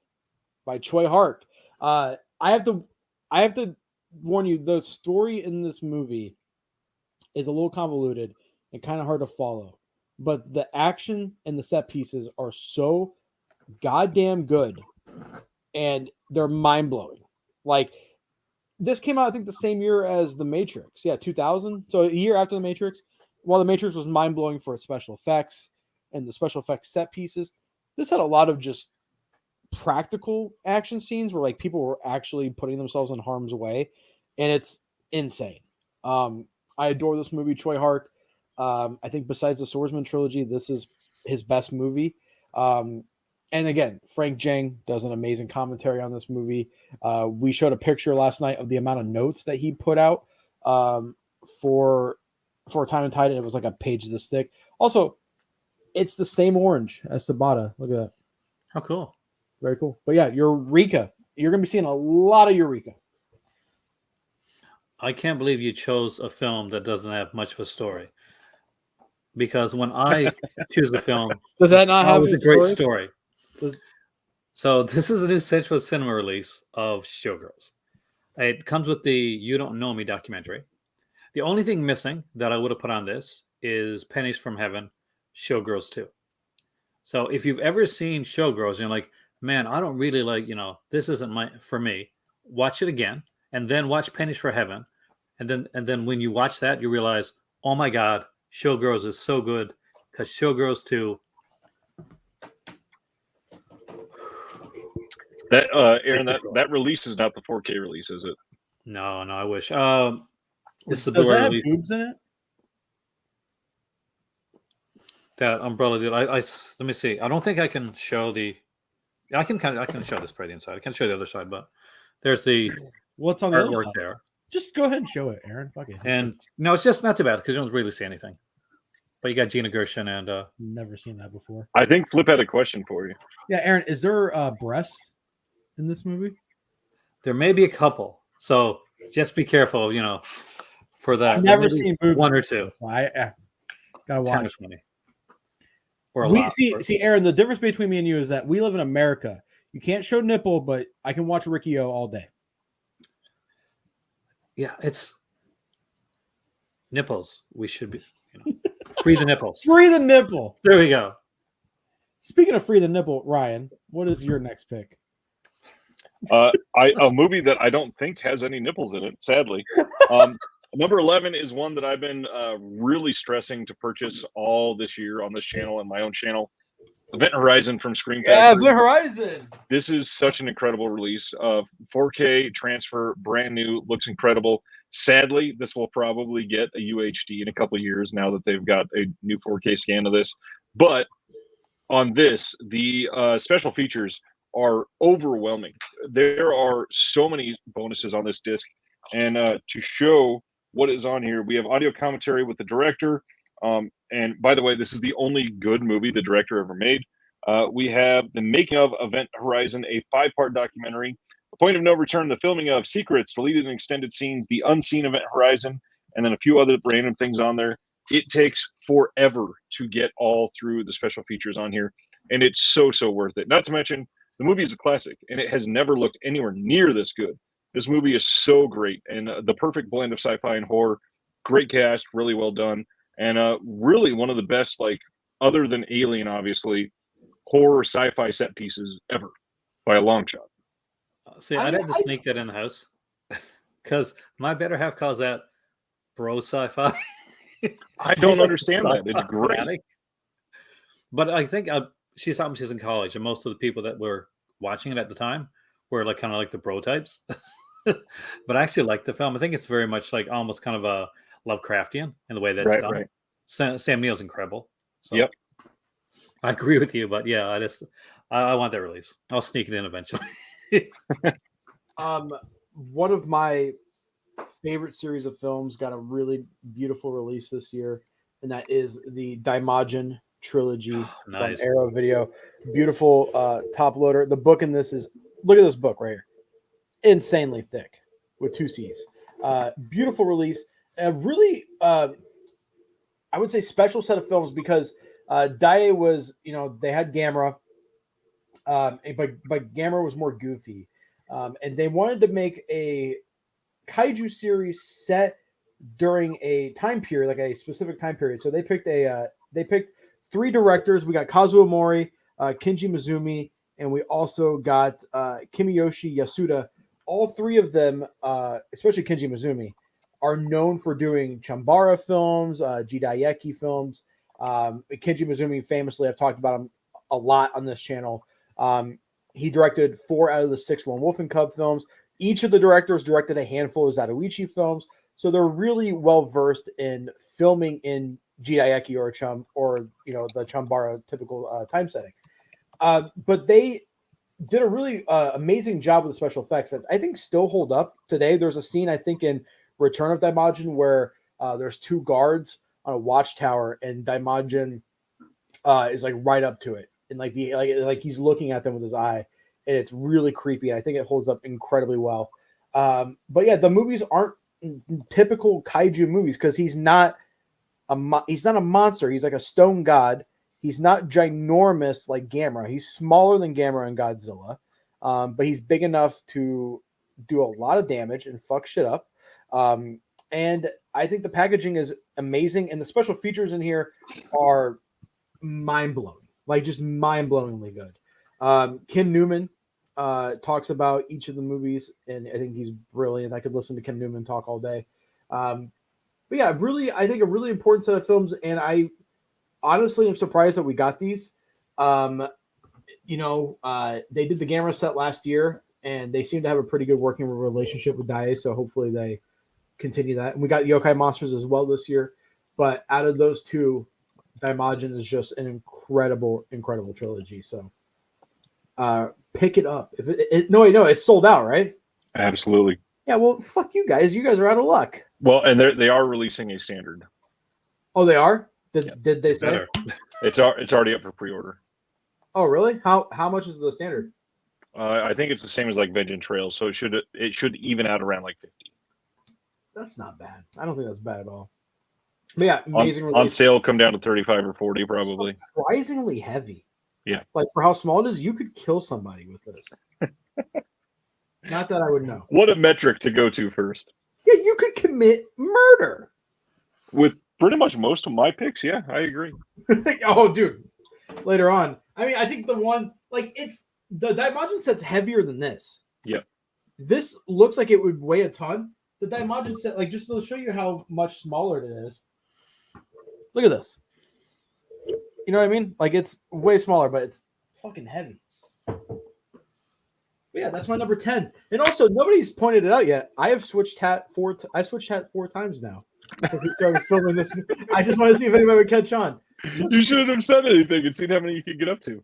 by Choi Hart. I have to warn you, the story in this movie is a little convoluted and kind of hard to follow. But the action and the set pieces are so goddamn good, and they're mind-blowing. Like, this came out, I think, the same year as The Matrix. Yeah, 2000. So a year after The Matrix. While The Matrix was mind-blowing for its special effects and the special effects set pieces, this had a lot of just practical action scenes where, like, people were actually putting themselves in harm's way, and it's insane. I adore this movie, Choi Hart. I think besides the Swordsman trilogy, this is his best movie. And again, Frank Jang does an amazing commentary on this movie. We showed a picture last night of the amount of notes that he put out for Time and Tide, and it was like a page this thick. Also, it's the same orange as Sabata. Look at that. How cool. Very cool. But yeah, Eureka. You're going to be seeing a lot of Eureka. I can't believe you chose a film that doesn't have much of a story. Because when I choose a film, does that not have a great story? So this is a new Central Cinema release of Showgirls. It comes with the You Don't Know Me documentary. The only thing missing that I would have put on this is Pennies from Heaven, Showgirls 2. So if you've ever seen Showgirls and you're like, man, I don't really like, this isn't for me, watch it again and then watch Pennies for Heaven. And then when you watch that, you realize, oh my God, Showgirls is so good, because Showgirls 2. That Aaron, that release is not the 4K release, is it? No, I wish. It's the Does Blu-ray that have release. boobs in it? That umbrella deal. Let me see. I don't think I can show the. I can show this part of the inside. I can't show the other side, but there's the What's on the other artwork side? there. Just go ahead and show it, Aaron. Fuck it. And no, it's just not too bad because you don't really see anything. But you got Gina Gershon and Never seen that before. I think Flip had a question for you. Yeah, Aaron, is there breasts in this movie? there may be a couple. So just be careful, for that. I've never seen boobs. One or two. I gotta 10 or watch. 20. Or a We lot. see, Aaron. The difference between me and you is that we live in America. You can't show nipple, but I can watch Ricky O all day. Yeah, it's nipples. We should be, free the nipples. Free the nipple. There we go. Speaking of free the nipple, Ryan, what is your next pick? A movie that I don't think has any nipples in it, sadly. Number 11 is one that I've been really stressing to purchase all this year on this channel and my own channel. Event Horizon from Screen Yeah, Factory. Event Horizon. This is such an incredible release. 4K transfer, brand new, looks incredible. Sadly, this will probably get a UHD in a couple of years now that they've got a new 4K scan of this. But on this, the special features are overwhelming. There are so many bonuses on this disc. And to show what is on here, we have audio commentary with the director. And by the way, this is the only good movie the director ever made. We have the making of Event Horizon, a 5-part documentary. The Point of No Return, the filming of Secrets, deleted and extended scenes, the unseen Event Horizon, and then a few other random things on there. It takes forever to get all through the special features on here, and it's so worth it. Not to mention, the movie is a classic, and it has never looked anywhere near this good. This movie is so great, and the perfect blend of sci-fi and horror. Great cast, really well done, and really one of the best, other than Alien, obviously, horror sci-fi set pieces ever by a long shot. See, I'd have to sneak that in the house because my better half calls that bro sci-fi. I don't understand that. It's great. Dramatic. But I think she's in college, and most of the people that were watching it at the time were like kind of like the bro types. But I actually like the film. I think it's very much like almost kind of a Lovecraftian in the way that's done. Right. Sam Neill's incredible. So Yep. I agree with you, but yeah, I want that release. I'll sneak it in eventually. One of my favorite series of films got a really beautiful release this year, and that is the Daimajin trilogy Nice. from Arrow Video. Beautiful top loader. The book in this is, look at this book right here, insanely thick with 2 C's. Beautiful release. A really, I would say, special set of films because Dai was, they had Gamera, but Gamera was more goofy. And they wanted to make a kaiju series set during a time period, like a specific time period. So they picked 3 directors. We got Kazuo Mori, Kenji Mizumi, and we also got Kimiyoshi Yasuda. All 3 of them, especially Kenji Mizumi, are known for doing Chambara films, Jidaigeki films. Kenji Mizumi, famously, I've talked about him a lot on this channel. He directed 4 out of the 6 Lone Wolf and Cub films. Each of the directors directed a handful of Zatoichi films. So they're really well versed in filming in Jidaigeki or the Chambara typical time setting. But they did a really amazing job with the special effects that I think still hold up today. There's a scene, I think, in Return of Daimajin where there's 2 guards on a watchtower and Daimajin is like right up to it. And like he's looking at them with his eye, and it's really creepy. I think it holds up incredibly well. But yeah, the movies aren't typical kaiju movies because he's not a monster. He's like a stone god. He's not ginormous like Gamera. He's smaller than Gamera and Godzilla, but he's big enough to do a lot of damage and fuck shit up. And I think the packaging is amazing, and the special features in here are mind-blowing. Like just mind-blowingly good. Kim Newman talks about each of the movies, and I think he's brilliant. I could listen to Kim Newman talk all day. But yeah, I think a really important set of films, and I honestly am surprised that we got these. They did the Gamera set last year, and they seem to have a pretty good working relationship with Dai, so hopefully they continue that. And we got Yokai Monsters as well this year. But out of those 2, Daimajin is just an incredible trilogy. So pick it up. If it's sold out, right? Absolutely. Yeah, well, fuck you guys. You guys are out of luck. Well, and they are releasing a standard. Oh, they are? Did they say it's already up for pre-order? Oh, really? How much is the standard? I think it's the same as like Vengeance Trail, so it should even out around like 50. That's not bad. I don't think that's bad at all. But yeah, amazing on sale, come down to 35 or 40 probably. Surprisingly heavy. Yeah. Like for how small it is, you could kill somebody with this. Not that I would know. What a metric to go to first. Yeah, you could commit murder. With pretty much most of my picks, yeah, I agree. Oh, dude. Later on. I mean, I think the one, it's the Daimajin set's heavier than this. Yeah. This looks like it would weigh a ton. The Daimajin set, just to show you how much smaller it is. Look at this. You know what I mean? It's way smaller, but it's fucking heavy. But yeah, that's my number 10. And also, nobody's pointed it out yet. I have switched hat 4 times now because we started filming this. I just want to see if anybody would catch on. You shouldn't have said anything and seen how many you could get up to.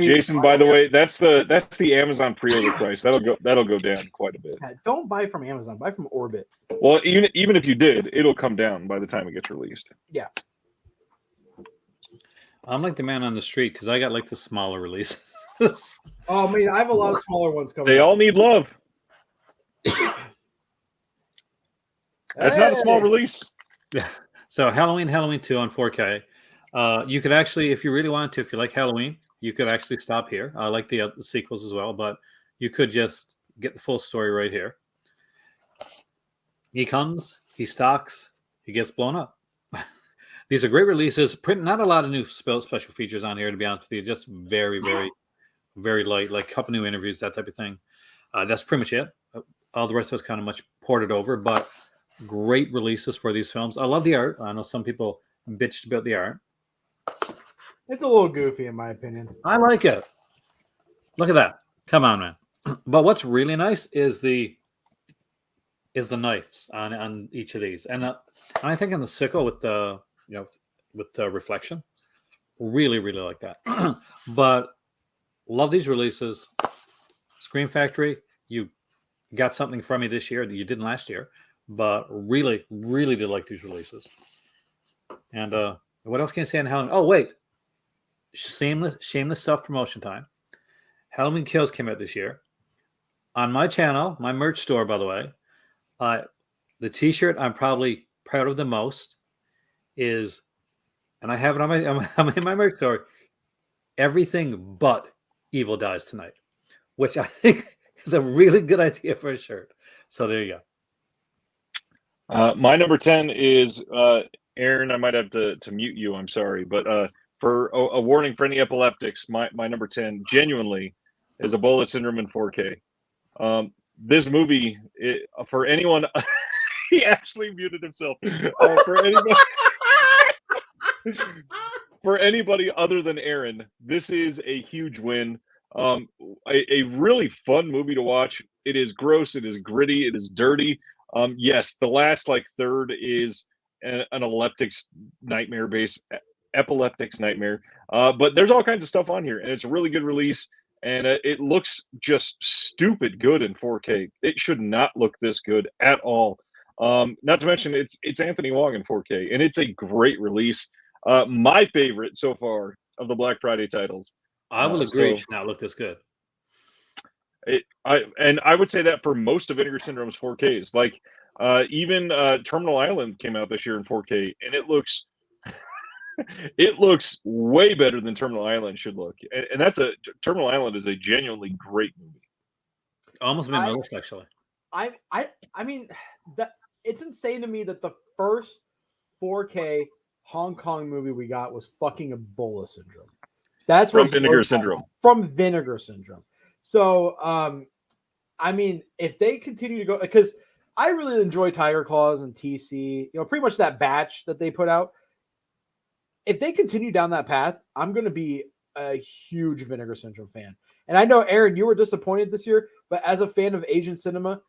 Jason, by the way, that's the Amazon pre-order price. That'll go down quite a bit. Yeah, don't buy from Amazon. Buy from Orbit. Well, even if you did, it'll come down by the time it gets released. Yeah. I'm like the man on the street because I got the smaller releases. Oh, I have a lot of smaller ones coming. They all need love. That's not a small release. Yeah. So Halloween 2 on 4K. You could actually, if you really wanted to, if you like Halloween, you could actually stop here. I like the sequels as well, but you could just get the full story right here. He comes, he stalks, he gets blown up. These are great releases. Not a lot of new special features on here, to be honest with you. Just very, very, very light, like a couple new interviews, that type of thing. That's pretty much it. All the rest of us kind of much ported over, but great releases for these films. I love the art. I know some people bitched about the art. It's a little goofy, in my opinion. I like it. Look at that. Come on, man. But what's really nice is the knives on each of these, and I think in the sickle with the with the reflection, really like that. But love these releases. Scream Factory, you got something from me this year that you didn't last year, but really did like these releases. And what else can I say on Halloween? Oh wait, shameless self-promotion time. Halloween Kills came out this year. On my channel, my merch store, by the way, the T-shirt I'm probably proud of the most is, and I have it on I'm in my merch store, everything but Evil Dies Tonight, which I think is a really good idea for a shirt. So there you go. My number 10 is Aaron. I might have to mute you. I'm sorry, but for a warning for any epileptics, my number 10 genuinely is Ebola Syndrome in 4K. This movie, for anyone, he actually muted himself. For anybody other than Aaron, this is a huge win. A really fun movie to watch. It is gross. It is gritty. It is dirty. Yes, the last third is an epileptic's nightmare. But there's all kinds of stuff on here, and it's a really good release. And it looks just stupid good in 4K. It should not look this good at all. Not to mention it's Anthony Wong in 4K, and it's a great release. My favorite so far of the Black Friday titles. I will agree. It should not look this good. I would say that for most of Vinegar Syndrome's 4Ks. Like even Terminal Island came out this year in 4K, and it looks way better than Terminal Island should look. And Terminal Island is a genuinely great movie. Almost made my list, actually. I mean that it's insane to me that the first 4K Hong Kong movie we got was fucking Ebola Syndrome. That's from Vinegar Syndrome. From Vinegar Syndrome. So, I mean, if they continue to go, because I really enjoy Tiger Claws and TC, pretty much that batch that they put out. If they continue down that path, I'm going to be a huge Vinegar Syndrome fan. And I know, Aaron, you were disappointed this year, but as a fan of Asian cinema,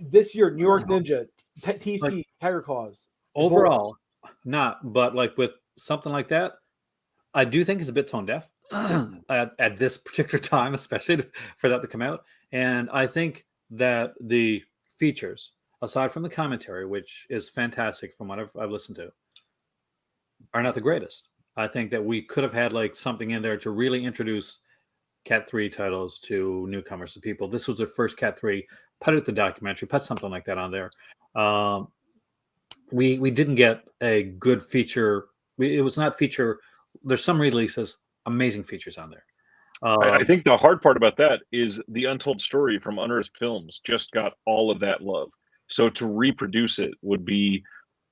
this year, New York Ninja, TC, Tiger Claws. Overall, not, but with something like that, I do think it's a bit tone deaf at this particular time, especially for that to come out. And I think that the features, aside from the commentary, which is fantastic from what I've listened to, are not the greatest. I think that we could have had something in there to really introduce Cat 3 titles to newcomers, to people. This was their first Cat 3. Put it the documentary, put something like that on there. We didn't get a good feature. It was not feature. There's some releases, amazing features on there. I think the hard part about that is the Untold Story from Unearthed Films just got all of that love. So to reproduce it would be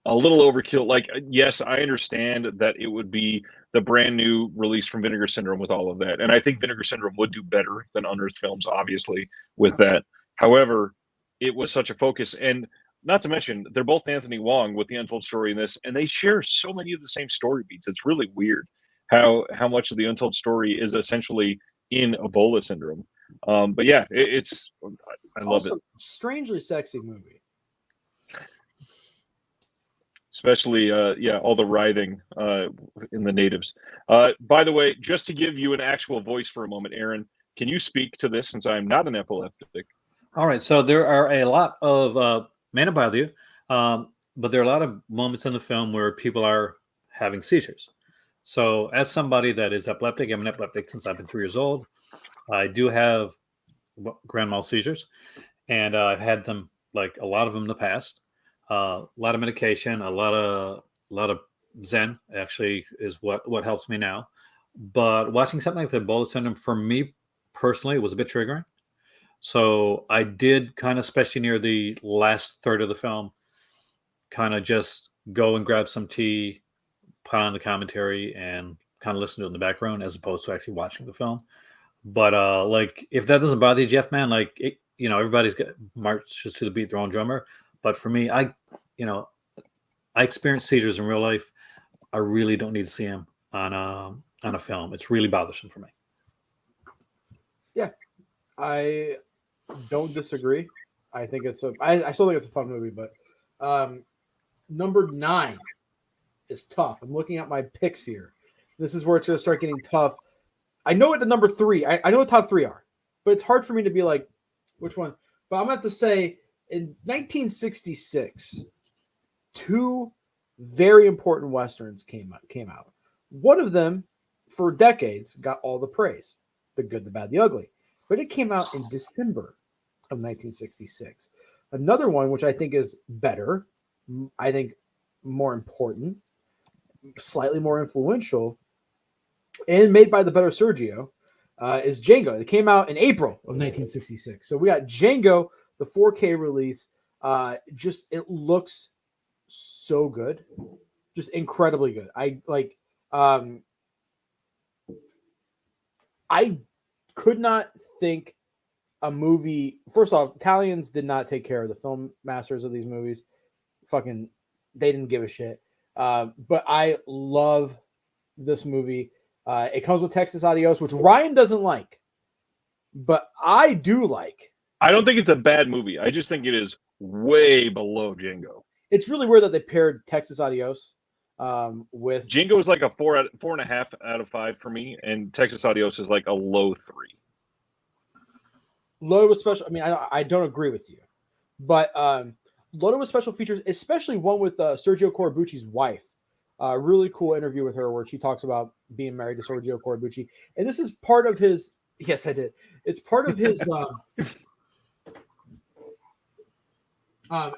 a little overkill. Yes, I understand that it would be the brand new release from Vinegar Syndrome with all of that. And I think Vinegar Syndrome would do better than Unearthed Films, obviously, with that. However, it was such a focus. And not to mention, they're both Anthony Wong with the Untold Story in this, and they share so many of the same story beats. It's really weird how much of the Untold Story is essentially in Ebola Syndrome. But yeah, I love it. Strangely sexy movie. Especially, all the writhing in the natives. By the way, just to give you an actual voice for a moment, Aaron, can you speak to this since I'm not an epileptic? All right. So there are a lot of Man About You, but there are a lot of moments in the film where people are having seizures. So as somebody that is epileptic, I'm an epileptic since I've been 3 years old. I do have grand mal seizures, and I've had them, a lot of them in the past. A lot of medication, a lot of Zen actually is what helps me now. But watching something like the Ebola Syndrome, for me personally, was a bit triggering. So I did kind of, especially near the last third of the film, kind of just go and grab some tea, put on the commentary, and kind of listen to it in the background as opposed to actually watching the film. But if that doesn't bother you, Jeff, man, everybody's got marches to the beat their own drummer. But for me, I experience seizures in real life. I really don't need to see them on a film. It's really bothersome for me. Yeah, I don't disagree. I think I still think it's a fun movie, but number 9 is tough. I'm looking at my picks here. This is where it's going to start getting tough. I know what the number 3. I know what top 3 are, but it's hard for me to be like which one. But I'm going to have to say in 1966, 2 very important westerns came out. One of them, for decades, got all the praise: The Good, the Bad, the Ugly. But it came out in December of 1966. Another one, which I think is better, I think more important, slightly more influential, and made by the better Sergio, is Django. It came out in April of 1966. So we got Django, the 4K release. It looks so good, just incredibly good. I could not think a movie. First off, Italians did not take care of the film masters of these movies. They didn't give a shit. But I love this movie. It comes with Texas Adios, which Ryan doesn't like, but I do like. I don't think it's a bad movie. I just think it is way below Django. It's really weird that they paired Texas Adios with Django is like a 4.5 out of 5 for me, and Texas Adios is like a low 3. Loaded with special. I mean, I don't agree with you, but loaded with special features, especially one with Sergio Corbucci's wife. Really cool interview with her where she talks about being married to Sergio Corbucci, and this is part of his. Yes, I did. It's part of his.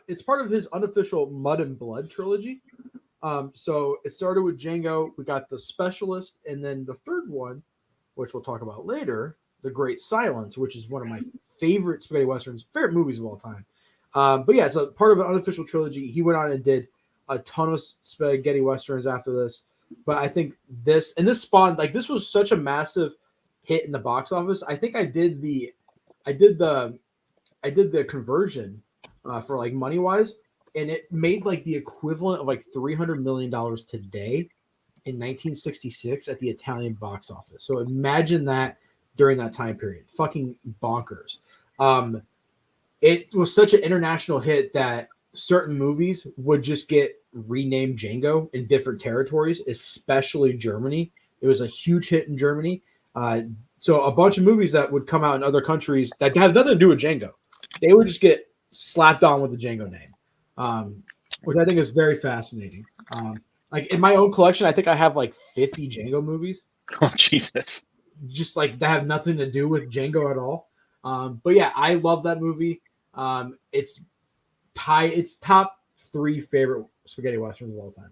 It's part of his unofficial Mud and Blood trilogy. So it started with Django. We got The Specialist, and then the third one, which we'll talk about later, The Great Silence, which is one of my favorite spaghetti westerns, favorite movies of all time. But yeah, it's a part of an unofficial trilogy. He went on and did a ton of spaghetti westerns after this. But I think this spawned, like, this was such a massive hit in the box office. I think I did the conversion for like money wise, and it made like the equivalent of like $300 million today in 1966 at the Italian box office. So imagine that during that time period. Fucking bonkers. It was such an international hit that certain movies would just get renamed Django in different territories, especially Germany. It was a huge hit in Germany. So a bunch of movies that would come out in other countries that have nothing to do with Django, they would just get slapped on with the Django name, which I think is very fascinating. Like in my own collection, I think I have like 50 Django movies. Oh, Jesus. Just like that have nothing to do with Django at all. But yeah, I love that movie. It's top 3 favorite spaghetti westerns of all time.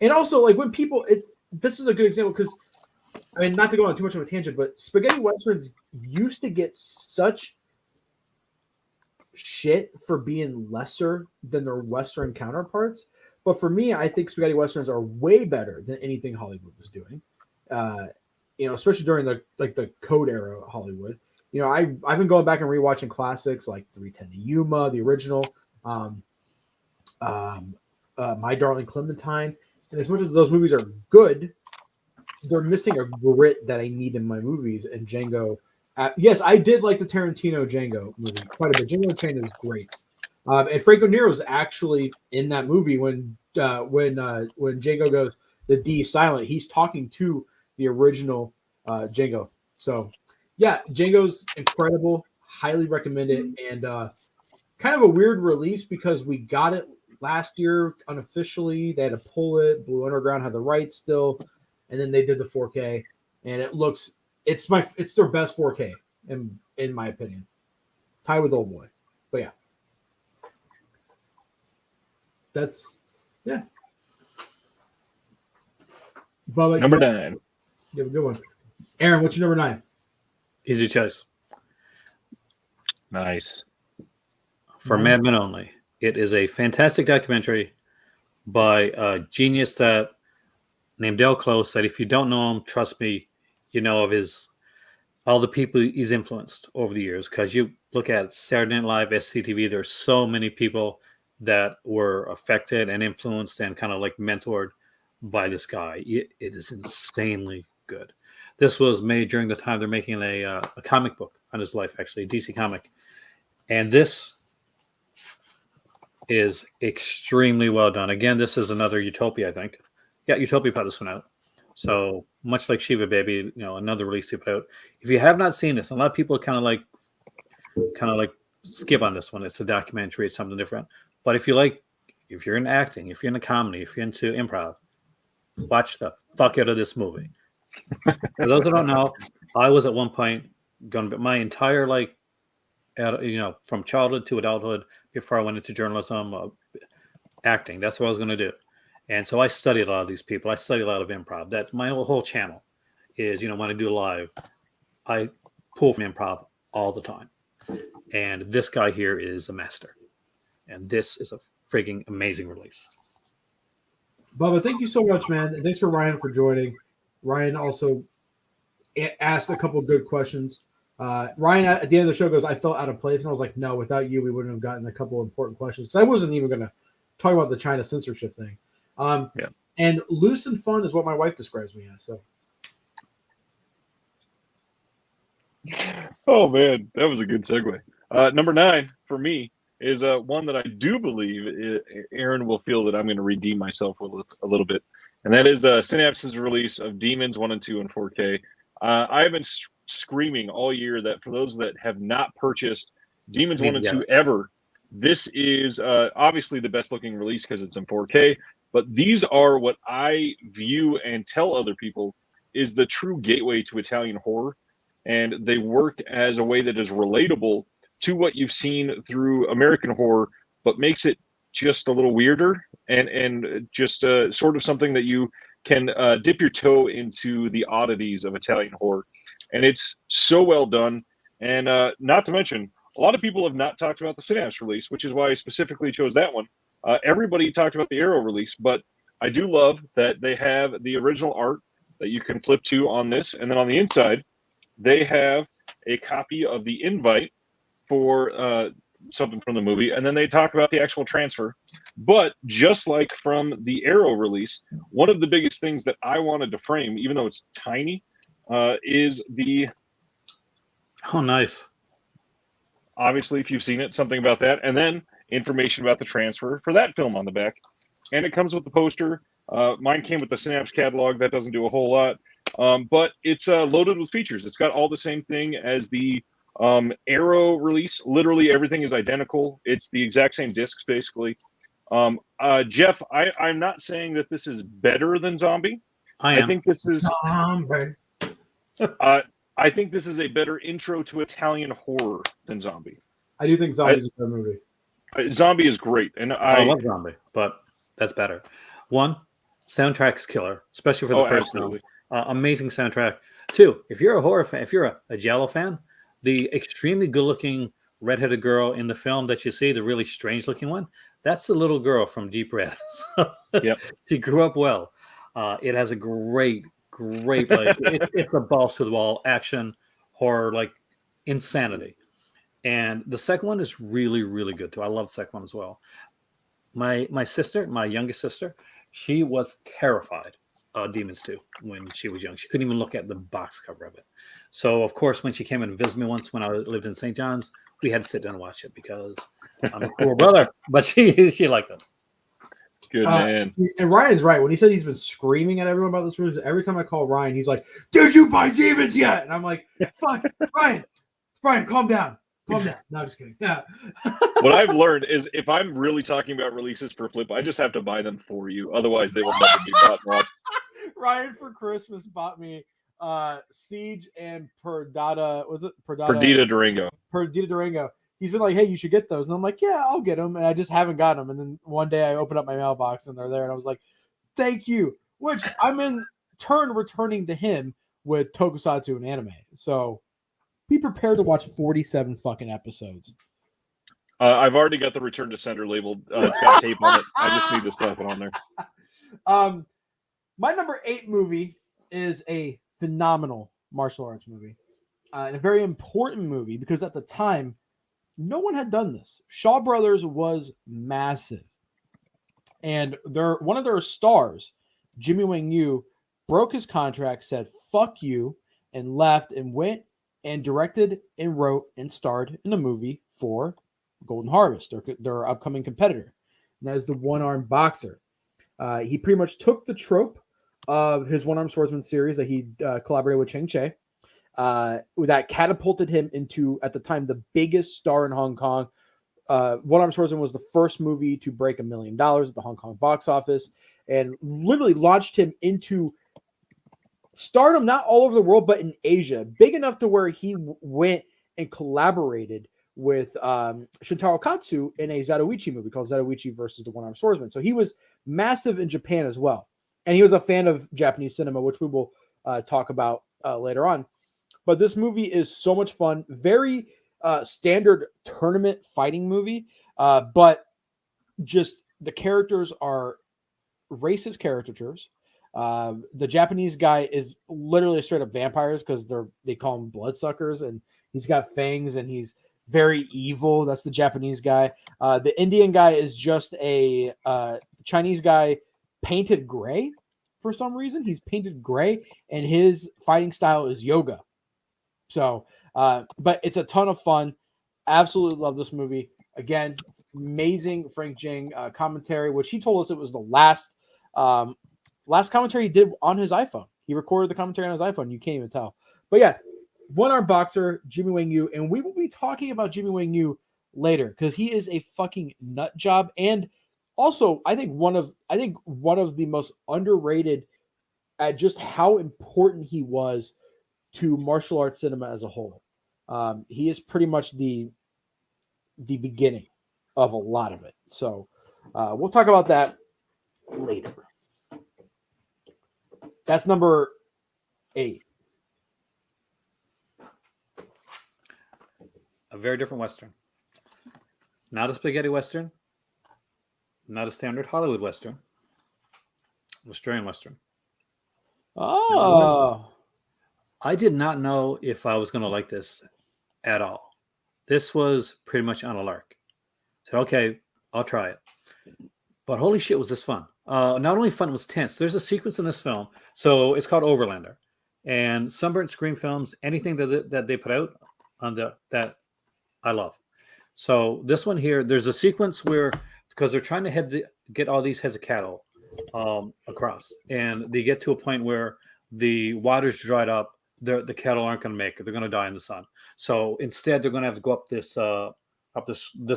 And also, like, when people, this is a good example because, I mean, not to go on too much of a tangent, but spaghetti westerns used to get such shit for being lesser than their Western counterparts. But for me, I think spaghetti westerns are way better than anything Hollywood was doing. Especially during the Code era of Hollywood. I've been going back and rewatching classics like 3:10 to Yuma, the original, My Darling Clementine, and as much as those movies are good, they're missing a grit that I need in my movies. And Django, yes, I did like the Tarantino Django movie quite a bit. Django Chain is great, and Franco Nero was actually in that movie when Django goes the D silent. He's talking to the original Django. So. Yeah, Django's incredible. Highly recommend it. And kind of a weird release because we got it last year unofficially. They had to pull it. Blue Underground had the rights still, and then they did the 4K. And it's their best 4K in my opinion. Tied with Old Boy, but yeah, yeah. Bubba, number 9. You have a good one. Aaron, what's your number 9? Easy choice. Nice. For Mad Men Only. It is a fantastic documentary by a genius named Del Close that if you don't know him, trust me, you know of his all the people he's influenced over the years. Because you look at Saturday Night Live, SCTV, there's so many people that were affected and influenced and kind of like mentored by this guy. It is insanely good. This was made during the time they're making a comic book on his life, actually, a DC comic. And this is extremely well done. Again, this is another Utopia, I think. Yeah, Utopia put this one out. So much like Shiva Baby, another release they put out. If you have not seen this, a lot of people kind of like skip on this one. It's a documentary. It's something different. But if you're into acting, if you're into comedy, if you're into improv, watch the fuck out of this movie. For those who don't know, I was at one point going to my entire from childhood to adulthood before I went into journalism, acting. That's what I was going to do. And so I studied a lot of these people. I studied a lot of improv. That's my whole channel is, when I do live, I pull from improv all the time. And this guy here is a master. And this is a frigging amazing release. Bubba, thank you so much, man. And thanks for Ryan for joining. Ryan also asked a couple of good questions. Ryan, at the end of the show, goes, I felt out of place. And I was like, no, without you, we wouldn't have gotten a couple of important questions. Because I wasn't even going to talk about the China censorship thing. Yeah. And loose and fun is what my wife describes me as. So. Oh, man, that was a good segue. Number 9 for me is one that I do believe Aaron will feel that I'm going to redeem myself with a little bit. And that is Synapse's release of Demons 1 and 2 in 4K. I have been screaming all year that for those that have not purchased Demons 1 and 2 ever, this is obviously the best looking release because it's in 4K. But these are what I view and tell other people is the true gateway to Italian horror. And they work as a way that is relatable to what you've seen through American horror, but makes it just a little weirder and just sort of something that you can dip your toe into the oddities of Italian horror. And it's so well done. And not to mention, a lot of people have not talked about the Synapse release, which is why I specifically chose that one. Everybody talked about the Arrow release, but I do love that they have the original art that you can flip to on this. And then on the inside, they have a copy of the invite for something from the movie. And then they talk about the actual transfer. But just like from the Arrow release, one of the biggest things that I wanted to frame, even though it's tiny, is the... Oh, nice. Obviously, if you've seen it, something about that. And then information about the transfer for that film on the back. And it comes with the poster. Mine came with the Synapse catalog. That doesn't do a whole lot. But it's loaded with features. It's got all the same thing as the Arrow release. Literally everything is identical. It's the exact same discs, basically. Jeff, I'm not saying that this is better than Zombie. I think this is... I think this is a better intro to Italian horror than Zombie. I do think Zombie is a good movie. Zombie is great, and I love Zombie, but that's better. One, soundtrack's killer, especially for the first film. Amazing soundtrack. Two, if you're a horror fan, if you're a Giallo fan, the extremely good-looking redheaded girl in the film that you see, the really strange-looking one, that's the little girl from Deep Red. Yep. She grew up well. It has a great it's a balls to the wall action horror, like insanity. And the second one is really, really good too. I love the second one as well. My sister, my youngest sister, she was terrified of Demons 2 when she was young. She couldn't even look at the box cover of it. So of course, when she came and visited me once when I lived in St. John's, we had to sit down and watch it because I'm a cool brother. But she liked it. Good man. And Ryan's right. When he said he's been screaming at everyone about this movie, every time I call Ryan, he's like, "Did you buy Demons yet?" And I'm like, "Fuck, Ryan, calm down. Calm down." No, I'm just kidding. Yeah. What I've learned is if I'm really talking about releases per flip, I just have to buy them for you. Otherwise, they will never be bought and watched. Ryan for Christmas bought me Siege and Perdita. Was it Perdita? Perdita Durango. He's been like, "Hey, you should get those." And I'm like, "Yeah, I'll get them." And I just haven't gotten them. And then one day I opened up my mailbox and they're there. And I was like, "Thank you." Which I'm in turn returning to him with Tokusatsu and anime. So be prepared to watch 47 fucking episodes. I've already got the Return to Sender labeled. It's got tape on it. I just need to slap it on there. My number 8 movie is a phenomenal martial arts movie. and a very important movie because at the time, no one had done this. Shaw Brothers was massive. And one of their stars, Jimmy Wang Yu, broke his contract, said, fuck you, and left and went and directed and wrote and starred in a movie for Golden Harvest, their upcoming competitor. And that is the one-armed boxer. He pretty much took the trope of his One-Armed Swordsman series that he collaborated with Chang Che. That catapulted him into, at the time, the biggest star in Hong Kong. One-Armed Swordsman was the first movie to break $1 million at the Hong Kong box office and literally launched him into stardom, not all over the world, but in Asia, big enough to where he went and collaborated with Shintaro Katsu in a Zatoichi movie called Zatoichi versus the One-Armed Swordsman. So he was massive in Japan as well. And he was a fan of Japanese cinema, which we will talk about later on. But this movie is so much fun. Very standard tournament fighting movie. But just the characters are racist caricatures. The Japanese guy is literally straight up vampires because they call him bloodsuckers, and he's got fangs and he's very evil. That's the Japanese guy. The Indian guy is just a Chinese guy painted gray for some reason. He's painted gray, and his fighting style is yoga. So, but it's a ton of fun. Absolutely love this movie. Again, amazing Frank Jing commentary, which he told us it was the last commentary he did on his iPhone. He recorded the commentary on his iPhone. You can't even tell. But yeah, one-armed boxer, Jimmy Wang Yu, and we will be talking about Jimmy Wang Yu later because he is a fucking nut job, and also I think one of the most underrated at just how important he was to martial arts cinema as a whole. He is pretty much the beginning of a lot of it. So we'll talk about that later. That's number 8. A very different Western. Not a spaghetti Western. Not a standard Hollywood Western. Australian Western. Oh. I did not know if I was going to like this at all. This was pretty much on a lark. I said, okay, I'll try it. But holy shit, was this fun. Not only fun, it was tense. There's a sequence in this film. So it's called Overlander. And Sunburnt Screen Films, anything that they put out on that I love. So this one here, there's a sequence where, because they're trying to get all these heads of cattle across. And they get to a point where the water's dried up. The cattle aren't going to make it. They're going to die in the sun. So instead, they're going to have to go up this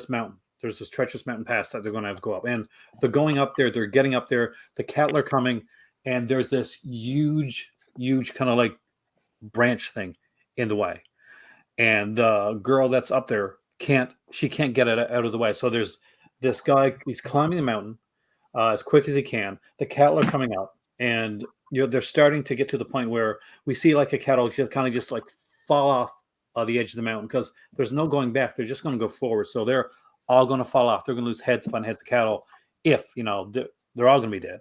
mountain. There's this treacherous mountain pass that they're going to have to go up. And they're going up there. They're getting up there. The cattle are coming. And there's this huge kind of like branch thing in the way. And the girl that's up there can't get it out of the way. So there's this guy. He's climbing the mountain as quick as he can. The cattle are coming up. And they're starting to get to the point where we see like a cattle just like fall off the edge of the mountain because there's no going back. They're just going to go forward. So they're all going to fall off. They're going to lose heads upon heads of cattle if, they're all going to be dead.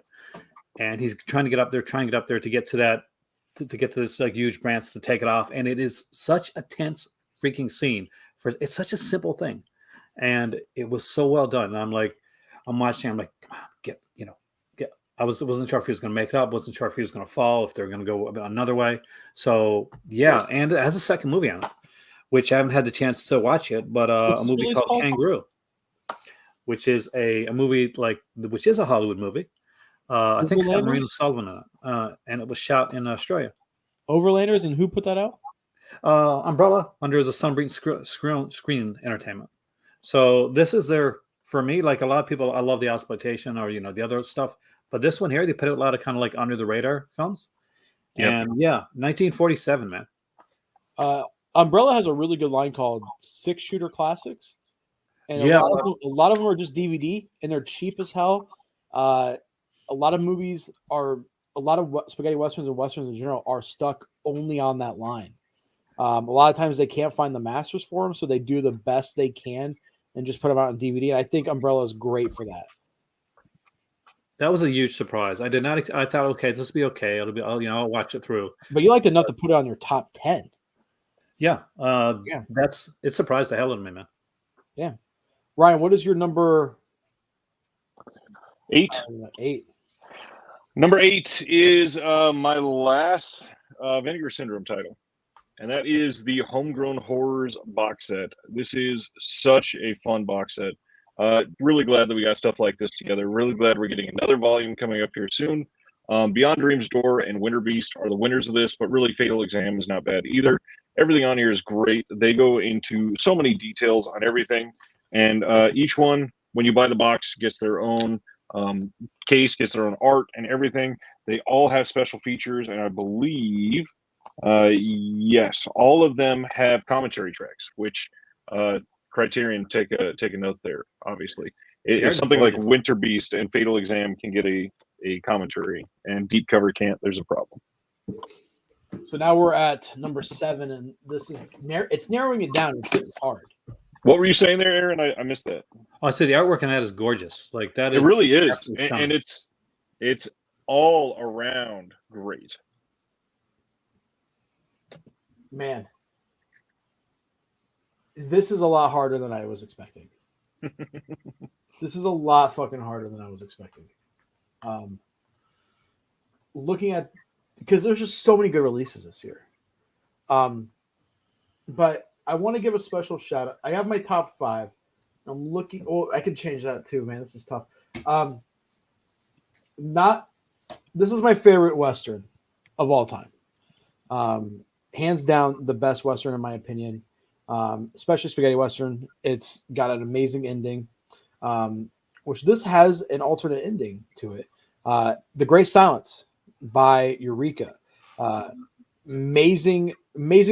And he's trying to get up there to get to that, to get to this like huge branch to take it off. And it is such a tense freaking scene. It's such a simple thing. And it was so well done. And I'm watching, I'm like, come on, get. I wasn't sure if he was going to make it up. Wasn't sure if he was going to fall, if they're going to go another way. So, yeah. And it has a second movie on it, which I haven't had the chance to watch yet, but a movie called Kangaroo, which is a movie which is a Hollywood movie. I think it's got Marina Sullivan in it. And it was shot in Australia. Overlanders, and who put that out? Umbrella, under the Sunbeam Screen Entertainment. So this is for me, like a lot of people, I love the exploitation or, the other stuff. But this one here, they put out a lot of kind of like under the radar films. Yep. And 1947, man. Umbrella has a really good line called 6-Shooter Classics. And a lot of them are just DVD and they're cheap as hell. A lot of movies a lot of spaghetti westerns and westerns in general are stuck only on that line. A lot of times they can't find the masters for them, so they do the best they can and just put them out on DVD. And I think Umbrella is great for that. That was a huge surprise. I thought, okay, this will be okay. I'll watch it through. But you liked enough to put it on your top 10. Yeah. Yeah. It surprised the hell out of me, man. Ryan, what is your number 8. 8? Number 8 is my last Vinegar Syndrome title, and that is the Homegrown Horrors Box Set. This is such a fun box set. Really glad that we got stuff like this together. Really glad we're getting another volume coming up here soon. Beyond Dream's Door and Winter Beast are the winners of this, but really Fatal Exam is not bad either. Everything on here is great. They go into so many details on everything, and each one, when you buy the box, gets their own case, gets their own art and everything. They all have special features, and I believe, yes, all of them have commentary tracks, which Criterion take a note there. Obviously, if something like Winter Beast and Fatal Exam can get a commentary, and Deep Cover can't, there's a problem. So now we're at number 7, and this is it's narrowing it down. It's hard. What were you saying there, Aaron? I missed that. Oh, I say the artwork on that is gorgeous. Like that, it really is, and it's all around great. Man, this is a lot harder than I was expecting. This is a lot fucking harder than I was expecting. Looking at, because there's just so many good releases this year. But I want to give a special shout out. I have my top 5. I'm looking. Oh, I can change that too, man. This is tough. This is my favorite Western of all time. Hands down, the best Western in my opinion. Especially spaghetti Western. It's got an amazing ending, which this has an alternate ending to it. The Great Silence by Eureka. Amazing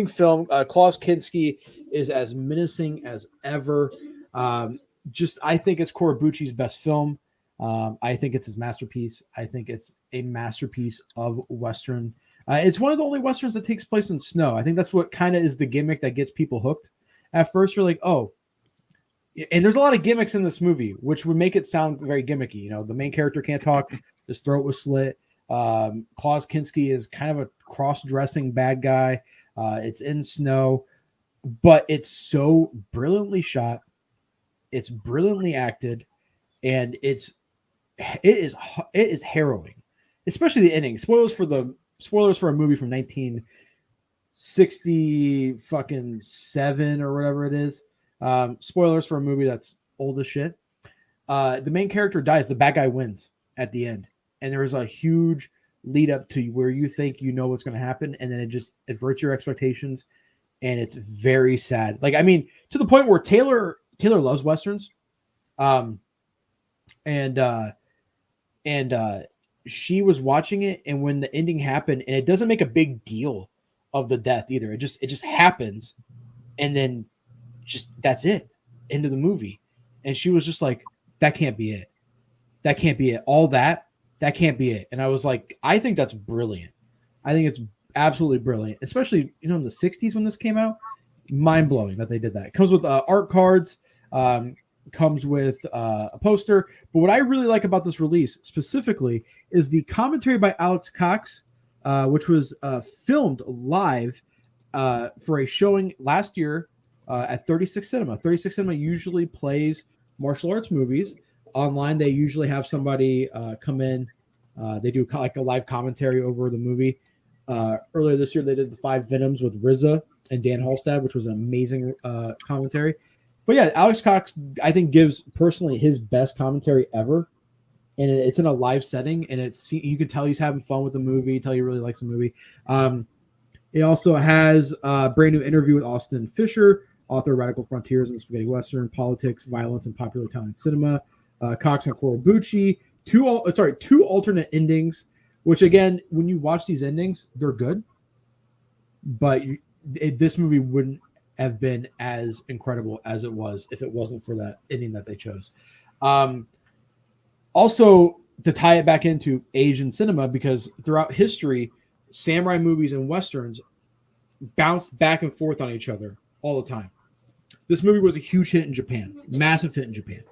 film. Klaus Kinski is as menacing as ever. I think it's Corbucci's best film. I think it's his masterpiece. I think it's a masterpiece of Western. It's one of the only Westerns that takes place in snow. I think that's what kind of is the gimmick that gets people hooked. At first, you're like, oh. And there's a lot of gimmicks in this movie, which would make it sound very gimmicky. You know, the main character can't talk. His throat was slit. Klaus Kinski is kind of a cross-dressing bad guy. It's in snow, but it's so brilliantly shot. It's brilliantly acted, and it is harrowing, especially the ending. Spoilers for a movie from 1967 or whatever it is. Spoilers for a movie that's old as shit. The main character dies. The bad guy wins at the end. And there is a huge lead up to where you think you know what's going to happen. And then it just averts your expectations. And it's very sad. Like, I mean, to the point where Taylor loves Westerns. She was watching it. And when the ending happened, and it doesn't make a big deal of the death either. It just happens. And then just, that's it. End of the movie. And she was just like, that can't be it. That can't be it. All that can't be it. And I was like, I think that's brilliant. I think it's absolutely brilliant, especially, you know, in the 60s when this came out. Mind blowing that they did that. It comes with art cards, comes with a poster. But what I really like about this release specifically is the commentary by Alex Cox, which was filmed live for a showing last year at 36 Cinema. 36 Cinema usually plays martial arts movies. Online, they usually have somebody come in. They do like a live commentary over the movie. Earlier this year, they did the 5 Venoms with RZA and Dan Halstead, which was an amazing commentary. But yeah, Alex Cox, I think, gives personally his best commentary ever. And it's in a live setting, and you can tell he's having fun with the movie, tell he really likes the movie. It also has a brand new interview with Austin Fisher, author of Radical Frontiers and Spaghetti Western, Politics, Violence, and Popular Italian Cinema. Cox and Corbucci, two alternate endings, which again, when you watch these endings, they're good, but this movie wouldn't have been as incredible as it was if it wasn't for that ending that they chose. Also, to tie it back into Asian cinema, because throughout history, samurai movies and westerns bounced back and forth on each other all the time. This movie was a huge hit in Japan, massive hit in Japan.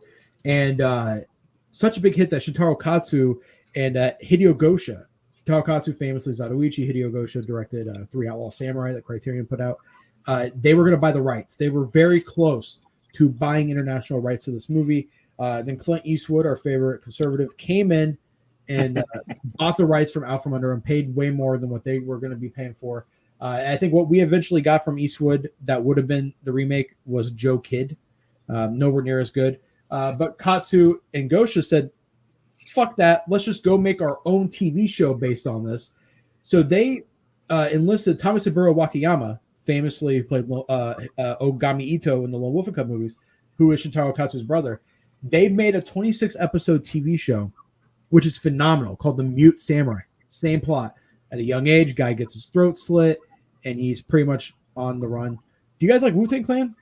And such a big hit that Shintaro Katsu and Hideo Gosha, Shintaro Katsu famously Zatoichi, Hideo Gosha directed 3 Outlaw Samurai that Criterion put out. they were going to buy the rights. They were very close to buying international rights to this movie. Then Clint Eastwood, our favorite conservative, came in and bought the rights from out from under and paid way more than what they were going to be paying for. And I think what we eventually got from Eastwood that would have been the remake was Joe Kidd. Nowhere near as good. But Katsu and Gosha said, fuck that. Let's just go make our own TV show based on this. So they enlisted Tomotsuburo Wakayama, famously played Ogami Ito in the Lone Wolf and Cub movies, who is Shintaro Katsu's brother. They made a 26-episode TV show, which is phenomenal, called The Mute Samurai. Same plot. At a young age, guy gets his throat slit, and he's pretty much on the run. Do you guys like Wu-Tang Clan?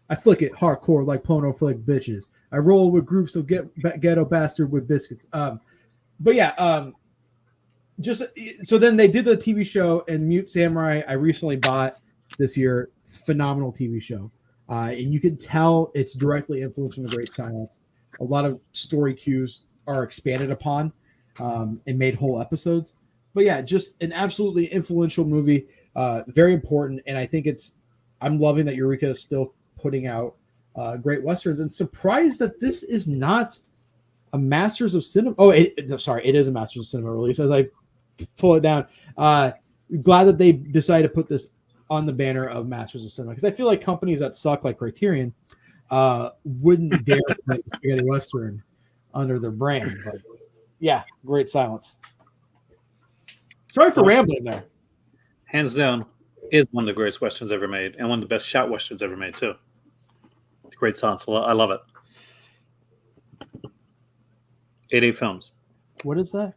I flick it hardcore like Pono flick bitches. I roll with groups of ghetto bastard with biscuits. Just so then they did the TV show and Mute Samurai. I recently bought this year. It's a phenomenal TV show, and you can tell it's directly influenced from The Great Silence. A lot of story cues are expanded upon and made whole episodes. But yeah, just an absolutely influential movie, very important, and I think I'm loving that Eureka is still putting out great westerns, and surprised that this is not a Masters of Cinema. It is a Masters of Cinema release. As I pull it down, glad that they decided to put this on the banner of Masters of Cinema, because I feel like companies that suck like Criterion wouldn't dare make a spaghetti western under their brand. But yeah, Great Silence. Sorry for rambling there. Hands down, is one of the greatest westerns ever made, and one of the best shot westerns ever made too. Great Silence, I love it. 8 films. What is that?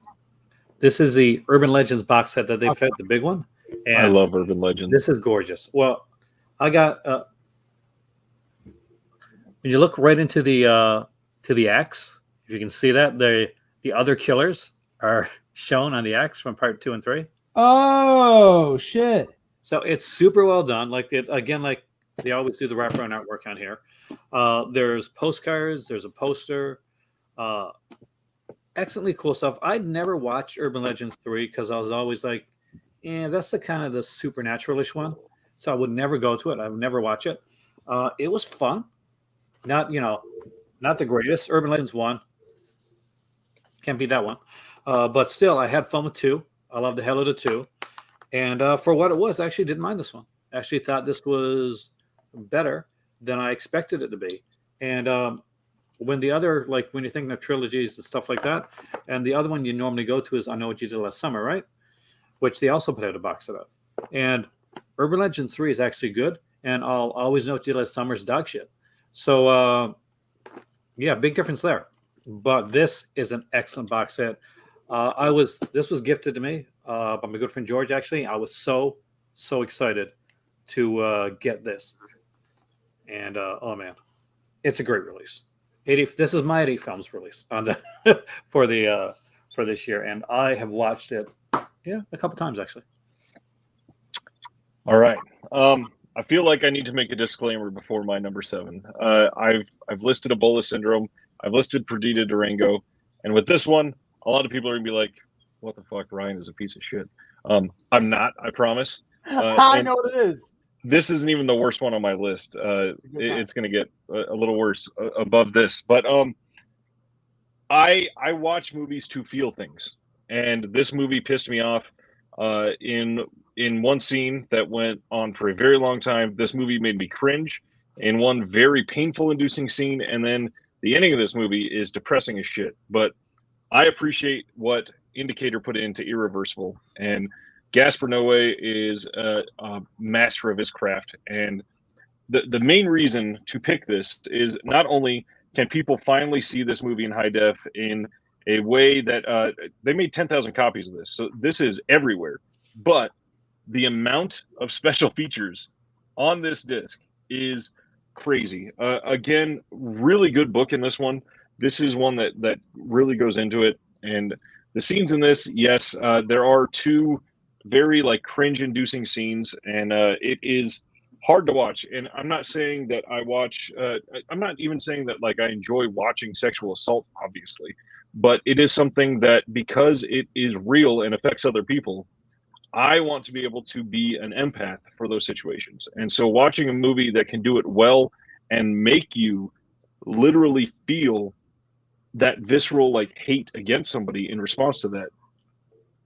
This is the Urban Legends box set that they put, the big one. And I love Urban Legends. This is gorgeous. Well, I got when you look right into the axe, if you can see that, the other killers are shown on the axe from part 2 and 3. Oh shit! So it's super well done. Like they always do the wraparound artwork on here. There's postcards. There's a poster. Excellently cool stuff. I'd never watched Urban Legends 3 because I was always like, that's the kind of the supernatural-ish one. So I would never go to it. I would never watch it. It was fun. Not the greatest. Urban Legends 1. Can't beat that one. But still, I had fun with 2. I loved the hell out of 2. And for what it was, I actually didn't mind this one. I actually thought this was better than I expected it to be. And when the other, like when you're thinking of trilogies and stuff like that, and the other one you normally go to is I Know What You Did Last Summer, right? Which they also put out a box set of. And Urban Legend 3 is actually good, and I'll always Know What You Did Last Summer is dog shit. So, yeah, big difference there. But this is an excellent box set. This was gifted to me by my good friend George, actually. I was so excited to get this. And, oh, man, it's a great release. This is my 8 films release on the for this year, and I have watched it, a couple times actually. All right, I feel like I need to make a disclaimer before my number 7. I've listed Ebola Syndrome, I've listed Perdita Durango, and with this one, a lot of people are gonna be like, "What the fuck? Ryan is a piece of shit." I'm not, I promise. I know what it is. This isn't even the worst one on my list. It's going to get a little worse above this. But I watch movies to feel things, and this movie pissed me off in one scene that went on for a very long time. This movie made me cringe in one very painful inducing scene, and then the ending of this movie is depressing as shit. But I appreciate what Indicator put into Irreversible, and Gaspar Noé is a master of his craft, and the main reason to pick this is not only can people finally see this movie in high def in a way that they made 10,000 copies of this, so this is everywhere, but the amount of special features on this disc is crazy. Again, really good book in this one. This is one that really goes into it, and the scenes in this, yes, there are 2 very cringe-inducing scenes, and it is hard to watch. And I'm not saying that I'm not even saying that I enjoy watching sexual assault, obviously, but it is something that, because it is real and affects other people, I want to be able to be an empath for those situations. And so watching a movie that can do it well and make you literally feel that visceral like hate against somebody in response to that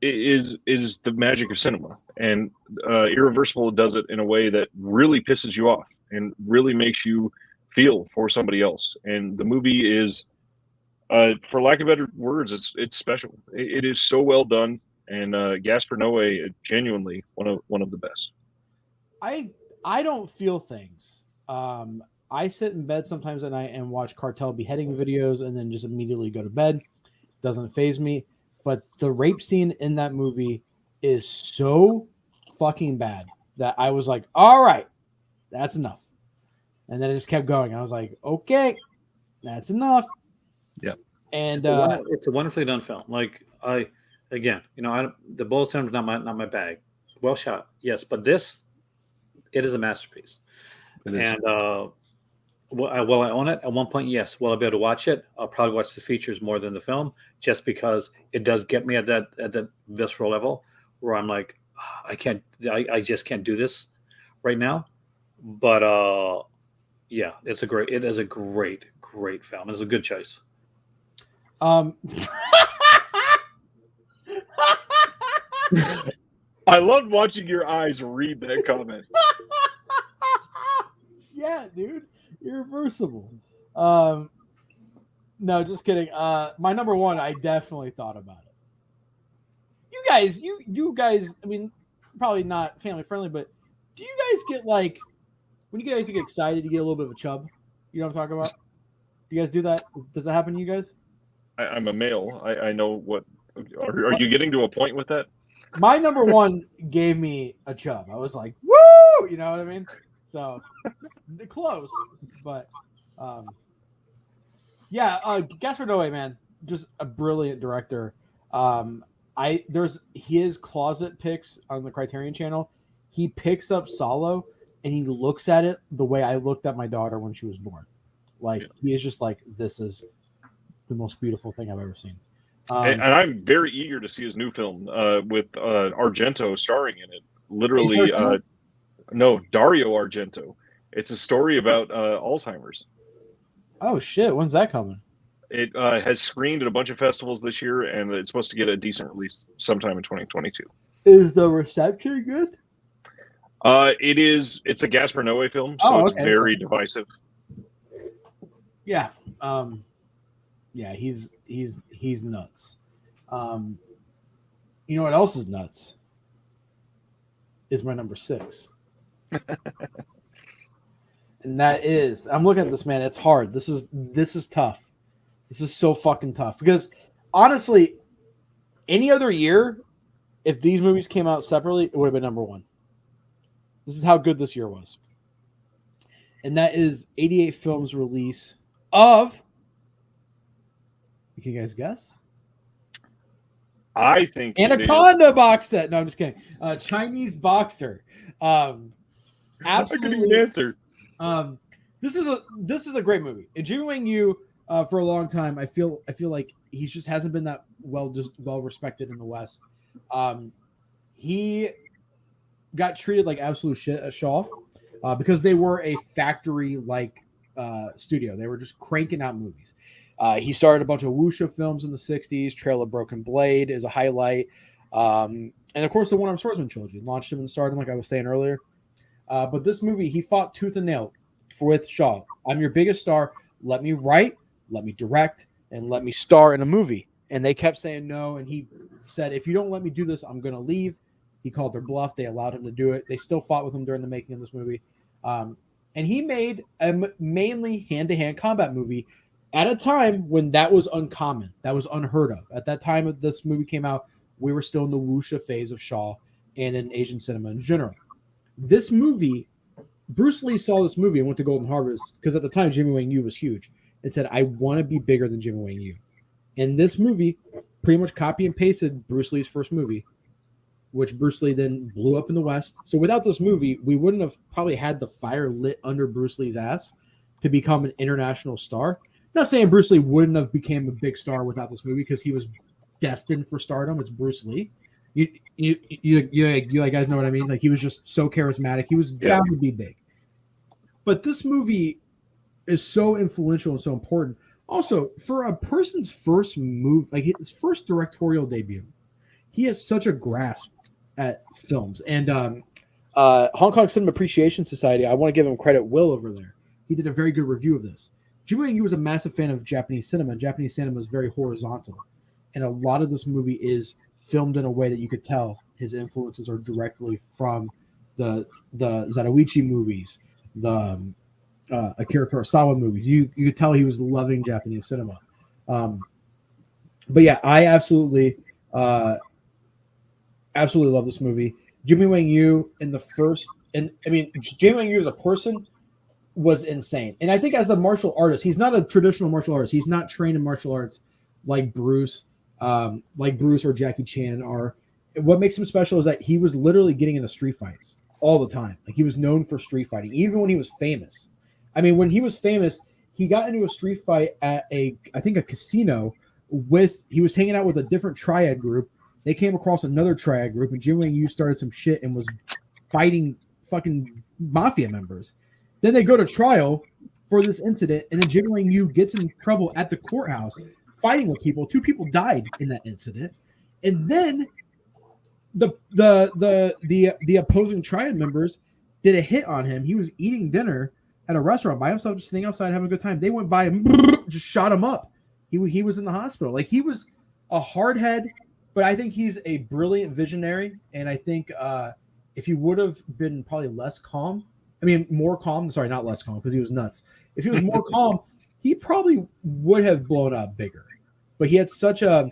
is the magic of cinema. And Irreversible does it in a way that really pisses you off and really makes you feel for somebody else. And the movie is, for lack of better words, it's special. It is so well done. And Gaspar Noé, genuinely one of the best. I don't feel things. I sit in bed sometimes at night and watch cartel beheading videos and then just immediately go to bed. Doesn't faze me. But the rape scene in that movie is so fucking bad that I was like, all right, that's enough. And then it just kept going. I was like, okay, that's enough. Yeah. And it's a wonderfully done film. Like the Bullet Cinema is not my bag. Well shot, yes, but it is a masterpiece. And will I own it? At one point, yes. Will I be able to watch it? I'll probably watch the features more than the film, just because it does get me at that visceral level where I'm like, I just can't do this right now. But yeah, it is a great film. It's a good choice. I loved watching your eyes read that comment. Yeah, dude. Irreversible. No, just kidding. My number one, I definitely thought about it. You guys, I mean, probably not family friendly, but do you guys get like, when you guys get excited, you get a little bit of a chub? You know what I'm talking about? Do you guys do that? Does that happen to you guys? I'm a male. I know what. Are you getting to a point with that? My number one gave me a chub. I was like, woo! You know what I mean? So, close. But, Gaspar Noé, man, just a brilliant director. There's his closet picks on the Criterion channel. He picks up Solo and he looks at it the way I looked at my daughter when she was born. Like, he is just like, this is the most beautiful thing I've ever seen. And I'm very eager to see his new film with Argento starring in it. Literally, no, Dario Argento. It's a story about Alzheimer's. Oh, shit. When's that coming? It has screened at a bunch of festivals this year, and it's supposed to get a decent release sometime in 2022. Is the reception good? It is. It's a Gaspar Noé film, so it's very divisive. Yeah. Yeah, he's nuts. You know what else is nuts? Is my number 6. And that is, I'm looking at this, man. It's hard. This is tough. This is so fucking tough. Because honestly, any other year, if these movies came out separately, it would have been number 1. This is how good this year was. And that is 88 Films release of, can you guys guess? I think Anaconda box set. No, I'm just kidding. Chinese Boxer. Absolutely. Good answer. This is a great movie. And Jimmy Wang Yu, for a long time, I feel like he just hasn't been that well respected in the West. He got treated like absolute shit at Shaw because they were a factory like studio. They were just cranking out movies. He started a bunch of wuxia films in the 60s. Trail of Broken Blade is a highlight. And of course, the One-Armed Swordsman trilogy launched him and started, like I was saying earlier. But this movie, he fought tooth and nail with Shaw. I'm your biggest star. Let me write, let me direct, and let me star in a movie. And they kept saying no. And he said, if you don't let me do this, I'm going to leave. He called their bluff. They allowed him to do it. They still fought with him during the making of this movie. And he made a mainly hand-to-hand combat movie at a time when that was uncommon. That was unheard of. At that time that this movie came out, we were still in the wuxia phase of Shaw and in Asian cinema in general. This movie, Bruce Lee saw this movie and went to Golden Harvest because at the time Jimmy Wang Yu was huge and said, I want to be bigger than Jimmy Wang Yu. And this movie pretty much copy and pasted Bruce Lee's first movie, which Bruce Lee then blew up in the West. So without this movie, we wouldn't have probably had the fire lit under Bruce Lee's ass to become an international star. Not saying Bruce Lee wouldn't have become a big star without this movie because he was destined for stardom. It's Bruce Lee. You guys know what I mean? Like he was just so charismatic. He was bound to be big. But this movie is so influential and so important. Also, for a person's first move, like his first directorial debut, he has such a grasp at films. And Hong Kong Cinema Appreciation Society, I want to give him credit. Will over there, he did a very good review of this. Jim Wang Yu was a massive fan of Japanese cinema. Japanese cinema is very horizontal, and a lot of this movie is filmed in a way that you could tell his influences are directly from the Zatoichi movies, the Akira Kurosawa movies. You could tell he was loving Japanese cinema. But yeah, I absolutely love this movie. Jimmy Wang Yu in the first, and I mean, Jimmy Wang Yu as a person was insane. And I think as a martial artist, he's not a traditional martial artist. He's not trained in martial arts like Bruce or Jackie Chan are. What makes him special is that he was literally getting into street fights all the time. Like he was known for street fighting, even when he was famous. I mean, when he was famous, he got into a street fight at a casino he was hanging out with a different triad group. They came across another triad group, and Jim Wang Yu started some shit and was fighting fucking mafia members. Then they go to trial for this incident, and then Jim Wang Yu gets in trouble at the courthouse fighting with people. 2 people died in that incident, and then the opposing triad members did a hit on him. He was eating dinner at a restaurant by himself, just sitting outside having a good time. They went by him, just shot him up. He was in the hospital. Like he was a hardhead, but I think he's a brilliant visionary. And I think if he would have been probably less calm, I mean more calm. Sorry, not less calm because he was nuts. If he was more calm, he probably would have blown up bigger. But he had such a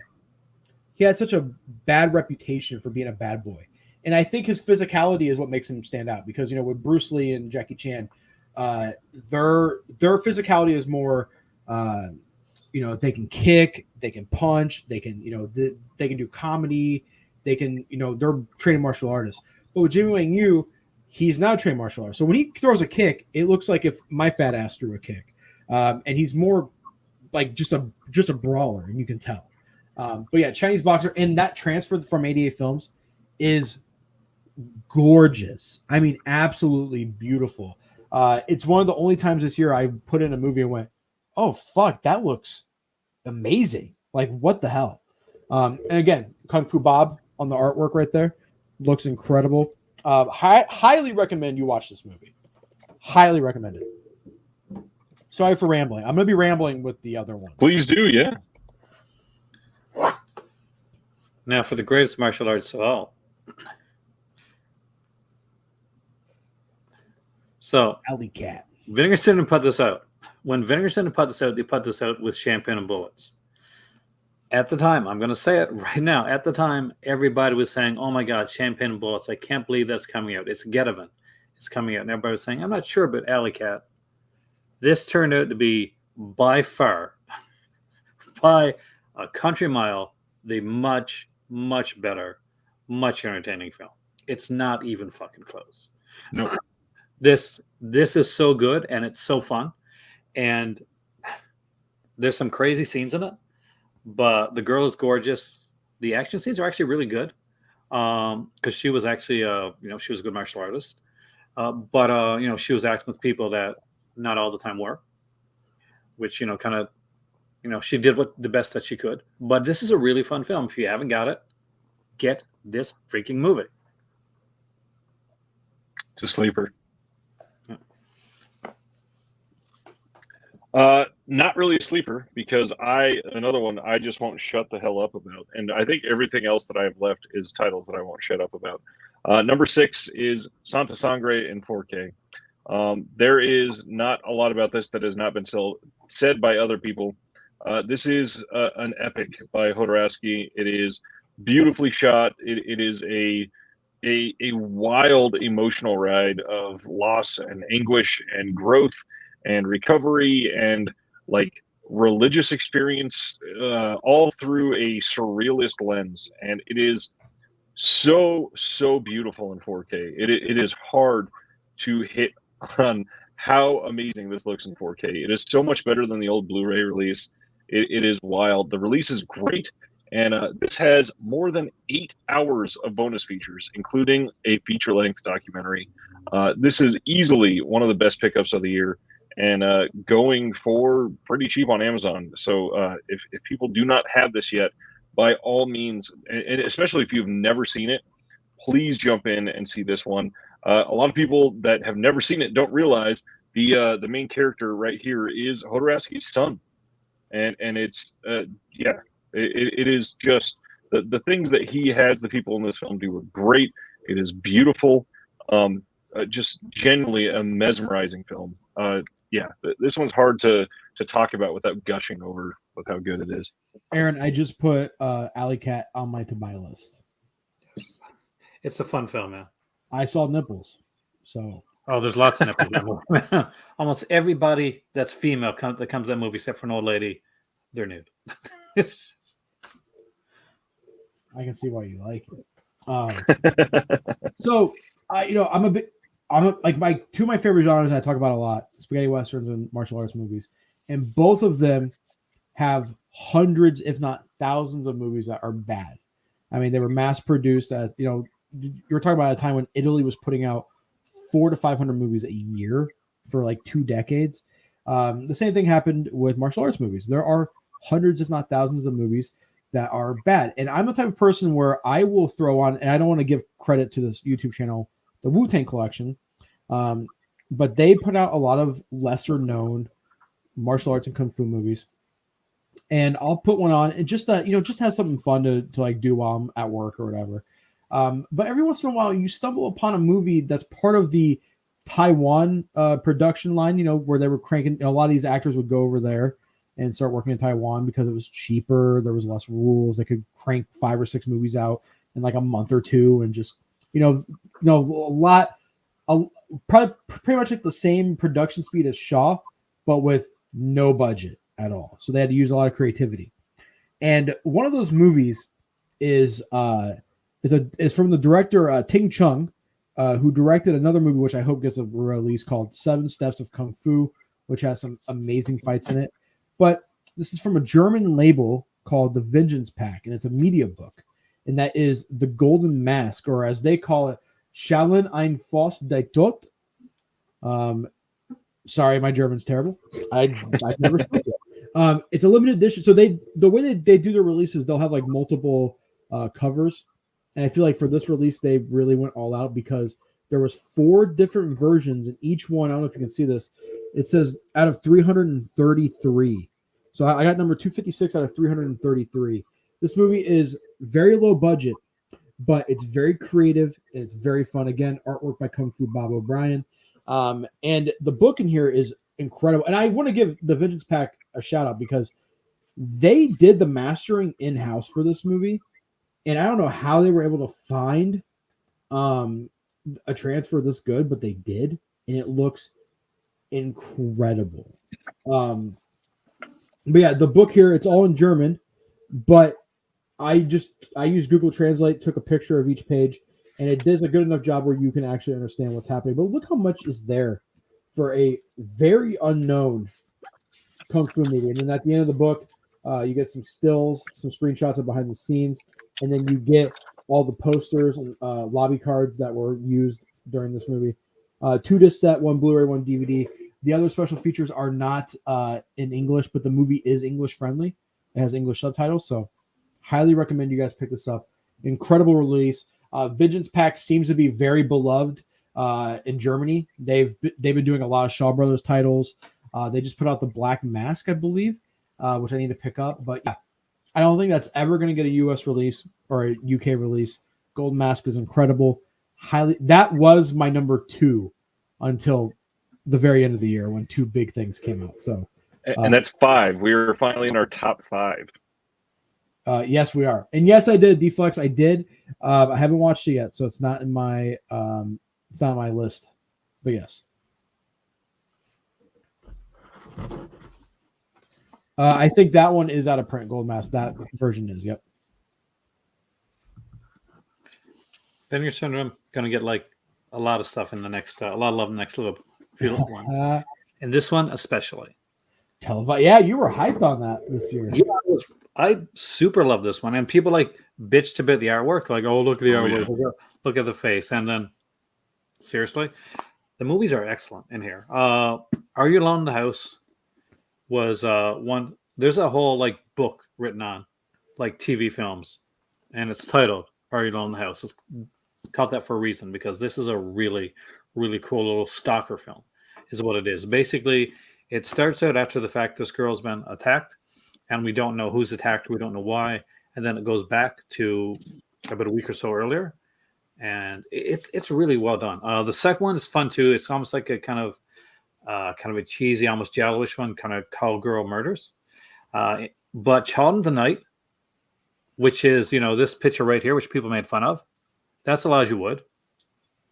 bad reputation for being a bad boy. And I think his physicality is what makes him stand out because, with Bruce Lee and Jackie Chan, their physicality is more, they can kick, they can punch, they can, they can do comedy, they can, they're trained martial artists. But with Jimmy Wang Yu, he's not a trained martial artist. So when he throws a kick, it looks like if my fat ass threw a kick. And he's more like just a brawler, and you can tell. But yeah, Chinese boxer, and that transfer from 88 Films is gorgeous. I mean, absolutely beautiful. It's one of the only times this year I put in a movie and went, oh, fuck, that looks amazing. Like, what the hell? And again, Kung Fu Bob on the artwork right there looks incredible. Highly recommend you watch this movie. Highly recommend it. Sorry for rambling. I'm going to be rambling with the other one. Please do, yeah. Now, for the greatest martial arts of all. So, Alley Cat. Vinegar Syndrome put this out. When Vinegar Syndrome put this out, they put this out with champagne and bullets. At the time, I'm going to say it right now. At the time, everybody was saying, oh my God, champagne and bullets. I can't believe that's coming out. It's Getavan. It's coming out. And everybody was saying, I'm not sure about Alley Cat. This turned out to be by far, by a country mile, the much, much better, much entertaining film. It's not even fucking close. No. This is so good and it's so fun. And there's some crazy scenes in it, but the girl is gorgeous. The action scenes are actually really good. Because she was actually she was a good martial artist. But she was acting with people that not all the time were, which, she did the best that she could. But this is a really fun film. If you haven't got it, get this freaking movie. It's a sleeper. Not really a sleeper because another one I just won't shut the hell up about. And I think everything else that I have left is titles that I won't shut up about. Number 6 is Santa Sangre in 4K. There is not a lot about this that has not been said by other people. This is an epic by Jodorowsky. It is beautifully shot. It is a wild emotional ride of loss and anguish and growth and recovery and like religious experience, all through a surrealist lens. And it is so beautiful in 4K. It is hard to hit on how amazing this looks in 4K. It is so much better than the old Blu-ray release. It is wild. The release is great, And this has more than 8 hours of bonus features, including a feature-length documentary. This is easily one of the best pickups of the year, and going for pretty cheap on Amazon. So if people do not have this yet, by all means, and especially if you've never seen it, please jump in and see this one. A lot of people that have never seen it don't realize the main character right here is Hodorowski's son, and it's it is just the things that he has the people in this film do are great. It is beautiful, just genuinely a mesmerizing film. This one's hard to talk about without gushing over with how good it is. Aaron, I just put Alley Cat on my to buy list. It's a fun film, man. I saw nipples, so. Oh, there's lots of nipples in that movie. Almost everybody that's female that comes to that movie, except for an old lady, they're nude. I can see why you like it. So, I'm like two of my favorite genres I talk about a lot: spaghetti westerns and martial arts movies, and both of them have hundreds, if not thousands, of movies that are bad. I mean, they were mass produced. You were talking about a time when Italy was putting out 400 to 500 movies a year for like 2 decades. The same thing happened with martial arts movies. There are hundreds, if not thousands, of movies that are bad. And I'm the type of person where I will throw on, and I don't want to give credit to this YouTube channel, the Wu-Tang Collection, but they put out a lot of lesser known martial arts and kung fu movies. And I'll put one on and just have something fun to like do while I'm at work or whatever. But every once in a while, you stumble upon a movie that's part of the Taiwan production line, where they were cranking. A lot of these actors would go over there and start working in Taiwan because it was cheaper. There was less rules. They could crank 5 or 6 movies out in like a month or two, and just probably pretty much like the same production speed as Shaw, but with no budget at all. So they had to use a lot of creativity. And one of those movies is from the director Ting Chung, who directed another movie which I hope gets a release called 7 Steps of Kung Fu, which has some amazing fights in it. But this is from a German label called The Vengeance Pack, and it's a media book. And that is The Golden Mask, or as they call it, Schallen ein Faust der Tod. Sorry, my German's terrible. I've never spoken it. It's a limited edition. So the way they do their releases, they'll have like multiple covers. And I feel like for this release, they really went all out because there was 4 different versions, and each one, I don't know if you can see this, it says out of 333. So I got number 256 out of 333. This movie is very low budget, but it's very creative and it's very fun. Again, artwork by Kung Fu Bob O'Brien. And the book in here is incredible. And I want to give the Vengeance Pack a shout out because they did the mastering in-house for this movie. And I don't know how they were able to find a transfer this good, but they did. And it looks incredible. But yeah, the book here, it's all in German, but I used Google Translate, took a picture of each page, and it does a good enough job where you can actually understand what's happening. But look how much is there for a very unknown Kung Fu movie. And then at the end of the book, you get some stills, some screenshots of behind the scenes, and then you get all the posters and lobby cards that were used during this movie. 2-disc set, 1 Blu-ray, 1 DVD. The other special features are not in English, but the movie is English friendly. It has English subtitles, so highly recommend you guys pick this up. Incredible release. Vengeance Pack seems to be very beloved in Germany. They've been doing a lot of Shaw Brothers titles. They just put out the Black Mask, I believe, which I need to pick up. But yeah, I don't think that's ever going to get a US release or a UK release. Golden Mask is incredible. That was my number 2 until the very end of the year when 2 big things came out. So, and that's 5. We were finally in our top 5. Yes, we are. And yes, I did Deflex. I did. I haven't watched it yet, so it's not in my it's not on my list. But yes. I think that one is out of print, Gold Mask. That version is, yep. Then you're soon going to get like a lot of stuff in the next, a lot of love in the next little few ones. And this one especially. Yeah, you were hyped on that this year. Yeah, I super love this one, and people like bitch to bit the artwork, like, oh, look at the artwork, Yeah. look at the face, and then seriously, the movies are excellent in here. Are You Alone in the House was one. There's a whole like book written on like TV films, and it's titled Are You Alone in the House. It's called that for a reason, because this is a really, really cool little stalker film, is what it is. Basically, it starts out after the fact this girl's been attacked, and we don't know who's attacked, we don't know why, and then it goes back to about a week or so earlier, and it's really well done. The second one is fun too. It's almost like a kind of a cheesy, almost Jallowish one, kind of call girl murders. But Child of the Night, which is this picture right here, which people made fun of, that's Elijah Wood,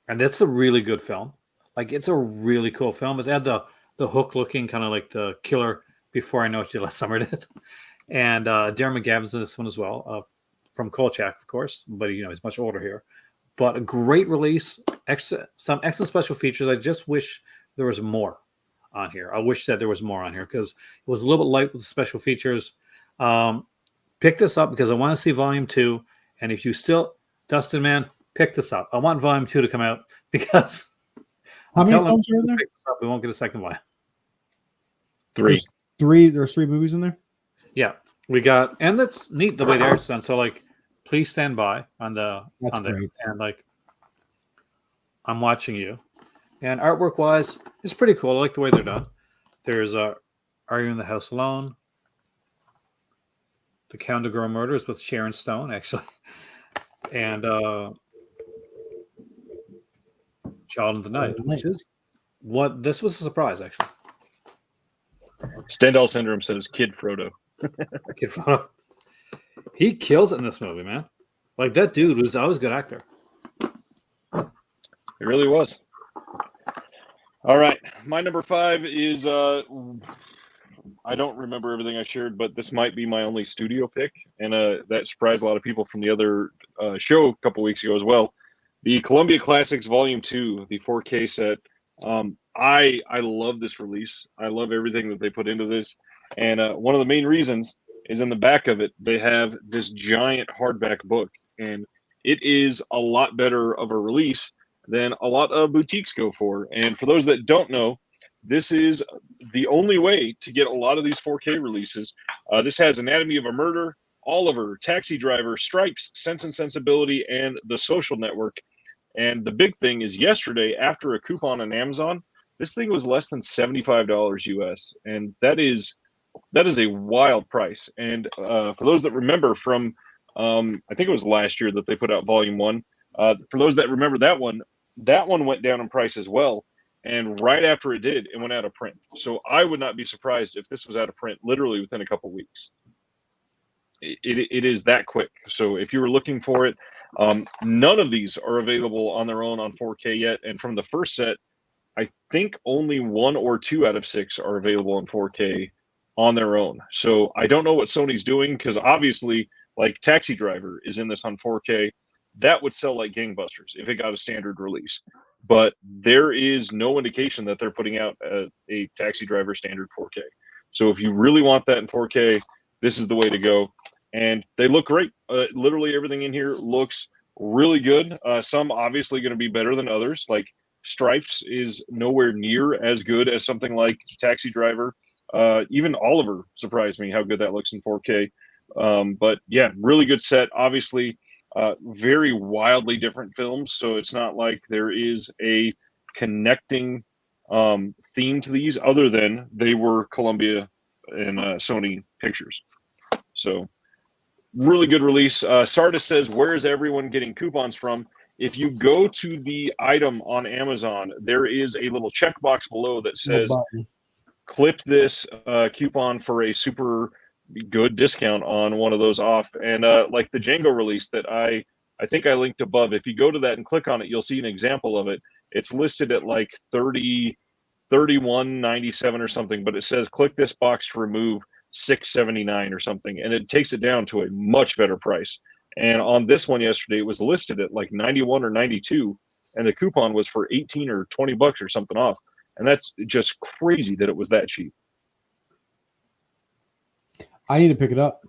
and that's a really good film. Like, it's a really cool film. It had the Hook looking kind of like the killer Before I Know What You Last Summer did. And Darren McGavin's in this one as well, from Kolchak, of course, but he's much older here. But a great release, some excellent special features. I just wish there was more on here. I wish that there was more on here, because it was a little bit light with the special features. Pick this up because I want to see Volume 2. And if you still, Dustin, man, pick this up. I want Volume 2 to come out, because How many films are in there? Pick this up, we won't get a second volume. 3. There's 3 movies in there? Yeah, we got, and that's neat the way the art's done. So, like, please stand by on That's there, great. and like, I'm watching you. And artwork wise, it's pretty cool. I like the way they're done. There's Are You in the House Alone? The Count of Girl Murders with Sharon Stone, actually, and Child of the Night, which is what this was a surprise, actually. Stendhal Syndrome says Kid Frodo. Kid Frodo. He kills it in this movie, man. Like, that dude was always a good actor. It really was. All right. My number 5 is I don't remember everything I shared, but this might be my only studio pick, and that surprised a lot of people from the other show a couple weeks ago as well. The Columbia Classics Volume 2, the 4K set. I love this release. I love everything that they put into this, and one of the main reasons is in the back of it, they have this giant hardback book, and it is a lot better of a release than a lot of boutiques go for. And for those that don't know, this is the only way to get a lot of these 4K releases. This has Anatomy of a Murder, Oliver, Taxi Driver, Stripes, Sense and Sensibility, and The Social Network. And the big thing is, yesterday, after a coupon on Amazon, this thing was less than $75 US, and that is a wild price. And for those that remember from, I think it was last year that they put out Volume 1. For those that remember that one went down in price as well. And right after it did, it went out of print. So I would not be surprised if this was out of print literally within a couple weeks. It is that quick. So if you were looking for it, none of these are available on their own on 4K yet. And from the first set, I think only 1 or 2 out of 6 are available in 4K on their own. So I don't know what Sony's doing, because obviously, like, Taxi Driver is in this on 4K. That would sell like gangbusters if it got a standard release. But there is no indication that they're putting out a Taxi Driver standard 4K. So if you really want that in 4K, this is the way to go. And they look great. Literally everything in here looks really good. Some obviously going to be better than others. Like Stripes is nowhere near as good as something like Taxi Driver. Even Oliver surprised me how good that looks in 4K. But yeah, really good set. Obviously, very wildly different films. So it's not like there is a connecting theme to these, other than they were Columbia and Sony Pictures. So really good release. Sardis says, where is everyone getting coupons from? If you go to the item on Amazon, there is a little checkbox below that says, clip this coupon for a super good discount on one of those off. And like the Django release that I think I linked above, if you go to that and click on it, you'll see an example of it. It's listed at like $31.97 or something, but it says click this box to remove $6.79 or something, and it takes it down to a much better price. And on this one yesterday, it was listed at like 91 or 92, and the coupon was for 18 or 20 bucks or something off. And that's just crazy that it was that cheap. I need to pick it up.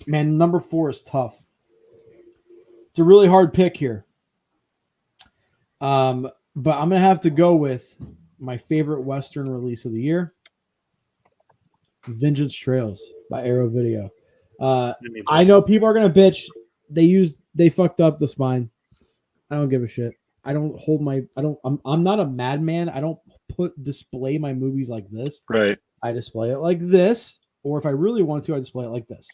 Man, number 4 is tough. It's a really hard pick here. But I'm gonna have to go with my favorite Western release of the year, Vengeance Trails by Arrow Video. I know people are gonna bitch. They fucked up the spine. I don't give a shit. I'm not a madman. I don't display my movies like this. Right. I display it like this, or if I really want to, I display it like this.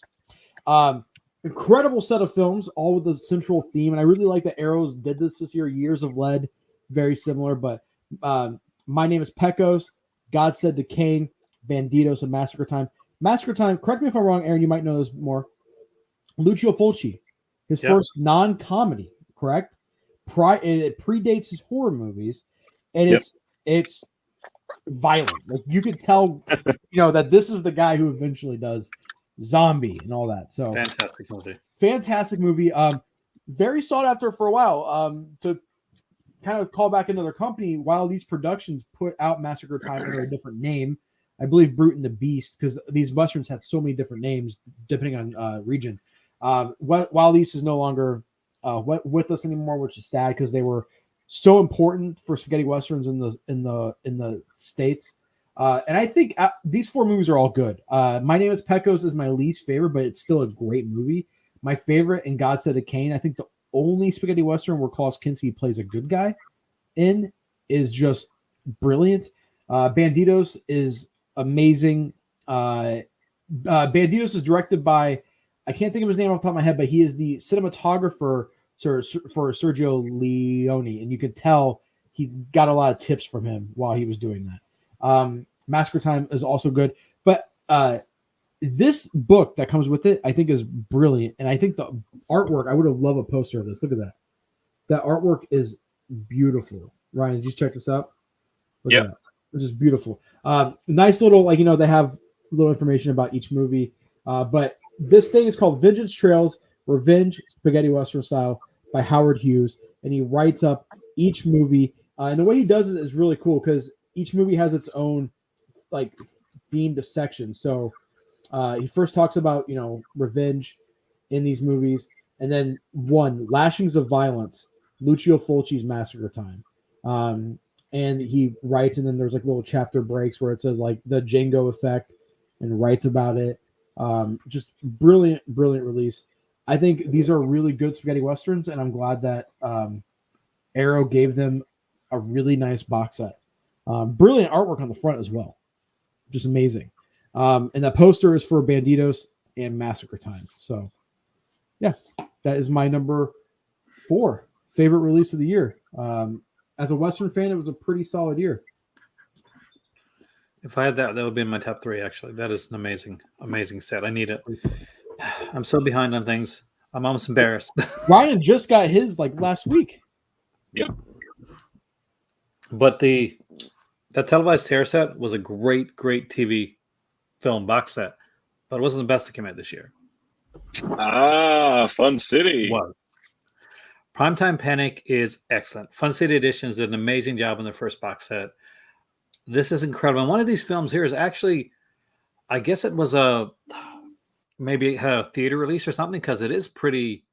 Incredible set of films, all with a central theme, and I really like that Arrows did this year. Years of Lead, very similar, but My Name is Pecos, God Said to Cain, Banditos, and Massacre Time. Massacre Time, correct me if I'm wrong, Aaron, you might know this more. Lucio Fulci, his first non-comedy, correct? It predates his horror movies, and it's violent. Like you could tell, that this is the guy who eventually does Zombie and all that. So fantastic movie. Very sought after for a while. To kind of call back another company, while these productions put out Massacre Time under a different name, I believe Brute and the Beast, because these westerns had so many different names depending on region. While these is no longer with us anymore, which is sad because they were so important for spaghetti westerns in the States. And I think these 4 movies are all good. My Name is Pecos is my least favorite, but it's still a great movie. My favorite in God Said to Cain, I think the only spaghetti western where Klaus Kinski plays a good guy in is just brilliant. Banditos is amazing. Banditos is directed by, I can't think of his name off the top of my head, but he is the cinematographer for Sergio Leone, and you could tell he got a lot of tips from him while he was doing that. Massacre Time is also good, but this book that comes with it, I think, is brilliant, and I think the artwork, I would have loved a poster of this. Look at that. That artwork is beautiful. Ryan, did you check this out? Look at that. It's just beautiful. Nice little, they have little information about each movie, but this thing is called Vengeance Trails, Revenge Spaghetti Western Style by Howard Hughes, and he writes up each movie. And the way he does it is really cool because each movie has its own themed section. So he first talks about revenge in these movies, and then Lashings of Violence, Lucio Fulci's Massacre Time. And he writes, and then there's little chapter breaks where it says the Django effect, and writes about it. Just brilliant release. I think these are really good spaghetti westerns, and I'm glad that Arrow gave them a really nice box set. Brilliant artwork on the front as well. Just amazing. And that poster is for Banditos and Massacre Time. So, yeah, that is my number 4 favorite release of the year. As a Western fan, it was a pretty solid year. If I had that would be in my top 3, actually. That is an amazing set. I need it. I'm so behind on things. I'm almost embarrassed. Ryan just got his last week. Yep. But that televised terror set was a great TV film box set, but it wasn't the best that came out this year. Fun City. What? Primetime Panic is excellent. Fun City Editions did an amazing job on their first box set. This is incredible. And one of these films here is actually, I guess it was maybe it had a theater release or something, because it is pretty,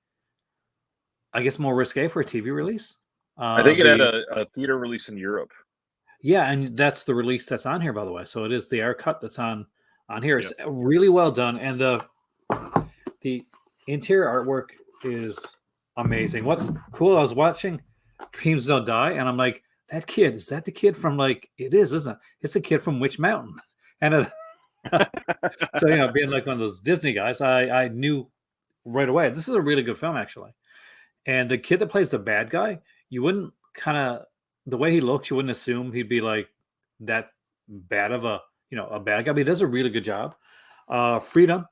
I guess, more risque for a TV release. I think it had a theater release in Europe. Yeah, and that's the release that's on here, by the way. So it is the air cut that's on here. It's really well done, and the interior artwork is amazing. What's cool, I was watching Dreams Don't Die, and I'm like, is that the kid from it is, isn't it? It's a kid from Witch Mountain. And so, being one of those Disney guys, I knew right away, this is a really good film, actually. And the kid that plays the bad guy, you wouldn't the way he looks, you wouldn't assume he'd be that bad of a bad guy, but he does a really good job. Freedom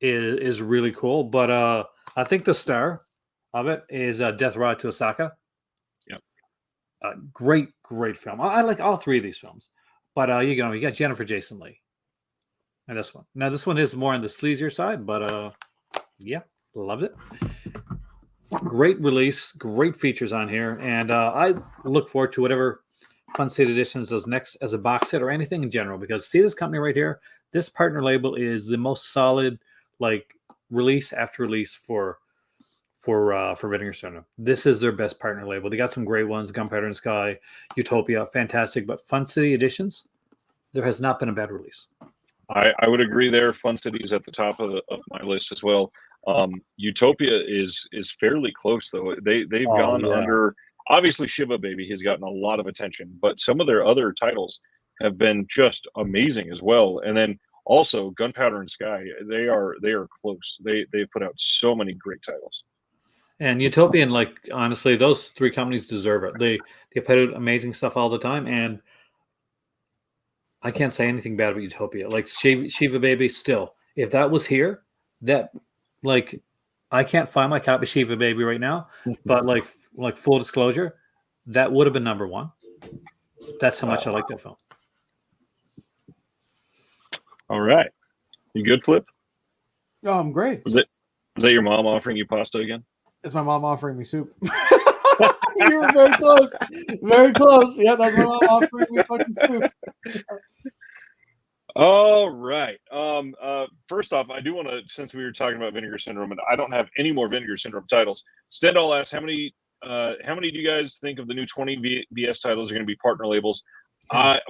is really cool, but I think the star of it is Death Ride to Osaka. Great film. I like all 3 of these films, but you got Jennifer Jason Leigh and this one. Now this one is more on the sleazier side, but loved it. Great release, great features on here, and I look forward to whatever Fun City Editions does next as a box set or anything in general, because see this company right here, this partner label is the most solid like release after release for Vinegar Syndrome. This is their best partner label. They got some great ones: Gunpowder and Sky, Utopia, fantastic. But Fun City Editions, there has not been a bad release. I would agree there. Fun City is at the top of my list as well. Utopia is fairly close though. They've gone under. Obviously, Shiva Baby has gotten a lot of attention, but some of their other titles have been just amazing as well. And then also Gunpowder and Sky, they are close. They've put out so many great titles. And Utopian, like honestly, those three companies deserve it. They put out amazing stuff all the time, and I can't say anything bad about Utopia. Like Shiva Baby, still, if that was here, that like I can't find my copy of Shiva Baby right now, but like full disclosure, that would have been number one. That's how much I like that film. All right, you good, Flip? Oh, I'm great. Was that your mom offering you pasta again? It's my mom offering me soup. You were very close. Very close. Yeah, that's my mom offering me fucking soup. All right. First off, I do want to, since we were talking about Vinegar Syndrome, and I don't have any more Vinegar Syndrome titles. Stendhal asks, how many do you guys think of the new 20 VS titles are going to be partner labels?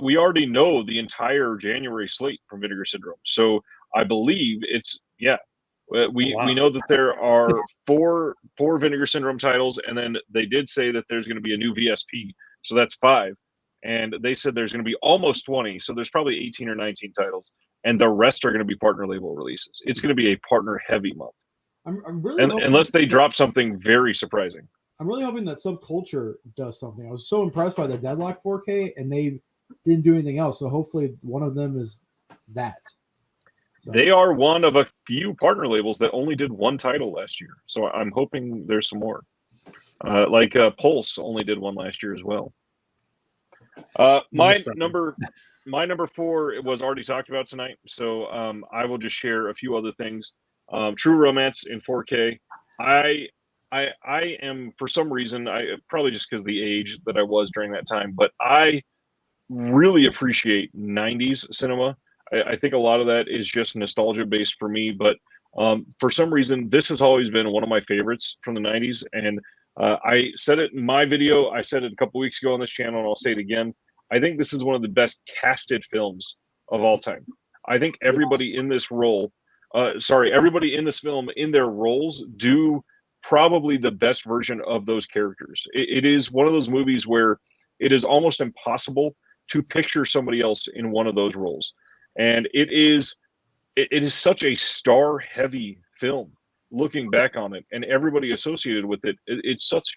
We already know the entire January slate from Vinegar Syndrome, so I believe it's We know that there are four Vinegar Syndrome titles, and then they did say that there's going to be a new VSP, so that's 5. And they said there's going to be almost 20, so there's probably 18 or 19 titles, and the rest are going to be partner label releases. It's going to be a partner heavy month. I'm really unless they drop something very surprising. I'm really hoping that Subculture does something. I was so impressed by the Deadlock 4K, and they didn't do anything else. So hopefully one of them is that. So. They are one of a few partner labels that only did one title last year. So I'm hoping there's some more. Pulse only did one last year as well. My number 4 was already talked about tonight. So I will just share a few other things. True Romance in 4K. I am, for some reason, probably just because of the age that I was during that time, but I really appreciate 90s cinema. I think a lot of that is just nostalgia based for me, but for some reason, this has always been one of my favorites from the 90s. And I said it in my video. I said it a couple weeks ago on this channel, and I'll say it again. I think this is one of the best casted films of all time. I think everybody in this role, everybody in this film in their roles do probably the best version of those characters. It is one of those movies where it is almost impossible to picture somebody else in one of those roles. And it is such a star-heavy film, looking back on it, and everybody associated with it. It's such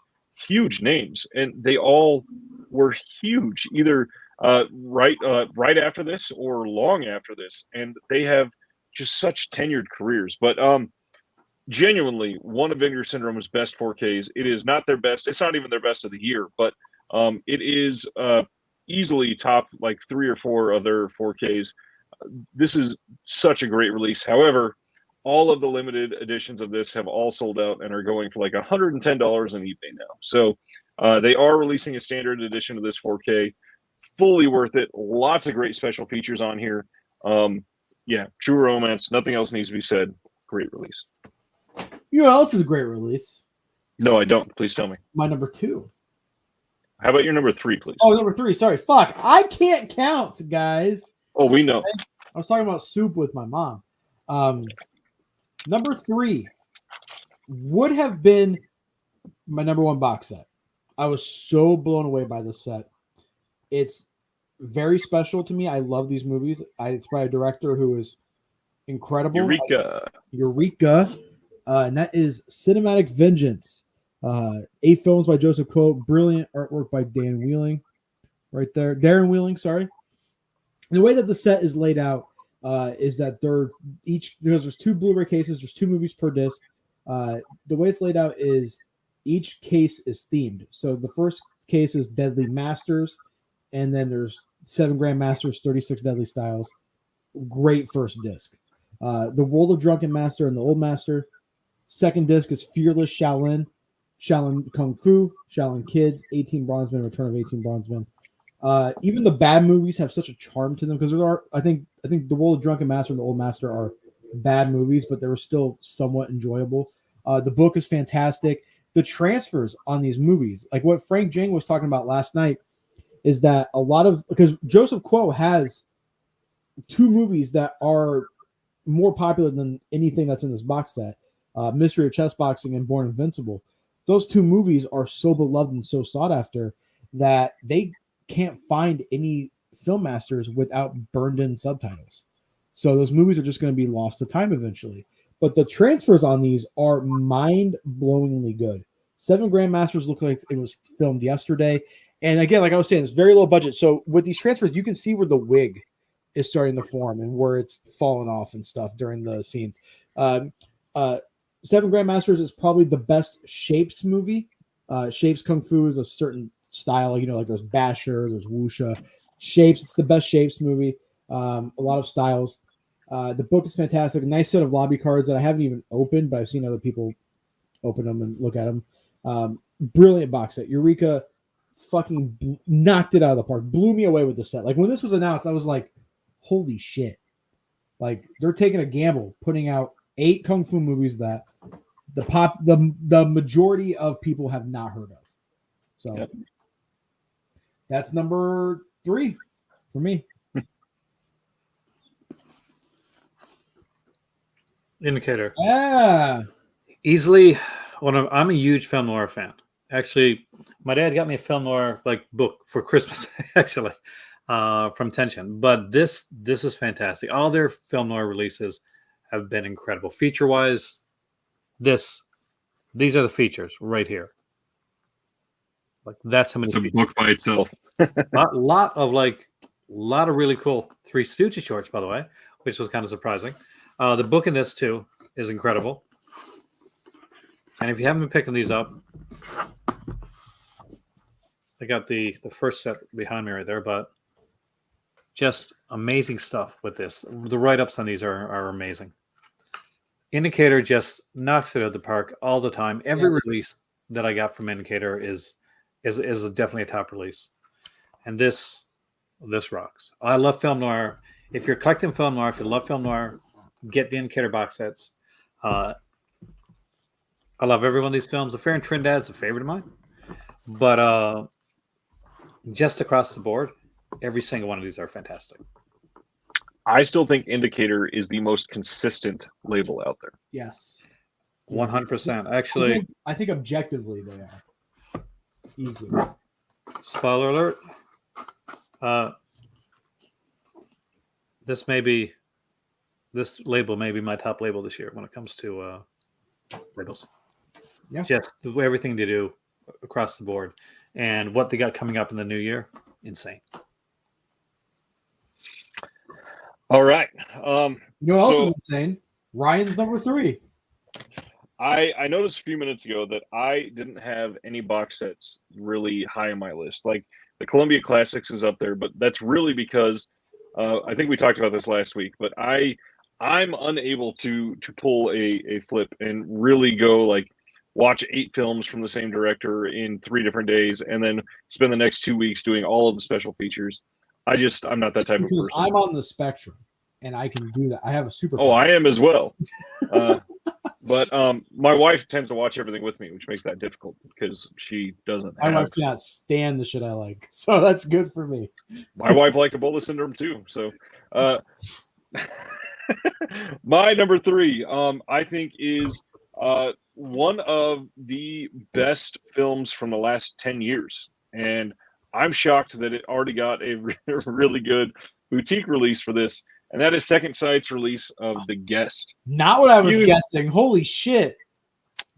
huge names, and they all were huge, either right after this or long after this, and they have just such tenured careers. But genuinely, one of Vinegar Syndrome's best 4Ks. It is not their best. It's not even their best of the year, but it is easily top like 3 or 4 of their 4Ks. This is such a great release. However, all of the limited editions of this have all sold out and are going for like $110 on eBay now. So they are releasing a standard edition of this 4K. Fully worth it. Lots of great special features on here. True Romance. Nothing else needs to be said. Great release. You know what else is a great release? No, I don't. Please tell me. My number 2. How about your number 3, please? Oh, number 3. Sorry. Fuck. I can't count, guys. Oh, we know. I was talking about soup with my mom. Number 3 would have been my number 1 box set. I was so blown away by this set. It's very special to me. I love these movies. It's by a director who is incredible. Eureka. And that is Cinematic Vengeance. 8 films by Joseph Coe. Brilliant artwork by Dan Wheeling. Right there. Darren Wheeling, sorry. The way that the set is laid out is that there's 2 Blu-ray cases, there's 2 movies per disc. The way it's laid out is each case is themed. So the first case is Deadly Masters, and then there's 7 Grandmasters, 36 Deadly Styles. Great first disc. The World of Drunken Master and the Old Master. Second disc is Fearless Shaolin, Shaolin Kung Fu, Shaolin Kids, 18 Bronzemen, Return of 18 Bronzemen. Even the bad movies have such a charm to them because I think the World of Drunken Master and the Old Master are bad movies, but they were still somewhat enjoyable. The book is fantastic. The transfers on these movies, like what Frank Jang was talking about last night, is that a lot of, because Joseph Quo has 2 movies that are more popular than anything that's in this box set, Mystery of Chess Boxing and Born Invincible. Those 2 movies are so beloved and so sought after that they can't find any film masters without burned in subtitles. So those movies are just going to be lost to time eventually. But the transfers on these are mind-blowingly good. 7 Grandmasters look like it was filmed yesterday. And again, like I was saying, it's very low budget. So with these transfers, you can see where the wig is starting to form and where it's fallen off and stuff during the scenes. 7 Grandmasters is probably the best Shapes movie. Shapes Kung Fu is a certain style, like there's Basher, there's Wuxia. Shapes, it's the best Shapes movie. A lot of styles. The book is fantastic. A nice set of lobby cards that I haven't even opened, but I've seen other people open them and look at them. Brilliant box set. Eureka fucking knocked it out of the park. Blew me away with the set. Like when this was announced, I was like, holy shit. Like they're taking a gamble, putting out 8 Kung Fu movies that the majority of people have not heard of. So yep. That's number 3 for me. Indicator. Yeah. Easily I'm a huge film noir fan. Actually, my dad got me a film noir book for Christmas, actually, from Tension. But this is fantastic. All their film noir releases have been incredible. Feature-wise, these are the features right here. Like that's how many. It's a book by itself. lot of really cool Three Stooges shorts, by the way, which was kind of surprising. The book in this too is incredible. And if you haven't been picking these up, I got the first set behind me right there, but just amazing stuff with this. The write-ups on these are amazing. Indicator just knocks it out of the park all the time. Every release that I got from Indicator is definitely a top release. And this rocks. I love film noir. If you're collecting film noir, if you love film noir, get the Indicator box sets. I love every one of these films. Affair in Trinidad is a favorite of mine. But just across the board, every single one of these are fantastic. I still think Indicator is the most consistent label out there. Yes. 100%. Actually, I think objectively they are. Easy. Spoiler alert. This label may be my top label this year when it comes to labels. Yeah. Just everything they do across the board and what they got coming up in the new year. Insane. All right. You know what else is insane? Ryan's number 3. I noticed a few minutes ago that I didn't have any box sets really high on my list. Like the Columbia Classics is up there, but that's really because I think we talked about this last week, but I'm unable to pull a flip and really go watch 8 films from the same director in 3 different days and then spend the next 2 weeks doing all of the special features. I'm not that type of person. I'm on the spectrum and I can do that. I have a super. Oh, I am as well. But my wife tends to watch everything with me, which makes that difficult because she doesn't. My wife cannot stand the shit I like, so that's good for me. My wife liked Ebola syndrome too. So, my number 3, I think, is one of the best films from the last 10 years, and I'm shocked that it already got a really good boutique release for this. And that is Second Sight's release of The Guest. Not what I was guessing. Holy shit.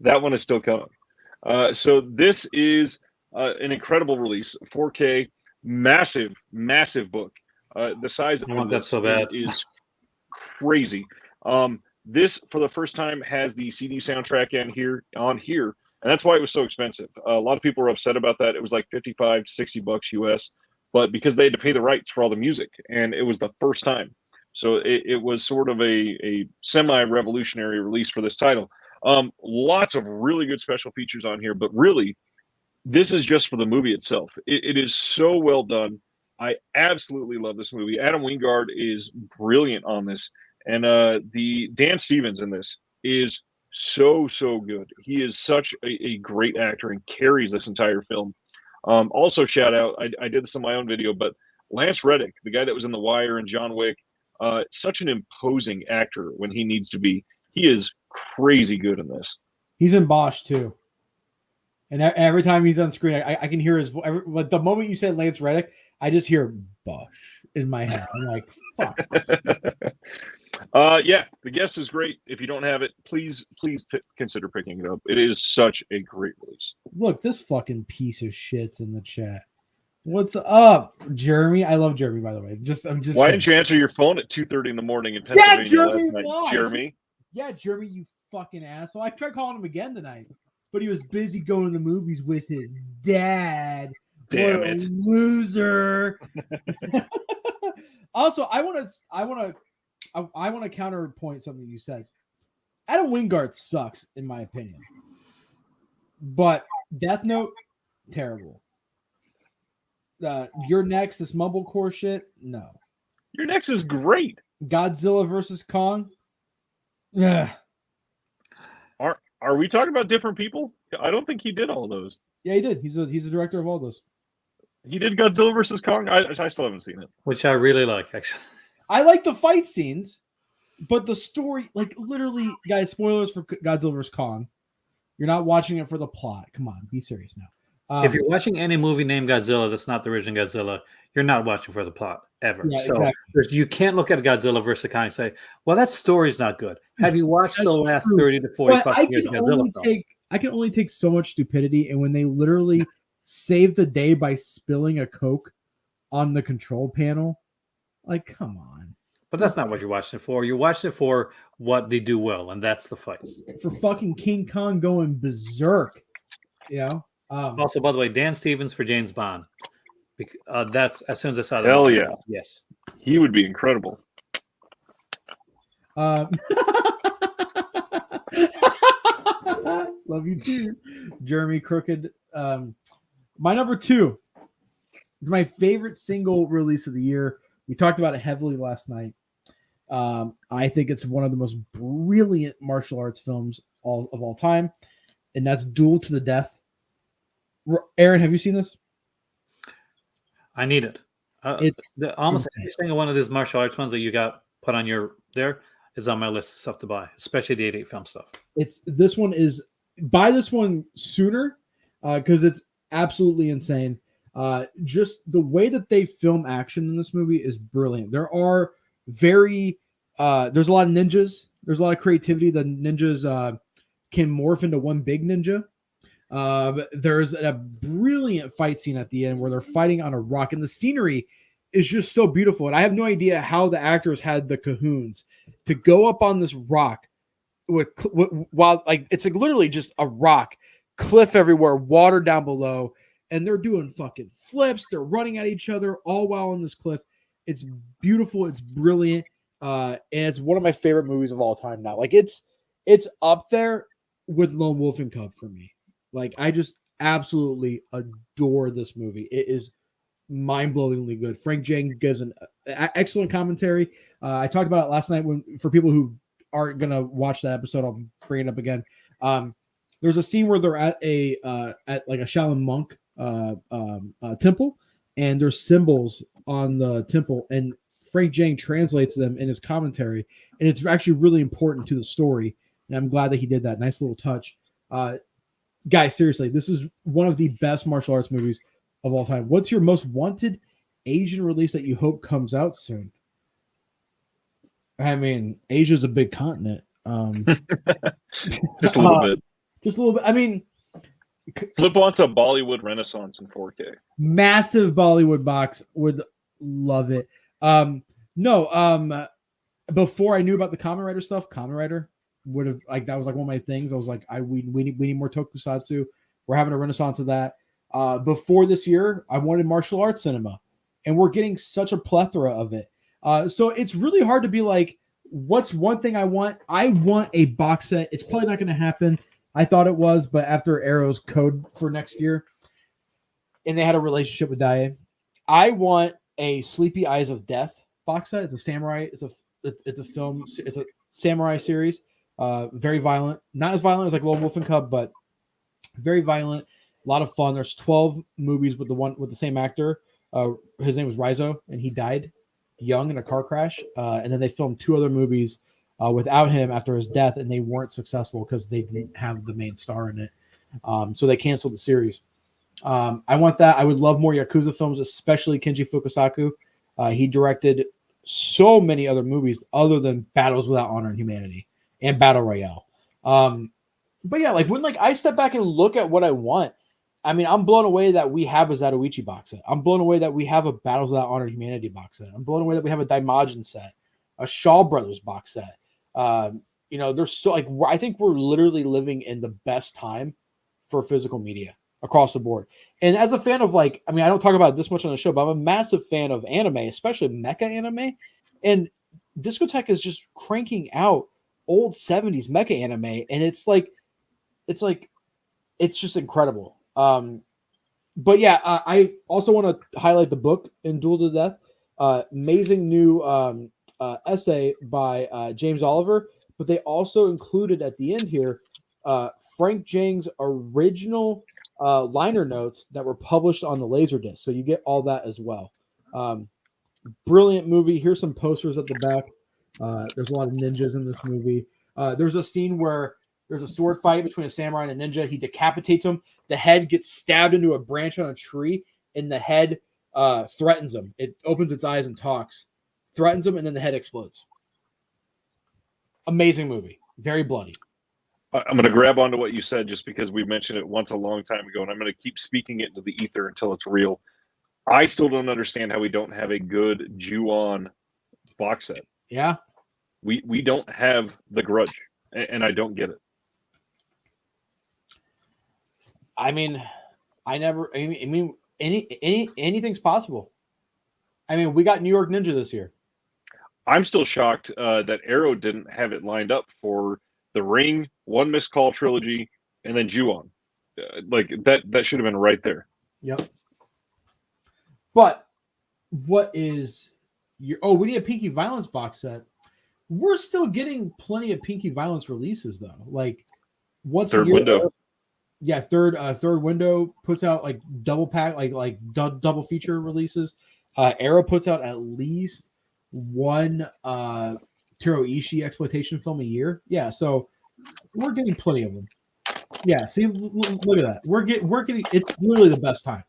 That one is still coming. So this is an incredible release. 4K, massive book. The size of that's so bad. Is crazy. This, for the first time, has the CD soundtrack on here. And that's why it was so expensive. A lot of people were upset about that. It was like $55 to $60 US. But because they had to pay the rights for all the music. And it was the first time. So it was sort of a semi-revolutionary release for this title. Lots of really good special features on here, but really, this is just for the movie itself. It is so well done. I absolutely love this movie. Adam Wingard is brilliant on this, And the Dan Stevens in this is so good. He is such a great actor and carries this entire film. Also, shout out, I did this in my own video, but Lance Reddick, the guy that was in The Wire and John Wick, such an imposing actor when he needs to be. He is crazy good in this. He's in Bosch too. And every time he's on screen, I can hear his voice. Like the moment you said Lance Reddick, I just hear Bosch in my head. I'm like, fuck. Yeah, the guest is great. If you don't have it, please consider picking it up. It is such a great release. Look, this fucking piece of shit's in the chat. What's up, Jeremy? I love Jeremy, by the way. I'm just. Why didn't you answer your phone at 2:30 in the morning in Pennsylvania Jeremy, last night, why? Jeremy? Yeah, Jeremy, you fucking asshole. I tried calling him again tonight, but he was busy going to the movies with his dad. Damn what it, a loser. Also, I want to counterpoint something you said. Adam Wingard sucks, in my opinion. But Death Note, terrible. Your Next, this mumblecore shit, no. Your Next is great. Godzilla versus Kong, yeah. Are we talking about different people? I don't think he did all those. Yeah, he did. He's a director of all those. He did Godzilla versus Kong. I still haven't seen it, which I really like, actually. I like the fight scenes, but the story, like literally, guys, spoilers for Godzilla vs. Kong. You're not watching it for the plot. Come on, be serious now. If you're watching any movie named Godzilla that's not the original Godzilla, you're not watching for the plot ever. Yeah, so exactly. you can't look at Godzilla versus Kong and say, well, that story's not good. Have you watched the last 30 to 45 years of Godzilla films? I can only take so much stupidity, and when they literally save the day by spilling a Coke on the control panel, like, come on. But that's not what you're watching it for. You're watching it for what they do well, and that's the fights. For fucking King Kong going berserk, you know? Also, by the way, Dan Stevens for James Bond. That's as soon as I saw that. Hell yeah. Yes. He would be incredible. Love you too, Jeremy Crooked. My number 2 is my favorite single release of the year. We talked about it heavily last night. I think it's one of the most brilliant martial arts films of all time, and that's Duel to the Death. Aaron, have you seen this? I need it. It's almost insane. every single one of these martial arts ones that you got put on your there is on my list of stuff to buy, especially the 88 film stuff. This one is buy this one sooner because it's absolutely insane. Just the way that they film action in this movie is brilliant. There are there's a lot of ninjas. There's a lot of creativity. The ninjas can morph into one big ninja. There's a brilliant fight scene at the end where they're fighting on a rock, and the scenery is just so beautiful. And I have no idea how the actors had the cahoons to go up on this rock while like it's like literally just a rock, cliff everywhere, water down below, and they're doing fucking flips. They're running at each other all while on this cliff. It's beautiful. It's brilliant. And it's one of my favorite movies of all time now. Like it's up there with Lone Wolf and Cub for me. Like I just absolutely adore this movie. It is mind-blowingly good. Frank Jang gives an excellent commentary. I talked about it last night for people who aren't gonna watch that episode, I'll bring it up again. There's a scene where they're at like a Shaolin monk temple, and there's symbols on the temple, and Frank Jang translates them in his commentary, and it's actually really important to the story. And I'm glad that he did that. Nice little touch. Guys, seriously, this is one of the best martial arts movies of all time. What's your most wanted Asian release that you hope comes out soon? I mean, Asia's a big continent. Just a little bit. Just a little bit. I mean, Flip wants a Bollywood Renaissance in 4K. Massive Bollywood box. Would love it. Before I knew about the Kamen Rider stuff, Kamen Rider would have that was like one of my things. I was like, we need more tokusatsu. We're having a renaissance of that. Before this year, I wanted martial arts cinema, and we're getting such a plethora of it. So it's really hard to be like, what's one thing I want? I want a box set. It's probably not going to happen. I thought it was, but after Arrow's code for next year, and they had a relationship with Daiei, I want a Sleepy Eyes of Death box set. It's a samurai. it's a film. It's a samurai series. Very violent. Not as violent as like Lone Wolf and Cub, but very violent. A lot of fun. There's 12 movies with the same actor. His name was Rizzo, and he died young in a car crash. And then they filmed 2 other movies without him after his death, and they weren't successful because they didn't have the main star in it. So they canceled the series. I want that. I would love more Yakuza films, especially Kenji Fukasaku. He directed so many other movies other than Battles Without Honor and Humanity and Battle Royale. But yeah, like when I step back and look at what I want, I mean, I'm blown away that we have a Zatoichi box set. I'm blown away that we have a Battles Without Honor and Humanity box set. I'm blown away that we have a Daimajin set, a Shaw Brothers box set. There's so I think we're literally living in the best time for physical media across the board. And as a fan of I don't talk about this much on the show, but I'm a massive fan of anime, especially mecha anime. And Discotek is just cranking out old 70s mecha anime, and it's just incredible. But yeah, I also want to highlight the book in Duel to the Death. Amazing new essay by James Oliver, but they also included at the end here Frank Jang's original liner notes that were published on the Laserdisc. So you get all that as well. Brilliant movie. Here's some posters at the back. There's a lot of ninjas in this movie. There's a scene where there's a sword fight between a samurai and a ninja. He decapitates him. The head gets stabbed into a branch on a tree, and the head threatens him. It opens its eyes and talks, threatens him, and then the head explodes. Amazing movie. Very bloody. I'm going to grab onto what you said just because we mentioned it once a long time ago, and I'm going to keep speaking it into the ether until it's real. I still don't understand how we don't have a good Ju-On box set. Yeah. We don't have The Grudge, and I don't get it. I mean, anything's possible. I mean, we got New York Ninja this year. I'm still shocked that Arrow didn't have it lined up for The Ring, One Missed Call trilogy, and then Ju-On. That should have been right there. Yep. But what is your? Oh, we need a Pinky Violence box set. We're still getting plenty of Pinky Violence releases though. Like once Third a year, Window. Yeah, third window puts out like double pack, double feature releases. Arrow puts out at least one Taro Ishii exploitation film a year. Yeah, so we're getting plenty of them. Yeah, see, look at that. We're getting. It's literally the best time.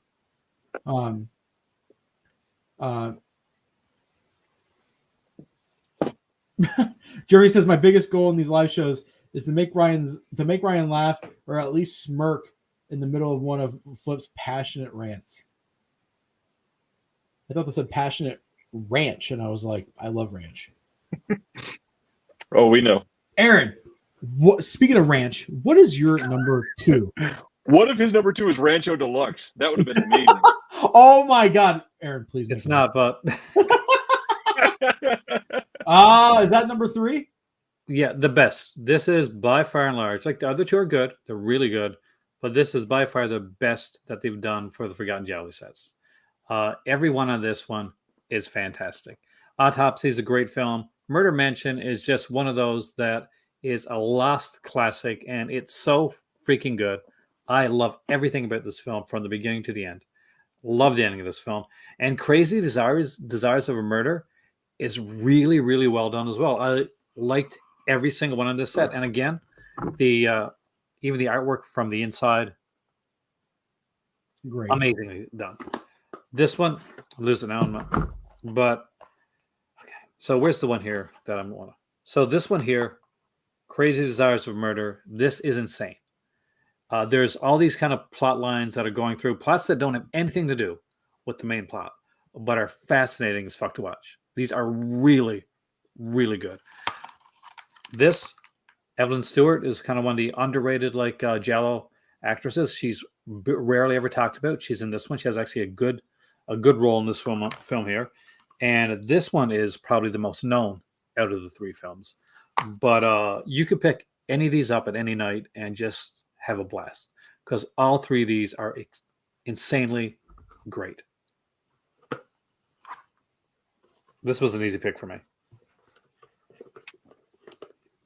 Jeremy says my biggest goal in these live shows is to make Ryan laugh or at least smirk in the middle of one of Flip's passionate rants. I thought they said passionate ranch, and I was like, I love ranch. Oh, we know. Aaron, speaking of ranch, what is your number 2? What if his number 2 is Rancho Deluxe? That would have been amazing. Oh my God, Aaron, please. It's not, but is that number 3? yeah, the best. This is by far and large. Like the other 2 are good; they're really good, but this is by far the best that they've done for the Forgotten Jowly sets. Every one on this one is fantastic. Autopsy is a great film. Murder Mansion is just one of those that is a lost classic, and it's so freaking good. I love everything about this film from the beginning to the end. Love the ending of this film. And Crazy Desires of a Murder is really, really well done as well. I liked every single one on this set. And again, the even the artwork from the inside, Great. amazingly done. This one, I'm losing out, but okay. So where's the one here that I'm wanting? So this one here, Crazy Desires of Murder. This is insane. There's all these kind of plot lines that are going through, plots that don't have anything to do with the main plot, but are fascinating as fuck to watch. These are really, really good. This, Evelyn Stewart, is kind of one of the underrated, Giallo actresses. She's rarely ever talked about. She's in this one. She has actually a good role in this film here. And this one is probably the most known out of the 3 films. But you could pick any of these up at any night and just have a blast, because all 3 of these are insanely great. This was an easy pick for me.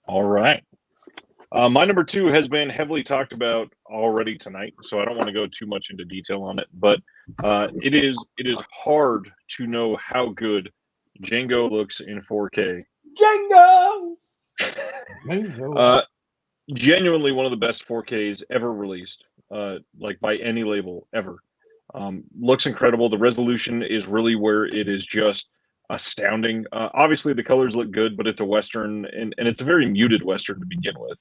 All right. My number 2 has been heavily talked about already tonight, so I don't want to go too much into detail on it. But it is hard to know how good Django looks in 4K. Django. Genuinely one of the best 4Ks ever released, like by any label ever. Looks incredible. The resolution is really where it is just astounding. Obviously, the colors look good, but it's a Western, and it's a very muted Western to begin with,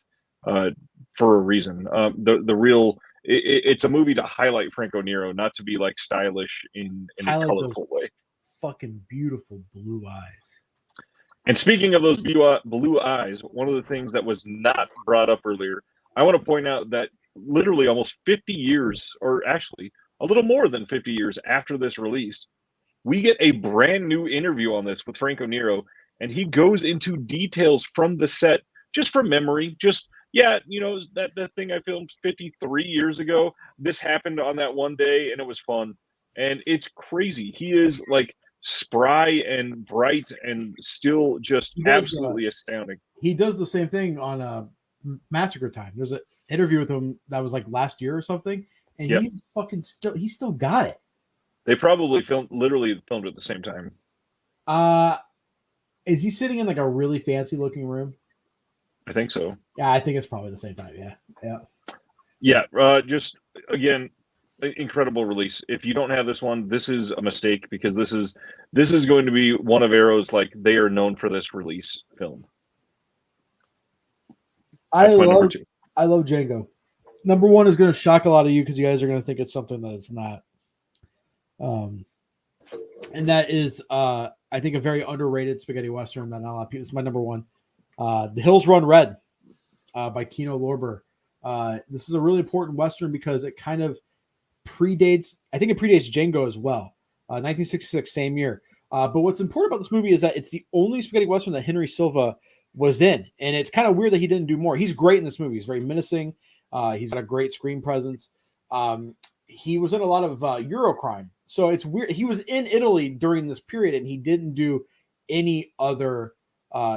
for a reason. It's a movie to highlight Franco Nero, not to be like stylish in a colorful way. Fucking beautiful blue eyes. And speaking of those blue eyes, one of the things that was not brought up earlier, I want to point out that literally almost 50 years, or actually a little more than 50 years after this release, we get a brand new interview on this with Franco Nero, and he goes into details from the set just from memory. Just, yeah, you know, that thing I filmed 53 years ago, this happened on that one day, and it was fun. And it's crazy. He is like spry and bright and still just absolutely astounding. He does the same thing on Massacre Time. There's an interview with him that was like last year or something, and he's still got it. They probably literally filmed at the same time. Is he sitting in like a really fancy looking room? I think so. Yeah, I think it's probably the same time. Yeah. Just again, incredible release. If you don't have this one, this is a mistake, because this is going to be one of Arrow's, like, they are known for this release film. I love Django. Number 1 is going to shock a lot of you because you guys are going to think it's something that it's not. And that is, I think, a very underrated spaghetti western that not a lot of people. It's my number 1. The Hills Run Red by Kino Lorber. This is a really important western because it kind of predates Django as well. 1966, same year. But what's important about this movie is that it's the only spaghetti western that Henry Silva was in, and it's kind of weird that he didn't do more. He's great in this movie. He's very menacing. He's got a great screen presence. He was in a lot of Eurocrime, so it's weird. He was in Italy during this period, and he didn't do any other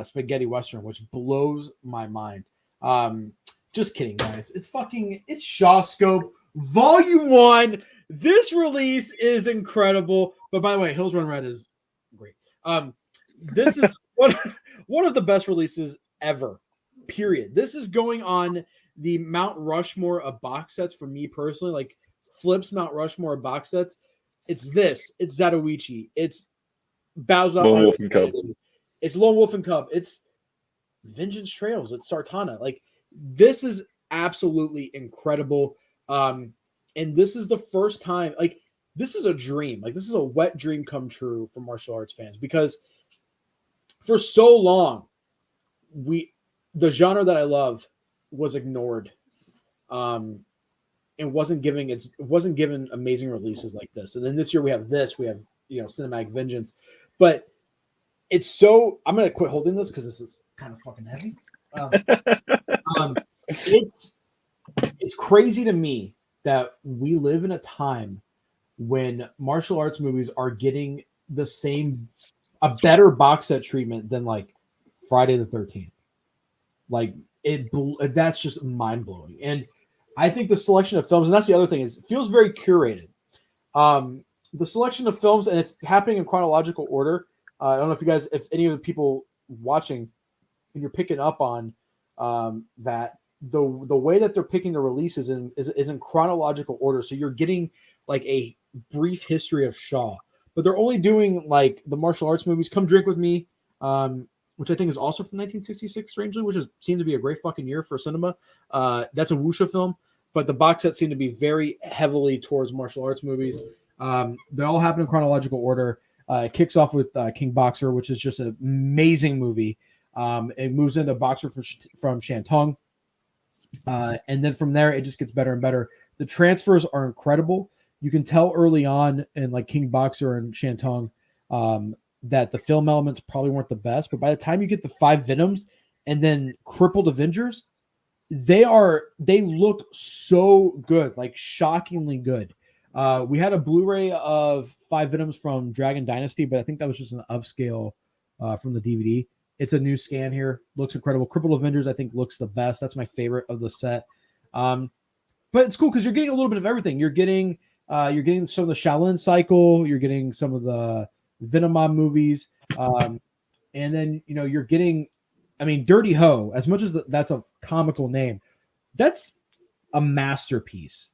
spaghetti western, which blows my mind. Just kidding, guys. It's Shawscope Volume 1. This release is incredible. But by the way, Hills Run Red is great. This is one of the best releases ever, period. This is going on the Mount Rushmore of box sets for me personally, like Flip's Mount Rushmore of box sets. It's this. It's Zatoichi. It's Bowser. Lone Wolf and Cub. It's Lone Wolf and Cub. It's Vengeance Trails. It's Sartana. Like, this is absolutely incredible. And this is the first time, like, this is a dream. Like, this is a wet dream come true for martial arts fans, because for so long, the genre that I love was ignored, and wasn't given amazing releases like this. And then this year we have Cinematic Vengeance, but it's so. I'm gonna quit holding this because this is kind of fucking heavy. It's crazy to me that we live in a time when martial arts movies are getting a better box set treatment than like Friday the 13th. Like, that's just mind blowing. And I think the selection of films, and that's the other thing, is it feels very curated. The selection of films, and it's happening in chronological order. I don't know if any of the people watching, and you're picking up on that the way that they're picking the releases is in chronological order. So you're getting like a brief history of Shaw, but they're only doing like the martial arts movies. Come Drink With Me, which I think is also from 1966, strangely, which seemed to be a great fucking year for cinema. That's a wuxia film, but the box set seemed to be very heavily towards martial arts movies. They all happen in chronological order. It kicks off with King Boxer, which is just an amazing movie. It moves into Boxer from Shantung. And then from there, it just gets better and better. The transfers are incredible. You can tell early on in like King Boxer and Shantung that the film elements probably weren't the best. But by the time you get the 5 Venoms and then Crippled Avengers, they look so good, like shockingly good. We had a Blu-ray of 5 Venoms from Dragon Dynasty, but I think that was just an upscale from the DVD. It's a new scan here. Looks incredible. Crippled Avengers, I think, looks the best. That's my favorite of the set. But it's cool because you're getting a little bit of everything. You're getting some of the Shaolin cycle. You're getting some of the Venom movies. And then, you're getting, Dirty Ho, as much as that's a comical name, that's a masterpiece.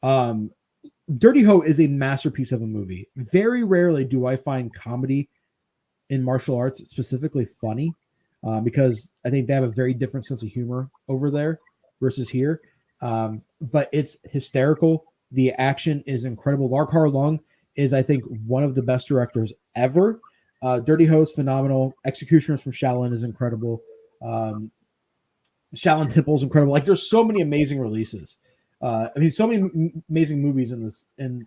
Dirty Ho is a masterpiece of a movie. Very rarely do I find comedy in martial arts specifically funny, because I think they have a very different sense of humor over there versus here. But it's hysterical. The action is incredible. Lark Har-Lung is, I think, one of the best directors ever. Dirty Ho is phenomenal. Executioners from Shaolin is incredible. Shaolin Temple is incredible. Like, there's so many amazing releases. So many amazing movies in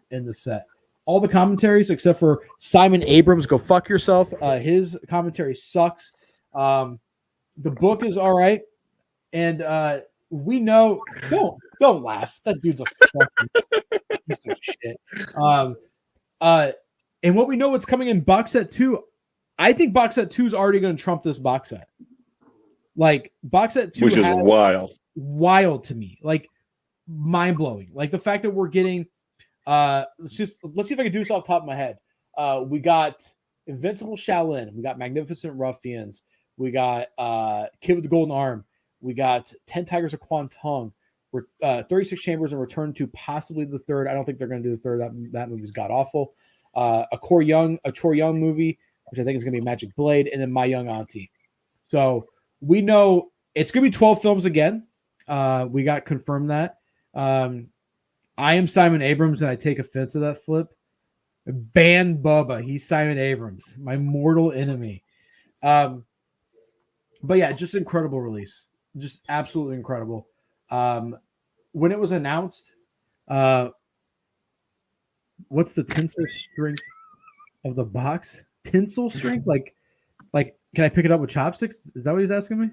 this set. All the commentaries except for Simon Abrams, go fuck yourself. His commentary sucks. The book is all right, and we know. Don't laugh. That dude's a fucking piece of shit. And what we know what's coming in box set 2, I think box set 2 is already going to trump this box set. Like, box set 2, which is wild to me. Like, mind blowing. Like, the fact that we're getting. Let's see if I can do this off the top of my head. We got Invincible Shaolin. We got Magnificent Ruffians. We got Kid with the Golden Arm. We got 10 Tigers of Kwantung. We're 36 Chambers and Return to possibly the third. I don't think they're going to do the third. That movie's god awful. A Chor Young movie, which I think is going to be Magic Blade, and then My Young Auntie. So we know it's going to be 12 films again. We got confirmed that. I am Simon Abrams, and I take offense to that flip. Ban Bubba. He's Simon Abrams, my mortal enemy. But yeah, just incredible release. Just absolutely incredible. When it was announced, what's the tensile strength of the box? Tensile strength? Like, can I pick it up with chopsticks? Is that what he's asking me?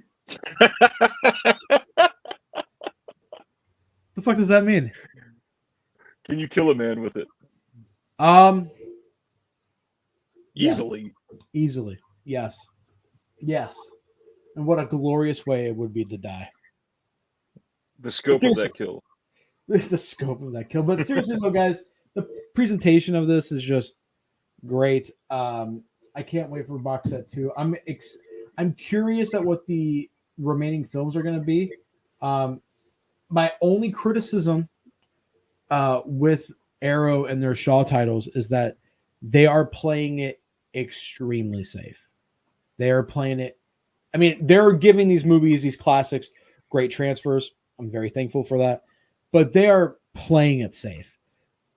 The fuck does that mean? Can you kill a man with it? Easily. Easily. Yes. And what a glorious way it would be to die. The scope of that kill. The scope of that kill. But seriously though, guys, the presentation of this is just great. I can't wait for box set 2. I'm curious at what the remaining films are going to be. My only criticism with Arrow and their Shaw titles is that they are playing it extremely safe. They are playing it. They're giving these movies, these classics, great transfers. I'm very thankful for that. But they are playing it safe.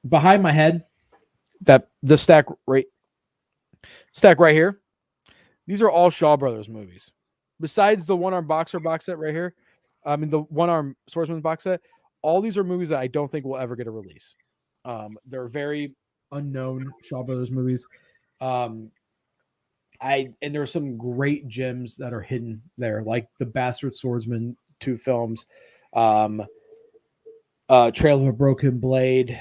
Behind my head, the stack right here, these are all Shaw Brothers movies. Besides the one-arm boxer box set right here, the one-arm swordsman box set, all these are movies that I don't think will ever get a release. They're very unknown Shaw Brothers movies. And there are some great gems that are hidden there, like the Bastard Swordsman 2 films, Trail of a Broken Blade.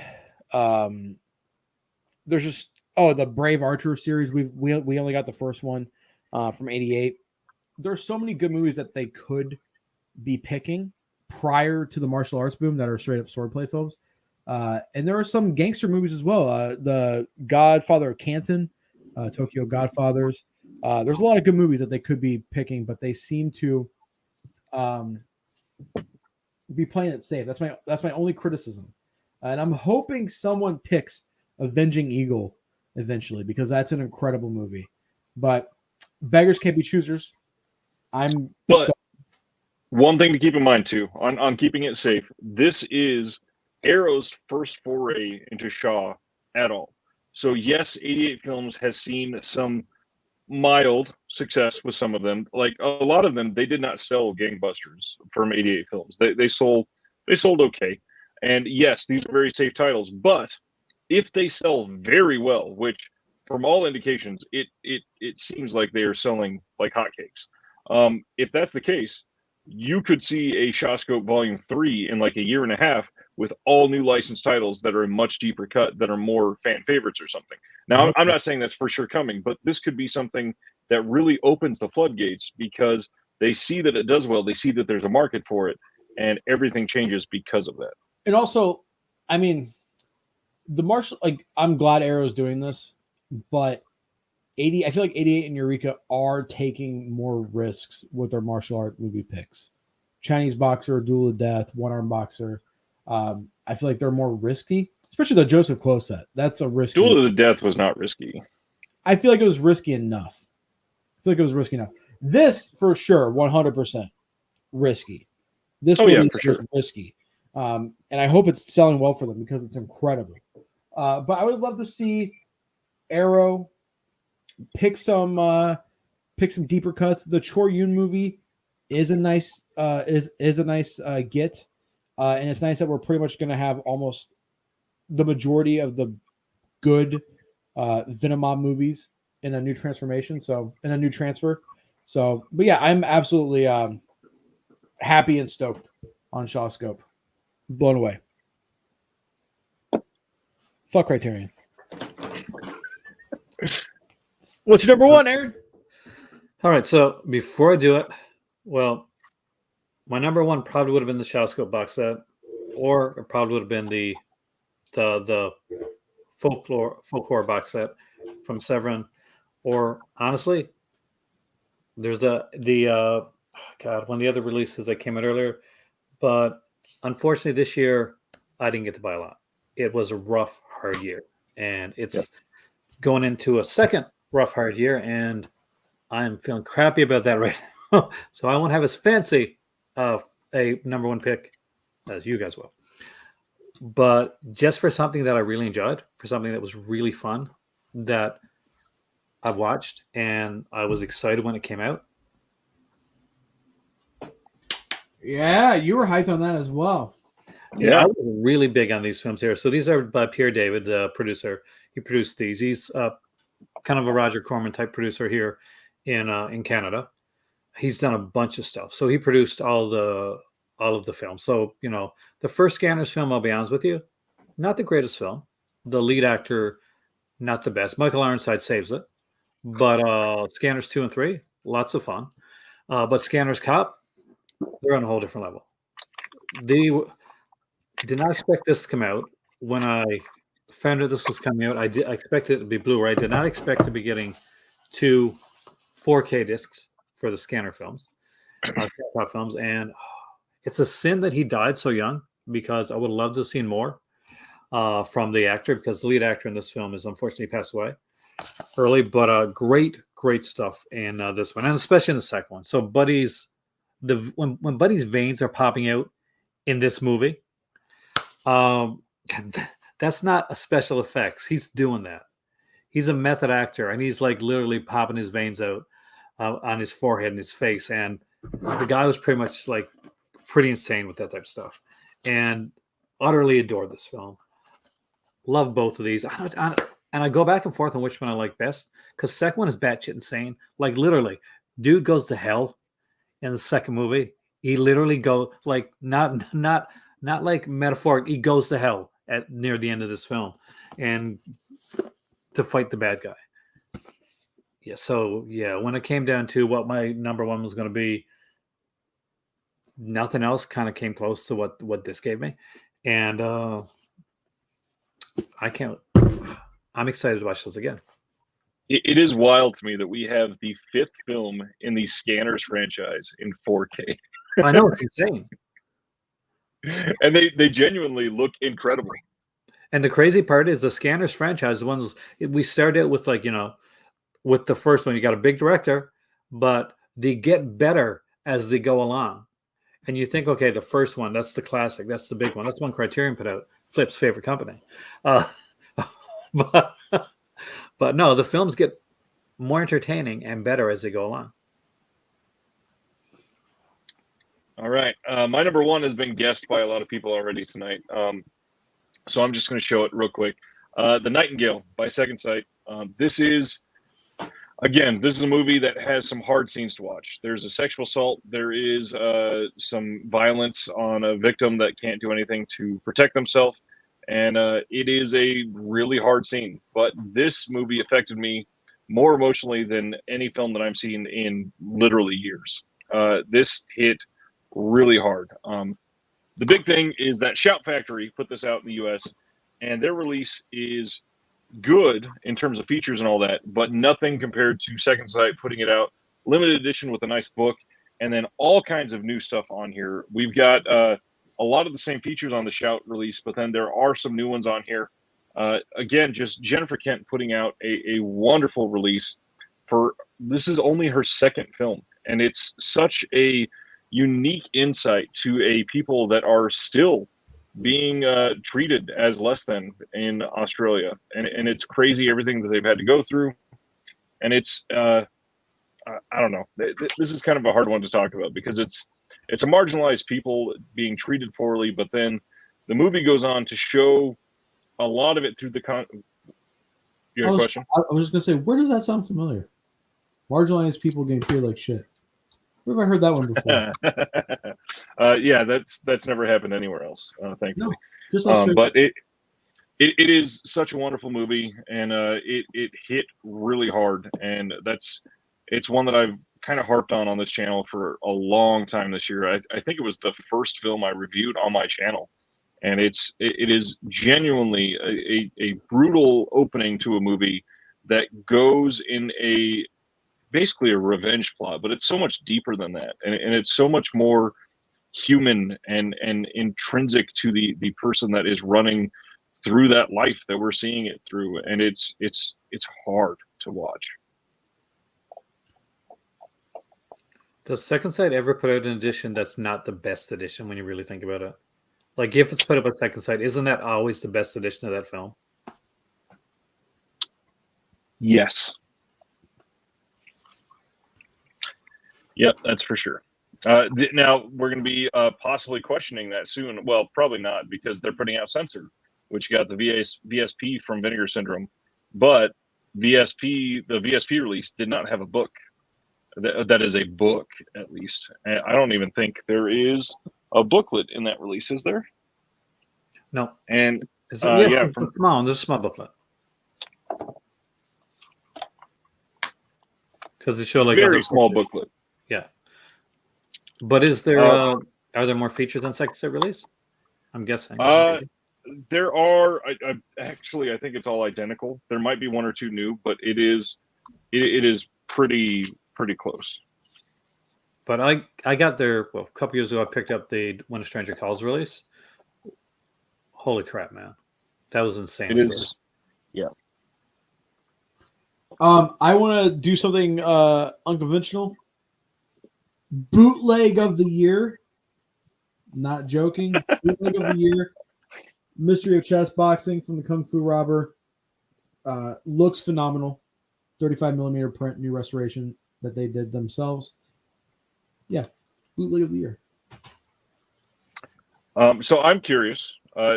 There's just the Brave Archer series. We only got the first one from '88. There's so many good movies that they could be picking prior to the martial arts boom that are straight up swordplay films. And there are some gangster movies as well. The Godfather of Canton, Tokyo Godfathers. There's a lot of good movies that they could be picking, but they seem to be playing it safe. That's my only criticism. And I'm hoping someone picks Avenging Eagle eventually, because that's an incredible movie. But beggars can't be choosers. One thing to keep in mind too, on keeping it safe, this is Arrow's first foray into Shaw at all. So yes, 88 Films has seen some mild success with some of them. Like a lot of them, they did not sell gangbusters from 88 Films. They sold okay. And yes, these are very safe titles, but if they sell very well, which from all indications, it seems like they are selling like hotcakes. If that's the case, you could see a Shawscope Volume 3 in like a year and a half with all new licensed titles that are a much deeper cut, that are more fan favorites or something. Now, I'm not saying that's for sure coming, but this could be something that really opens the floodgates because they see that it does well. They see that there's a market for it, and everything changes because of that. And also, I mean, I'm glad Arrow's doing this, but I feel like 88 and Eureka are taking more risks with their martial art movie picks. Chinese boxer, duel to death, one-arm boxer. I feel like they're more risky, especially the Joseph Quo set. That's a risky. Duel to the death was not risky. I feel like it was risky enough. This, for sure, 100% risky. This movie is risky. And I hope it's selling well for them because it's incredible. But I would love to see Arrow pick some deeper cuts. The Chor Yun movie is a nice get, and it's nice that we're pretty much going to have almost the majority of the good Venom movies in a new transformation. So in a new transfer. So, but yeah, I'm absolutely happy and stoked on Shaw Scope. Blown away. Fuck Criterion. What's your number one, Aaron? All right, so before I do it, well, my number one probably would have been the Showscope box set, or it probably would have been the folk horror box set from Severin, or honestly, there's one of the other releases that came out earlier, but unfortunately this year I didn't get to buy a lot. It was a rough, hard year, and it's going into a second rough, hard year, and I'm feeling crappy about that right now. So I won't have as fancy a number one pick as you guys will. But just for something that I really enjoyed, for something that was really fun, that I watched and I was excited when it came out. Yeah, you were hyped on that as well. Yeah, I was really big on these films here. So these are by Pierre David, the producer. He produced these. He's kind of a Roger Corman type producer here in Canada. He's done a bunch of stuff. So he produced all of the films. So, the first Scanners film, I'll be honest with you, not the greatest film. The lead actor, not the best. Michael Ironside saves it. But Scanners 2 and 3, lots of fun. But Scanners Cop, they're on a whole different level. They did not expect this to come out. When I found out this was coming out, I expected it to be Blu-ray. I did not expect to be getting 2 4K discs for the Scanner films, films, and it's a sin that he died so young, because I would love to have seen more from the actor, because the lead actor in this film is unfortunately passed away early. But great stuff in this one, and especially in the second one. So Buddy's when Buddy's veins are popping out in this movie, that's not a special effects. He's doing that. He's a method actor, and he's like literally popping his veins out on his forehead and his face. And the guy was pretty much like pretty insane with that type of stuff, and utterly adored this film. Love both of these. And I go back and forth on which one I like best, because second one is batshit insane. Like literally, dude goes to hell in the second movie. He literally like not like metaphoric. He goes to hell near the end of this film, and to fight the bad guy. Yeah. So yeah, when it came down to what my number one was going to be, nothing else kind of came close to what this gave me, and I'm excited to watch those again. It is wild to me that we have the 5th film in the Scanners franchise in 4K. I know, it's insane. And they genuinely look incredible. And the crazy part is the Scanners franchise, the ones we started out with, like, with the first one, you got a big director, but they get better as they go along. And you think, okay, the first one, that's the classic, that's the big one, that's one Criterion put out, Flip's favorite company. But no, the films get more entertaining and better as they go along. All right. My number one has been guessed by a lot of people already tonight. So I'm just going to show it real quick. The Nightingale by Second Sight. This is again, this is a movie that has some hard scenes to watch. There's a sexual assault. There is some violence on a victim that can't do anything to protect themselves. And it is a really hard scene. But this movie affected me more emotionally than any film that I've seen in literally years. This hit really hard. The big thing is that Shout Factory put this out in the US, and their release is good in terms of features and all that, but nothing compared to Second Sight putting it out limited edition with a nice book, and then all kinds of new stuff on here. We've got a lot of the same features on the Shout release, but then there are some new ones on here. Again, just Jennifer Kent putting out a wonderful release for this is only her second film, and it's such a unique insight to a people that are still being treated as less than in Australia, and it's crazy everything that they've had to go through, and it's I don't know. This is kind of a hard one to talk about because it's a marginalized people being treated poorly, but then the movie goes on to show a lot of it through the You have a question? I was just gonna say, where does that sound familiar? Marginalized people getting treated like shit. Where have I heard that one before? Yeah, that's never happened anywhere else, thankfully. No, just like but it is such a wonderful movie, and it hit really hard, and it's one that I've kind of harped on this channel for a long time this year. I think it was the first film I reviewed on my channel, and it is genuinely a brutal opening to a movie that goes in basically a revenge plot, but it's so much deeper than that, and it's so much more human and intrinsic to the person that is running through that life that we're seeing it through, and it's hard to watch. Does Second Sight ever put out an edition that's not the best edition when you really think about it? Like if it's put up at Second Sight, isn't that always the best edition of that film? Yes. Yep, that's for sure. Now we're going to be possibly questioning that soon. Well, probably not, because they're putting out censored, which got the VSP from Vinegar Syndrome, but the VSP release did not have a book. That is a book, at least. And I don't even think there is a booklet in that release, is there? No. And come on, there's a small booklet. Because it showed like very small booklet. Yeah. But is there are there more features than Second Sight release? I'm guessing. There are. Actually, I think it's all identical. There might be one or two new, but it is pretty close. But I got there a couple years ago. I picked up the When a Stranger Calls release. Holy crap, man, that was insane. It is. Yeah. I want to do something unconventional. Bootleg of the year. Not joking. Bootleg of the year. Mystery of Chess Boxing from the Kung Fu Robber. Looks phenomenal. 35mm print, new restoration that they did themselves. Yeah, bootleg of the year. So I'm curious.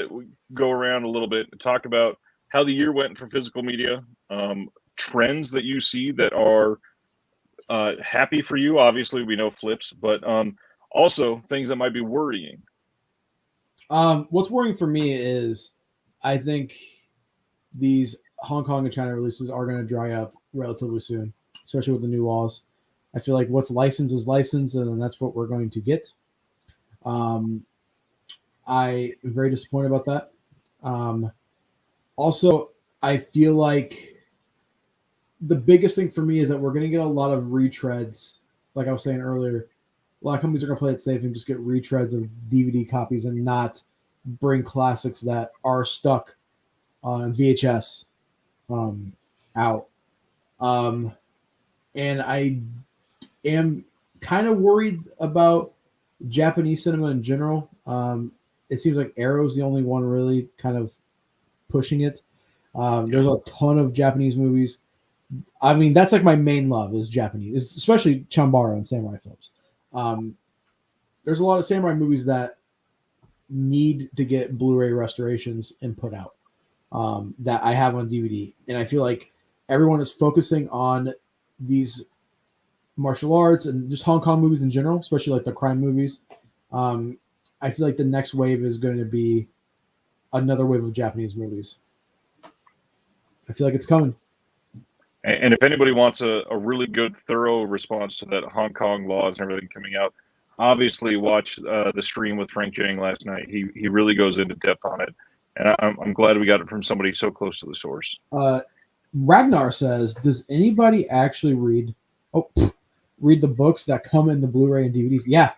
We go around a little bit and talk about how the year went for physical media. Trends that you see that are happy for you. Obviously, we know flips, but also things that might be worrying. What's worrying for me is I think these Hong Kong and China releases are going to dry up relatively soon, especially with the new laws. I feel like what's licensed is licensed, and that's what we're going to get. I am very disappointed about that. Also, I feel like the biggest thing for me is that we're going to get a lot of retreads. Like I was saying earlier, a lot of companies are going to play it safe and just get retreads of DVD copies and not bring classics that are stuck on VHS out. And I am kind of worried about Japanese cinema in general. It seems like Arrow's the only one really kind of pushing it. There's a ton of Japanese movies. I mean, that's like my main love is Japanese, especially Chambara and samurai films. There's a lot of samurai movies that need to get Blu-ray restorations and put out that I have on DVD. And I feel like everyone is focusing on these martial arts and just Hong Kong movies in general, especially like the crime movies. I feel like the next wave is going to be another wave of Japanese movies. I feel like it's coming. And if anybody wants a really good, thorough response to that Hong Kong laws and everything coming out, obviously watch the stream with Frank Jang last night. He really goes into depth on it. And I'm glad we got it from somebody so close to the source. Ragnar says, does anybody actually read the books that come in the Blu-ray and DVDs? Yeah.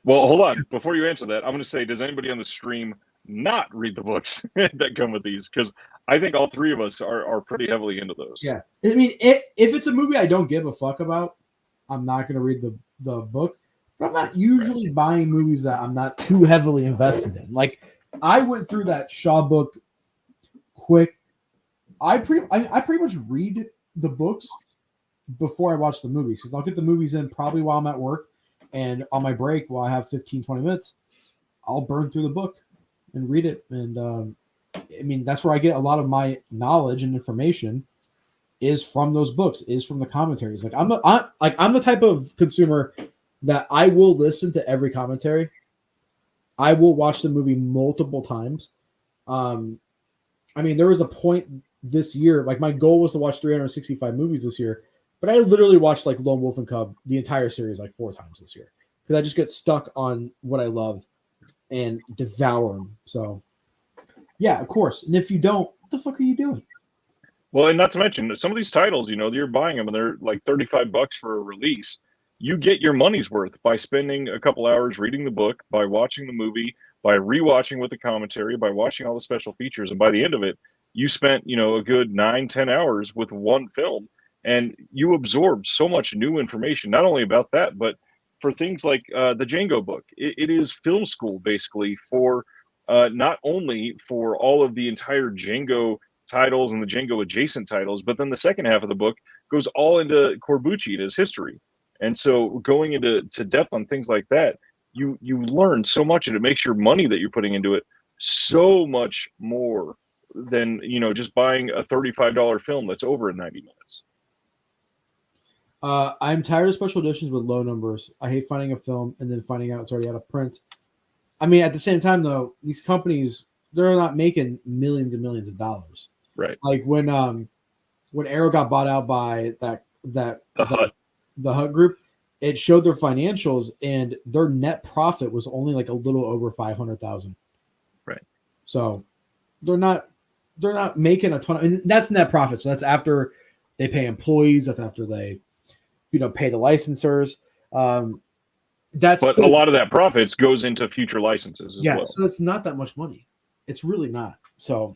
Well, hold on. Before you answer that, I'm going to say, does anybody on the stream not read the books that come with these? Because I think all three of us are pretty heavily into those. Yeah. I mean, if it's a movie I don't give a fuck about, I'm not going to read the book. But I'm not usually buying movies that I'm not too heavily invested in. Like, I went through that Shaw book quick. I pretty much read the books before I watch the movies, because I'll get the movies in probably while I'm at work, and on my break while I have 15, 20 minutes, I'll burn through the book and read it. And I mean, that's where I get a lot of my knowledge and information is from those books, is from the commentaries. Like I'm the type of consumer that I will listen to every commentary. I will watch the movie multiple times. I mean, there was a point this year, like my goal was to watch 365 movies this year, but I literally watched like Lone Wolf and Cub, the entire series, like 4 times this year, because I just get stuck on what I love and devour them. So yeah, of course. And if you don't, what the fuck are you doing? Well, and not to mention some of these titles, you're buying them and they're like $35 for a release. You get your money's worth by spending a couple hours reading the book, by watching the movie, by rewatching with the commentary, by watching all the special features. And by the end of it, you spent, a good 9-10 hours with one film, and you absorbed so much new information, not only about that, but for things like the Django book. It is film school, basically, for not only for all of the entire Django titles and the Django adjacent titles, but then the second half of the book goes all into Corbucci and his history. And so going into depth on things like that, you learn so much, and it makes your money that you're putting into it so much more than, just buying a $35 film that's over in 90 minutes. I'm tired of special editions with low numbers. I hate finding a film and then finding out it's already out of print. I mean, at the same time, though, these companies, they're not making millions and millions of dollars. Right. Like when Arrow got bought out by the Hut Group, it showed their financials, and their net profit was only like a little over $500,000. Right. So they're not making a ton of, and that's net profit. So that's after they pay employees. That's after they, pay the licensors. But a lot of that profits goes into future licenses as well. So it's not that much money. It's really not. So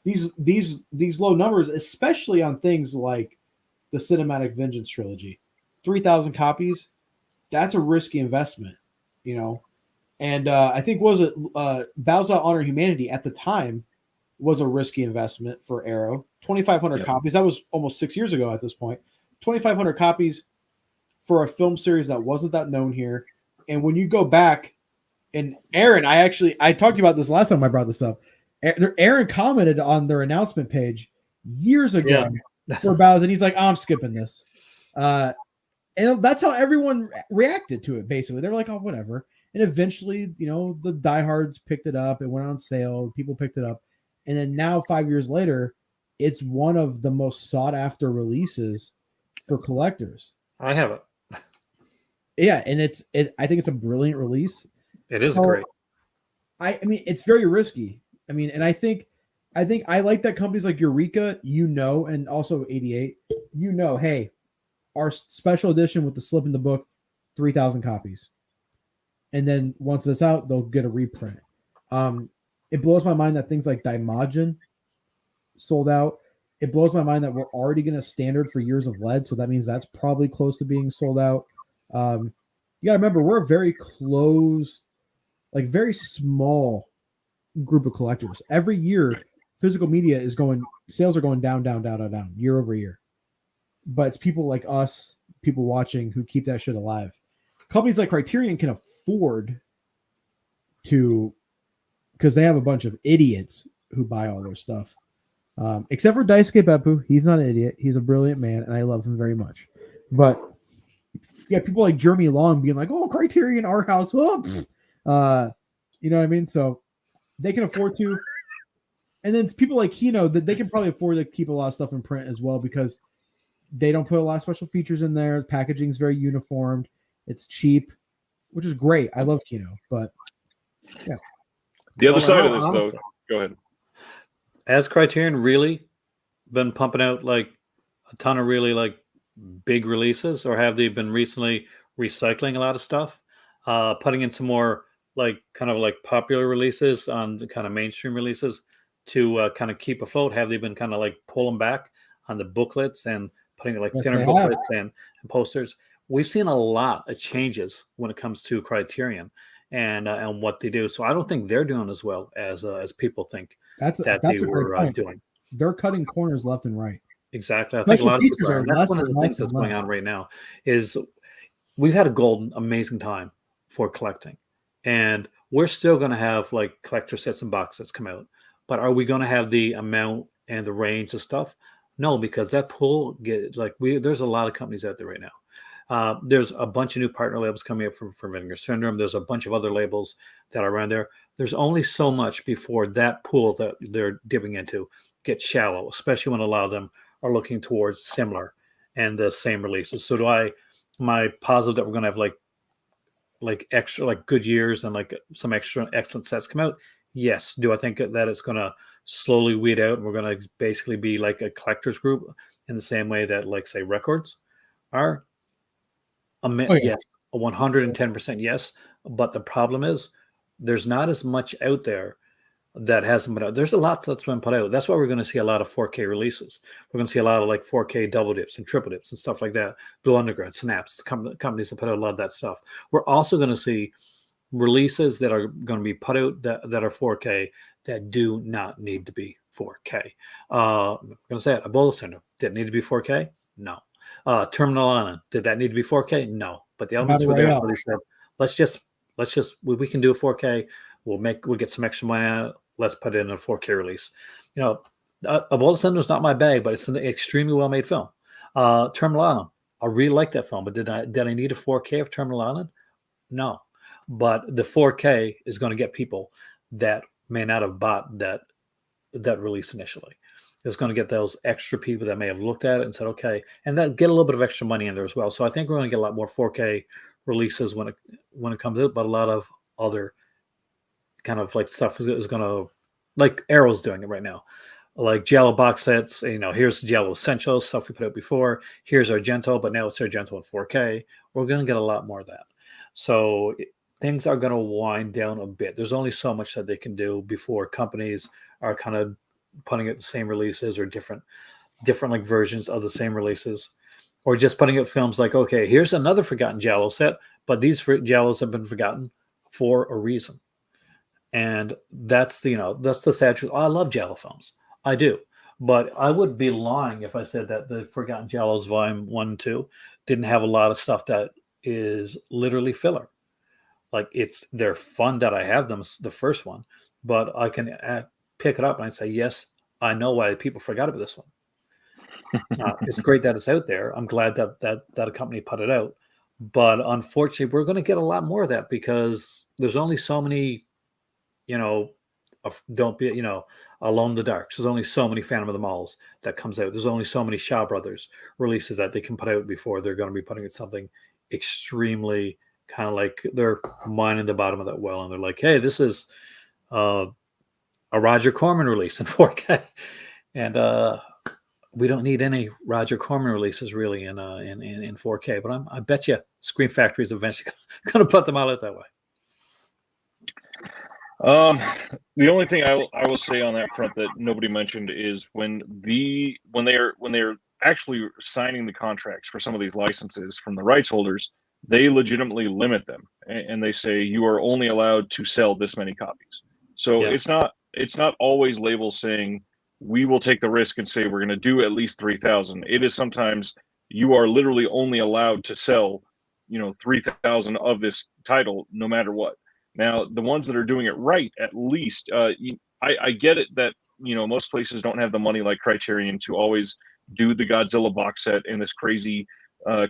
these low numbers, especially on things like the Cinematic Vengeance trilogy, 3,000 copies, that's a risky investment, And I think Bows Out Honor Humanity at the time was a risky investment for Arrow. 2,500 copies. That was almost 6 years ago at this point. 2,500 copies for a film series that wasn't that known here. And when you go back, and Aaron, I talked to you about this last time I brought this up. Aaron commented on their announcement page years ago for Bows, and he's like, I'm skipping this. And that's how everyone reacted to it, basically. They were like, oh, whatever. And eventually, the diehards picked it up. It went on sale. People picked it up. And then now, 5 years later, it's one of the most sought-after releases for collectors. I have it. Yeah, and I think it's a brilliant release. It is great. I mean, it's very risky. I mean, and I think I like that companies like Eureka, and also 88, hey, our special edition with the slip in the book, 3,000 copies. And then once it's out, they'll get a reprint. It blows my mind that things like Daimajin sold out. It blows my mind that we're already going to standard for Years of Lead, so that means that's probably close to being sold out. You got to remember, we're a very close, like very small group of collectors. Every year, physical media sales are going down year over year. But it's people like us, people watching, who keep that shit alive. Companies like Criterion can afford to, because they have a bunch of idiots who buy all their stuff. Except for Daisuke Beppu. He's not an idiot. He's a brilliant man, and I love him very much. But yeah, people like Jeremy Long being like, "Oh, Criterion, our house." Oh, you know what I mean? So they can afford to. And then people like Kino, that they can probably afford to keep a lot of stuff in print as well because they don't put a lot of special features in there. The packaging is very uniformed. It's cheap, which is great. I love Kino, but yeah. The other side of this, though, go ahead. Has Criterion really been pumping out like a ton of really like big releases, or have they been recently recycling a lot of stuff, putting in some more like kind of like popular releases on the kind of mainstream releases to kind of keep afloat? Have they been kind of like pulling back on the booklets and putting like thinner booklets and posters? We've seen a lot of changes when it comes to Criterion and what they do. So I don't think they're doing as well as people think they were doing. They're cutting corners left and right. Exactly. I think a lot of people are. That's one of the things that's going on right now is we've had a golden, amazing time for collecting. And we're still going to have like collector sets and box sets come out. But are we going to have the amount and the range of stuff? No, because that pool there's a lot of companies out there right now. There's a bunch of new partner labels coming up from Vinegar Syndrome. There's a bunch of other labels that are around there. There's only so much before that pool that they're dipping into gets shallow, especially when a lot of them are looking towards similar and the same releases. So am I positive that we're going to have like extra, like good years and like some extra excellent sets come out? Yes. Do I think that it's going to slowly weed out and we're going to basically be like a collector's group in the same way that like say records are? Yes, a 110% yes. But the problem is there's not as much out there that hasn't been out. There's a lot that's been put out. That's why we're going to see a lot of 4K releases. We're going to see a lot of like 4K double dips and triple dips and stuff like that. Blue Underground, Snaps, the companies that put out a lot of that stuff. We're also going to see releases that are going to be put out that are 4K that do not need to be 4K. I'm going to say it. Ebola Syndrome, did it need to be 4K? No. Terminal Island, did that need to be 4K? No. But the elements were there. So they said, let's just we can do a 4K. We'll get some extra money on it. Let's put it in a 4K release. You know, Ebola Syndrome is not my bag, but it's an extremely well made film. Terminal Island, I really like that film, but did I need a 4K of Terminal Island? No. But the 4K is going to get people that may not have bought that release initially. It's going to get those extra people that may have looked at it and said, okay, and that get a little bit of extra money in there as well. So I think we're going to get a lot more 4K releases when it comes out, but a lot of other kind of like stuff is going to, like Arrow's doing it right now, like Giallo box sets. You know, here's Giallo Essentials, stuff we put out before. Here's Argento, but now it's Argento in 4K. We're going to get a lot more of that. So things are going to wind down a bit. There's only so much that they can do before companies are kind of putting out the same releases or different like versions of the same releases, or just putting out films like, okay, here's another forgotten Giallo set, but these Giallos have been forgotten for a reason. And that's the sad truth. I love Giallo films. I do. But I would be lying if I said that the Forgotten Giallos Volume 1 and 2 didn't have a lot of stuff that is literally filler. Like they're fun that I have them, the first one, but I can pick it up and I'd say, yes, I know why people forgot about this one. It's great that it's out there. I'm glad that a company put it out. But unfortunately, we're going to get a lot more of that because there's only so many, don't be, Alone in the Dark. There's only so many Phantom of the Malls that comes out. There's only so many Shaw Brothers releases that they can put out before they're going to be putting out something extremely kind of like they're mining the bottom of that well. And they're like, hey, this is a Roger Corman release in 4K. And we don't need any Roger Corman releases really in 4K. But I bet you Scream Factory is eventually going to put them all out that way. The only thing I will say on that front that nobody mentioned is when they're actually signing the contracts for some of these licenses from the rights holders, they legitimately limit them and they say you are only allowed to sell this many copies. So it's not always labels saying we will take the risk and say we're going to do at least 3,000. It is sometimes you are literally only allowed to sell 3,000 of this title no matter what. Now, the ones that are doing it right, at least, I get it that most places don't have the money like Criterion to always do the Godzilla box set in this crazy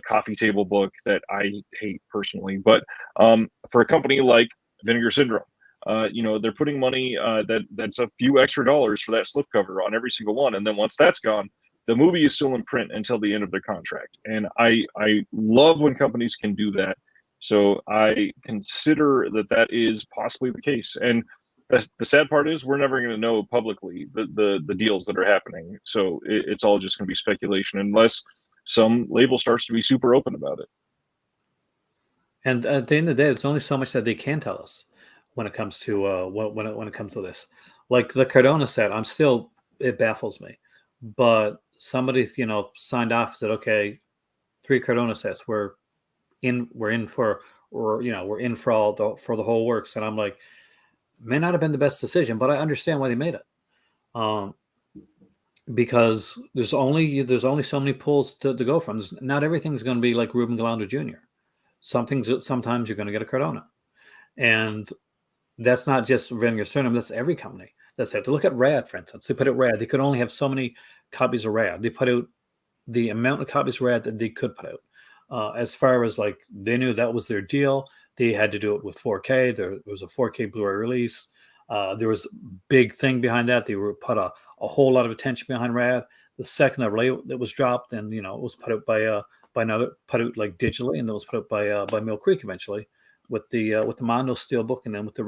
coffee table book that I hate personally. But for a company like Vinegar Syndrome, they're putting money that's a few extra dollars for that slipcover on every single one, and then once that's gone, the movie is still in print until the end of their contract. And I love when companies can do that. So I consider that is possibly the case. And the sad part is we're never going to know publicly the deals that are happening. So it's all just going to be speculation unless some label starts to be super open about it. And at the end of the day, there's only so much that they can tell us when it comes to when it comes to this. Like the Cardona set, it baffles me. But somebody signed off, said, okay, 3 Cardona sets, we're in for the whole works. And I'm like, may not have been the best decision, but I understand why they made it. Because there's only so many pulls to go from. Not everything's going to be like Ruben Galando Jr. Sometimes you're going to get a Cardona, and that's not just Vinegar Syndrome. That's every company. That's it. To look at Rad, for instance, they put out Rad. They could only have so many copies of Rad. They put out the amount of copies of Rad that they could put out. As far as like they knew that was their deal, they had to do it with 4K. There was a 4K Blu-ray release. There was a big thing behind that. They were put a whole lot of attention behind Rad. The second that was dropped, then it was put out by another, put out like digitally, and then it was put out by Mill Creek eventually with the Mondo Steel book, and then with the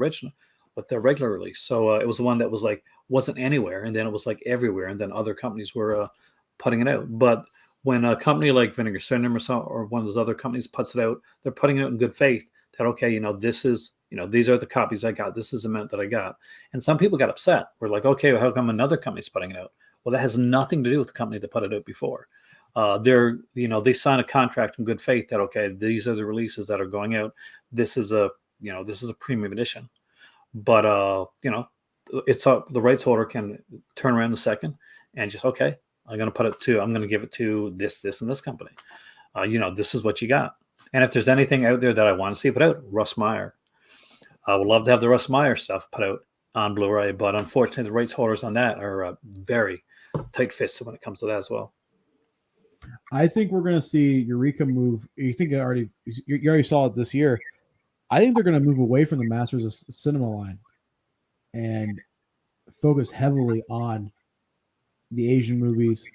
regular release. So it was the one that was like wasn't anywhere, and then it was like everywhere, and then other companies were putting it out. But when a company like Vinegar Syndrome or one of those other companies puts it out, they're putting it out in good faith that, okay, this is, these are the copies I got. This is the amount that I got. And some people got upset. We're like, okay, well, how come another company's putting it out? Well, that has nothing to do with the company that put it out before. They sign a contract in good faith that, okay, these are the releases that are going out. This is a premium edition. But, it's the rights holder can turn around in a second and just, okay, I'm going to give it to this, and this company. This is what you got. And if there's anything out there that I want to see put out, Russ Meyer. I would love to have the Russ Meyer stuff put out on Blu-ray, but unfortunately the rights holders on that are very tight-fisted when it comes to that as well. I think we're going to see Eureka move. You already saw it this year. I think they're going to move away from the Masters of Cinema line and focus heavily on the Asian movies.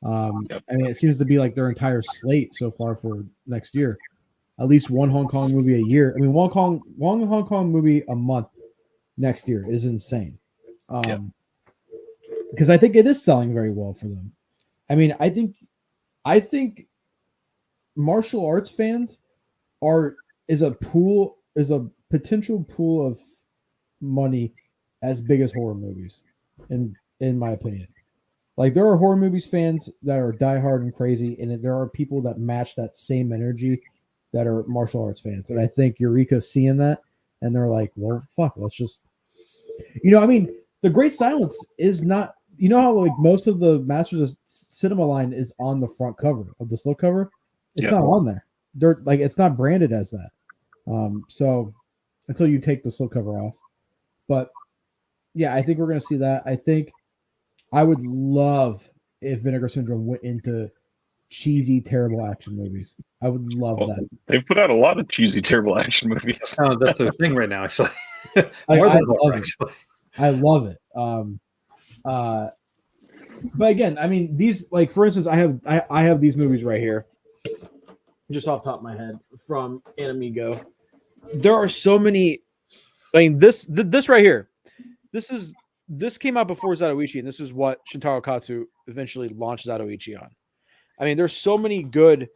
It seems to be like their entire slate so far for next year. At least one Hong Kong movie a year. I mean, one Hong Kong movie a month next year is insane. Because I think it is selling very well for them. I mean, I think martial arts fans is a potential pool of money as big as horror movies, in my opinion. Like, there are horror movies fans that are diehard and crazy, and there are people that match that same energy that are martial arts fans. And I think Eureka's seeing that, and they're like, well, fuck, let's just... The Great Silence is not... You know how, like, most of the Masters of Cinema line is on the front cover of the slipcover? It's not on there. They're like, it's not branded as that. So until you take the slipcover off. But yeah, I think we're going to see that. I think I would love if Vinegar Syndrome went into cheesy, terrible action movies. I would love that. They've put out a lot of cheesy, terrible action movies. Oh, that's the thing right now, actually. I love it. But again, I mean, these, like, for instance, I have these movies right here, just off the top of my head, from Animigo. There are so many. I mean, this right here, this came out before Zatoichi, and this is what Shintaro Katsu eventually launched Zatoichi on. I mean, there's so many good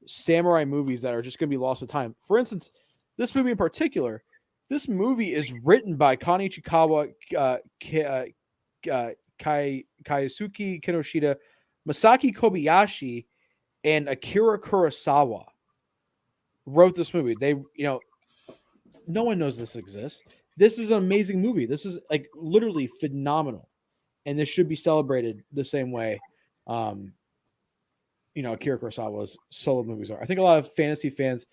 samurai movies that are just going to be lost to time. For instance, this movie in particular, this movie is written by Kan Ichikawa, Kaisuke Kinoshita, Masaki Kobayashi, and Akira Kurosawa wrote this movie. They, no one knows this exists. This is an amazing movie. This is, like, literally phenomenal, and this should be celebrated the same way Akira Kurosawa's solo movies are. I think a lot of fantasy fans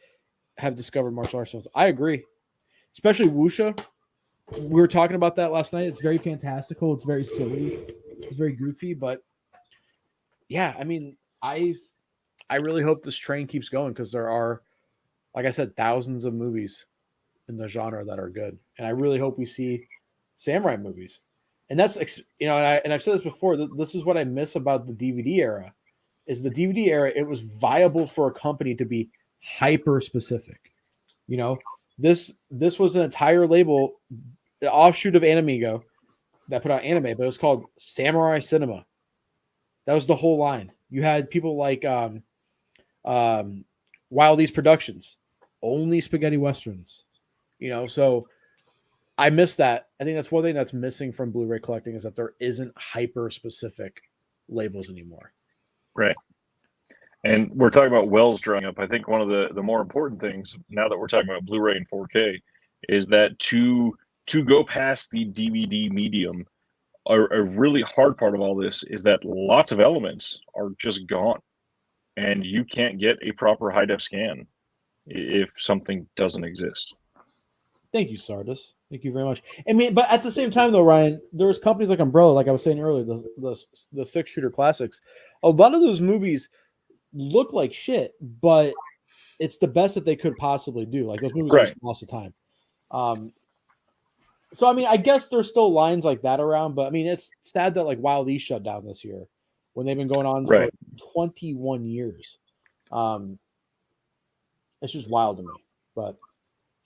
have discovered martial arts films. I agree, especially wuxia. we were talking about that last night. It's very fantastical. It's very silly. It's very goofy, but yeah, I mean, I really hope this train keeps going because there are, like I said, thousands of movies in the genre that are good, and I really hope we see samurai movies. And that's and I've said this before. This is what I miss about the DVD era. Is the DVD era? It was viable for a company to be hyper specific. This was an entire label, the offshoot of Animigo, that put out anime, but it was called Samurai Cinema. That was the whole line. You had people like Wild East Productions, only spaghetti westerns. So I miss that. I think that's one thing that's missing from Blu-ray collecting is that there isn't hyper specific labels anymore. Right. And we're talking about wells drying up. I think one of the more important things now that we're talking about Blu-ray and 4K is that to go past the DVD medium, a really hard part of all this is that lots of elements are just gone, and you can't get a proper high-def scan if something doesn't exist. Thank you, Sardis. Thank you very much. I mean, but at the same time, though, Ryan, there's companies like Umbrella, like I was saying earlier, the 6-shooter classics. A lot of those movies look like shit, but it's the best that they could possibly do. Like those movies are lost of time. So I mean, I guess there's still lines like that around, but I mean, it's sad that like Wild East shut down this year when they've been going on for 21 years. It's just wild to me. But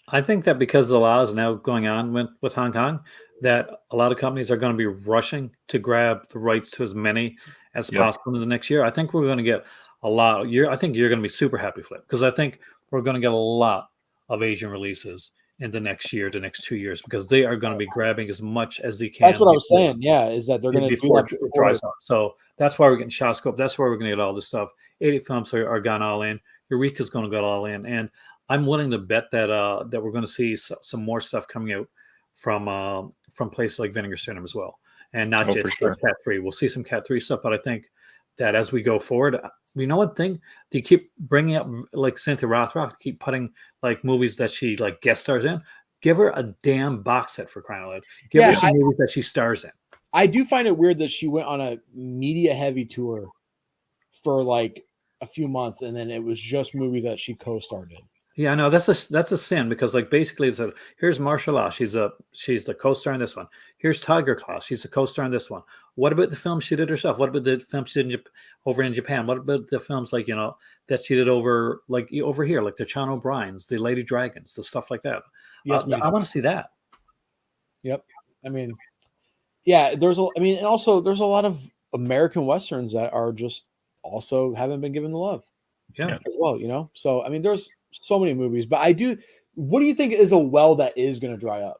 I think that because the law is now going on with Hong Kong, that a lot of companies are going to be rushing to grab the rights to as many as possible in the next year. I think we're going to get a lot. I think you're going to be super happy, Flip, because I think we're going to get a lot of Asian releases in the next year, the next 2 years, because they are going to be grabbing as much as they can. That's what I was saying. Yeah, is that they're going to do that before it dries up. So that's why we're getting Shawscope. That's why we're going to get all this stuff. 80 films are gone all in. Eureka's going to go all in, and I'm willing to bet that that we're going to see some more stuff coming out from places like Vinegar Syndrome as well, and not just Cat 3. We'll see some Cat 3 stuff, but I think that as we go forward, you know one thing they keep bringing up, like Cynthia Rothrock, keep putting like movies that she like guest stars in. Give her a damn box set, for crying out loud. Give her some movies that she stars in. I do find it weird that she went on a media heavy tour for like a few months, and then it was just movies that she co-starred in. Yeah, no, that's a sin, because like basically it's here's Martial Law, she's the co-star in this one. Here's Tiger Claw, she's the co-star in this one. What about the film she did herself? What about the film she did over in Japan? What about the films like that she did over here, like the Chan O'Briens, the Lady Dragons, the stuff like that? Yes, I want to see that. Yep, I mean, yeah, and also there's a lot of American westerns that are just also haven't been given the love. Yeah, as well, So I mean, there's so many movies, but what do you think is a well that is going to dry up?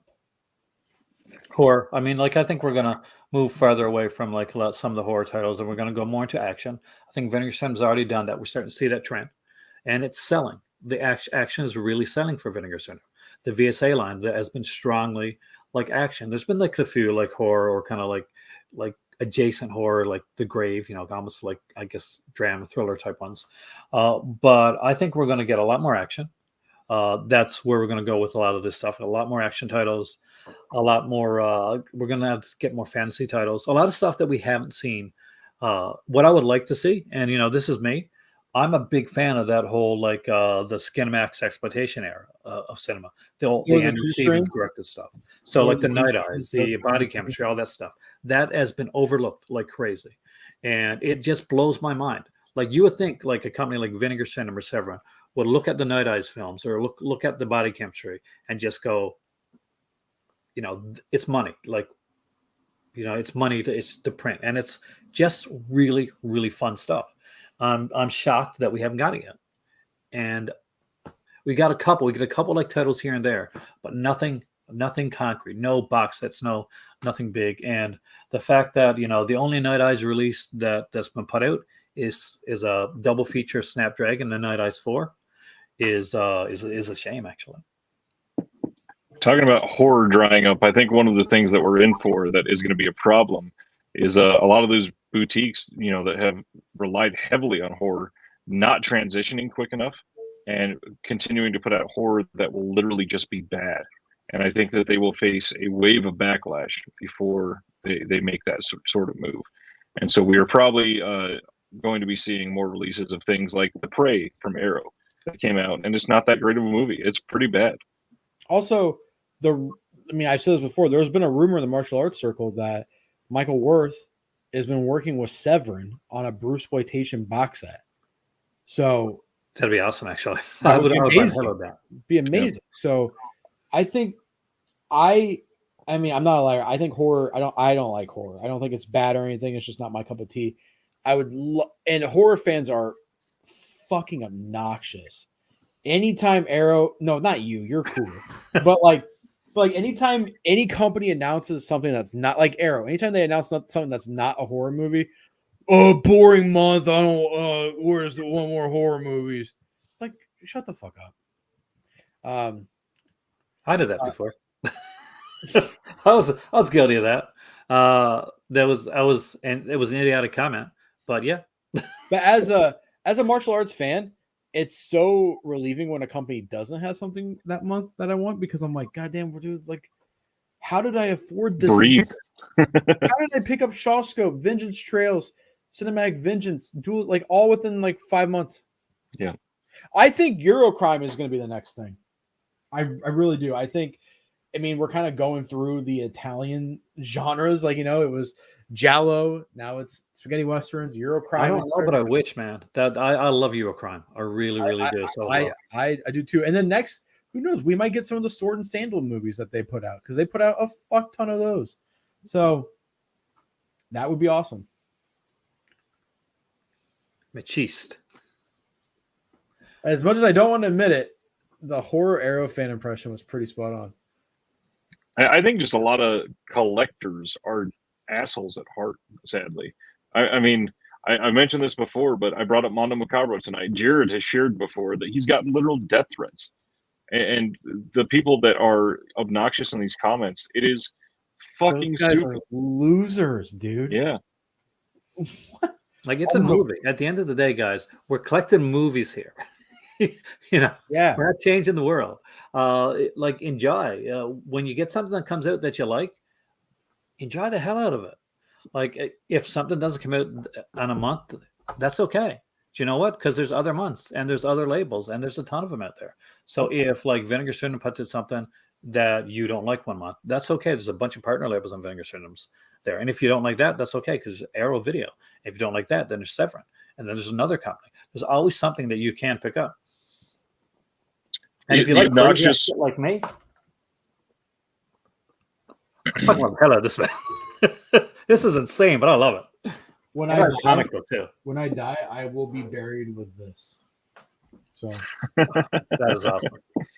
Horror. I mean, like I think we're going to move farther away from like some of the horror titles, and we're going to go more into action. I think Vinegar Synderome's already done that. We're starting to see that trend, and it's selling. The action is really selling for Vinegar Syndrome. The VSA line that has been strongly like action. There's been like a few like horror or kind of like adjacent horror, like The Grave, almost like, I guess, drama thriller type ones. But I think we're going to get a lot more action. That's where we're going to go with a lot of this stuff. A lot more action titles, a lot more. We're going to have to get more fantasy titles. A lot of stuff that we haven't seen. What I would like to see, and this is me. I'm a big fan of that whole like the Skinemax exploitation era of cinema, the Andrew Stevens directed stuff. So like the Night Eyes, the body chemistry, all that stuff that has been overlooked like crazy, and it just blows my mind. Like you would think like a company like Vinegar Syndrome or Severin would look at the Night Eyes films or look at the body chemistry and just go, it's money. Like, it's money it's to print, and it's just really, really fun stuff. I'm shocked that we haven't got it yet, and we get a couple like titles here and there, but nothing concrete, no box sets, nothing big. And the fact that the only Night Eyes release that's been put out is a double feature Snapdragon and Night Eyes 4 is a shame, actually. Talking about horror drying up, I think one of the things that we're in for that is going to be a problem is a lot of those boutiques, that have relied heavily on horror, not transitioning quick enough and continuing to put out horror that will literally just be bad. and I think that they will face a wave of backlash before they make that sort of move. And so we are probably going to be seeing more releases of things like The Prey from Arrow that came out, and it's not that great of a movie. It's pretty bad. Also, I've said this before. There's been a rumor in the martial arts circle that Michael Worth has been working with Severin on a Bruceploitation box set. So that'd be awesome, actually. That I would would be amazing. that. Be amazing. Yeah. So I think I'm not a liar. I think horror. I don't like horror. I don't think it's bad or anything. It's just not my cup of tea. I would and horror fans are fucking obnoxious. Anytime Arrow, no, not you, you're cool. but like anytime any company announces something that's not like Arrow, anytime they announce something that's not a horror movie, boring month. I don't. Where's the one more horror movies? It's like, shut the fuck up. I did that before. I was guilty of that. And it was an idiotic comment, but yeah. But as a martial arts fan, it's so relieving when a company doesn't have something that month that I want, because I'm like, goddamn, dude, like, how did I afford this? Breathe. How did I pick up Shawscope, Vengeance Trails, Cinematic Vengeance, Duel, like all within like 5 months? Yeah. I think Eurocrime is going to be the next thing. I really do. We're kind of going through the Italian genres. Like, it was Giallo. Now it's spaghetti westerns, Eurocrime. I don't know, but I wish, man. That I love Eurocrime. I really do. So I do too. And then next, who knows? We might get some of the Sword and Sandal movies that they put out, because they put out a fuck ton of those. So that would be awesome. Machiste. As much as I don't want to admit it, the horror Arrow fan impression was pretty spot on. I think just a lot of collectors are assholes at heart, sadly. I mentioned this before, but I brought up Mondo Macabro tonight. Jared has shared before that he's gotten literal death threats. And the people that are obnoxious in these comments, it is fucking stupid. Losers, dude. Yeah. Like, it's a movie. At the end of the day, guys, we're collecting movies here. Yeah, we're not changing the world. Like, enjoy. When you get something that comes out that you like, enjoy the hell out of it. Like, if something doesn't come out on a month, that's okay. Do you know what? Because there's other months and there's other labels and there's a ton of them out there. So if like Vinegar Syndrome puts out something that you don't like one month, that's okay. There's a bunch of partner labels on Vinegar Syndromes there. And if you don't like that, that's okay, because Arrow Video. If you don't like that, then there's Severin. And then there's another company. There's always something that you can pick up. And if you like obnoxious shit like me, I fucking love the hell out of this, man. This is insane, but I love it. When I comic book too. When I die, I will be buried with this. So that is awesome.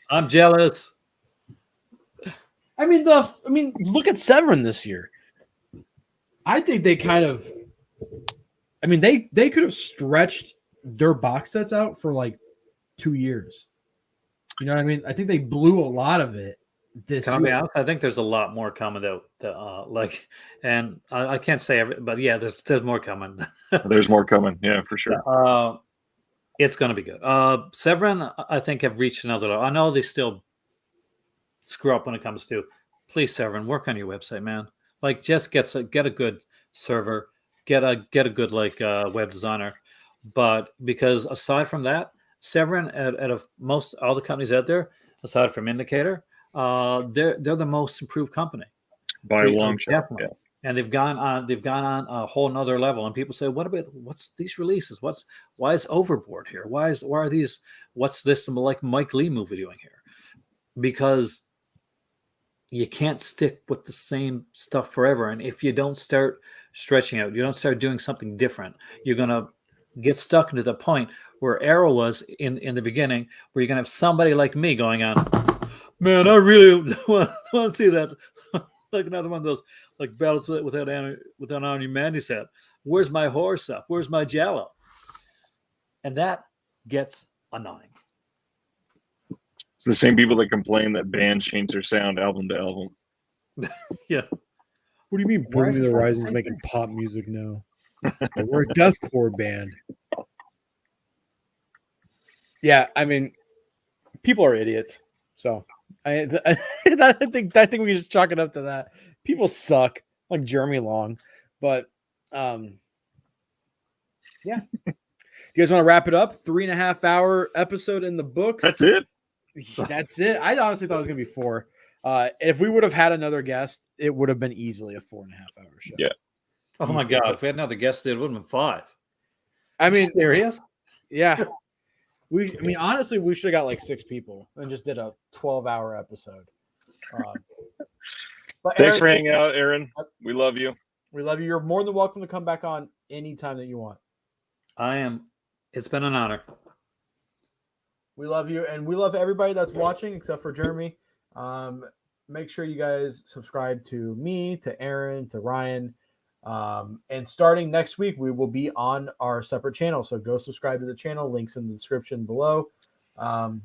I'm jealous. Look at Severin this year. I think they kind of, they could have stretched their box sets out for like 2 years. You know what I mean? I think they blew a lot of it this year. Can I be honest? I think there's a lot more coming out. And I can't say but yeah, there's more coming. There's more coming. Yeah, for sure. It's going to be good. Severin, I think, have reached another level. I know they still screw up when it comes to, please, Severin, work on your website, man. Like, just get a good server, get a good web designer. But because aside from that, Severin, out of most all the companies out there, aside from Indicator, they're the most improved company by a long shot. Yeah. And they've gone on a whole nother level. And people say, what's these releases? Why is Overboard here? Why are these? What's this like Mike Lee movie doing here? Because you can't stick with the same stuff forever. And if you don't start stretching out, you don't start doing something different, you're gonna get stuck into the point where Arrow was in the beginning, where you're gonna have somebody like me going on, man, I really want to see that. Like another one of those like battles without any Mandy set. Where's my horror stuff? Where's my Giallo? And that gets annoying. It's the same people that complain that bands change their sound album to album. Yeah. What do you mean Bring Me the Horizon's making pop music now? We're a deathcore band. Yeah, people are idiots. So it's I think we just chalk it up to that. People suck, like Jeremy Long, but yeah. You guys want to wrap it up? 3.5 hour episode in the books. That's it. That's it. I honestly thought it was gonna be 4. If we would have had another guest, it would have been easily a 4.5 hour show. Yeah. Oh my god! If we had another guest, it would have been 5. I mean, serious? Yeah. Honestly, we should have got like 6 people and just did a 12-hour episode. But Thanks Aaron, for hanging out, Aaron. We love you. We love you. You're more than welcome to come back on anytime that you want. I am. It's been an honor. We love you, and we love everybody that's watching except for Jeremy. Make sure you guys subscribe to me, to Aaron, to Ryan. And starting next week, we will be on our separate channel. So go subscribe to the channel. Links in the description below. And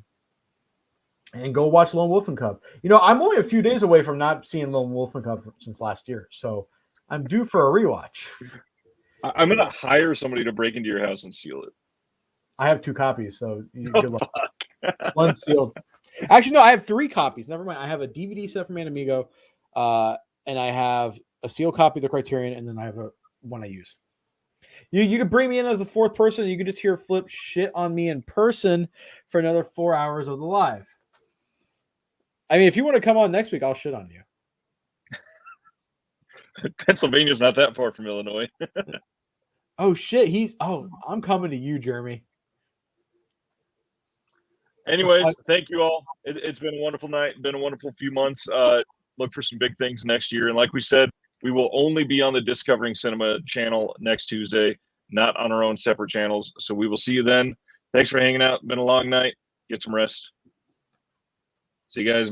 go watch Lone Wolf and Cub. I'm only a few days away from not seeing Lone Wolf and Cub since last year. So I'm due for a rewatch. I'm going to hire somebody to break into your house and steal it. I have 2 copies, so good luck. One sealed. Actually, no, I have 3 copies. Never mind. I have a DVD set from Anamigo, and I have a sealed copy of the Criterion, and then I have one I use. You could bring me in as a 4th person, and you could just hear Flip shit on me in person for another 4 hours of the live. I mean, if you want to come on next week, I'll shit on you. Pennsylvania's not that far from Illinois. Oh, shit. I'm coming to you, Jeremy. Anyways, thank you all. It's been a wonderful night. Been a wonderful few months. Look for some big things next year. And like we said, we will only be on the Discovering Cinema channel next Tuesday, not on our own separate channels. So we will see you then. Thanks for hanging out. Been a long night. Get some rest. See you guys.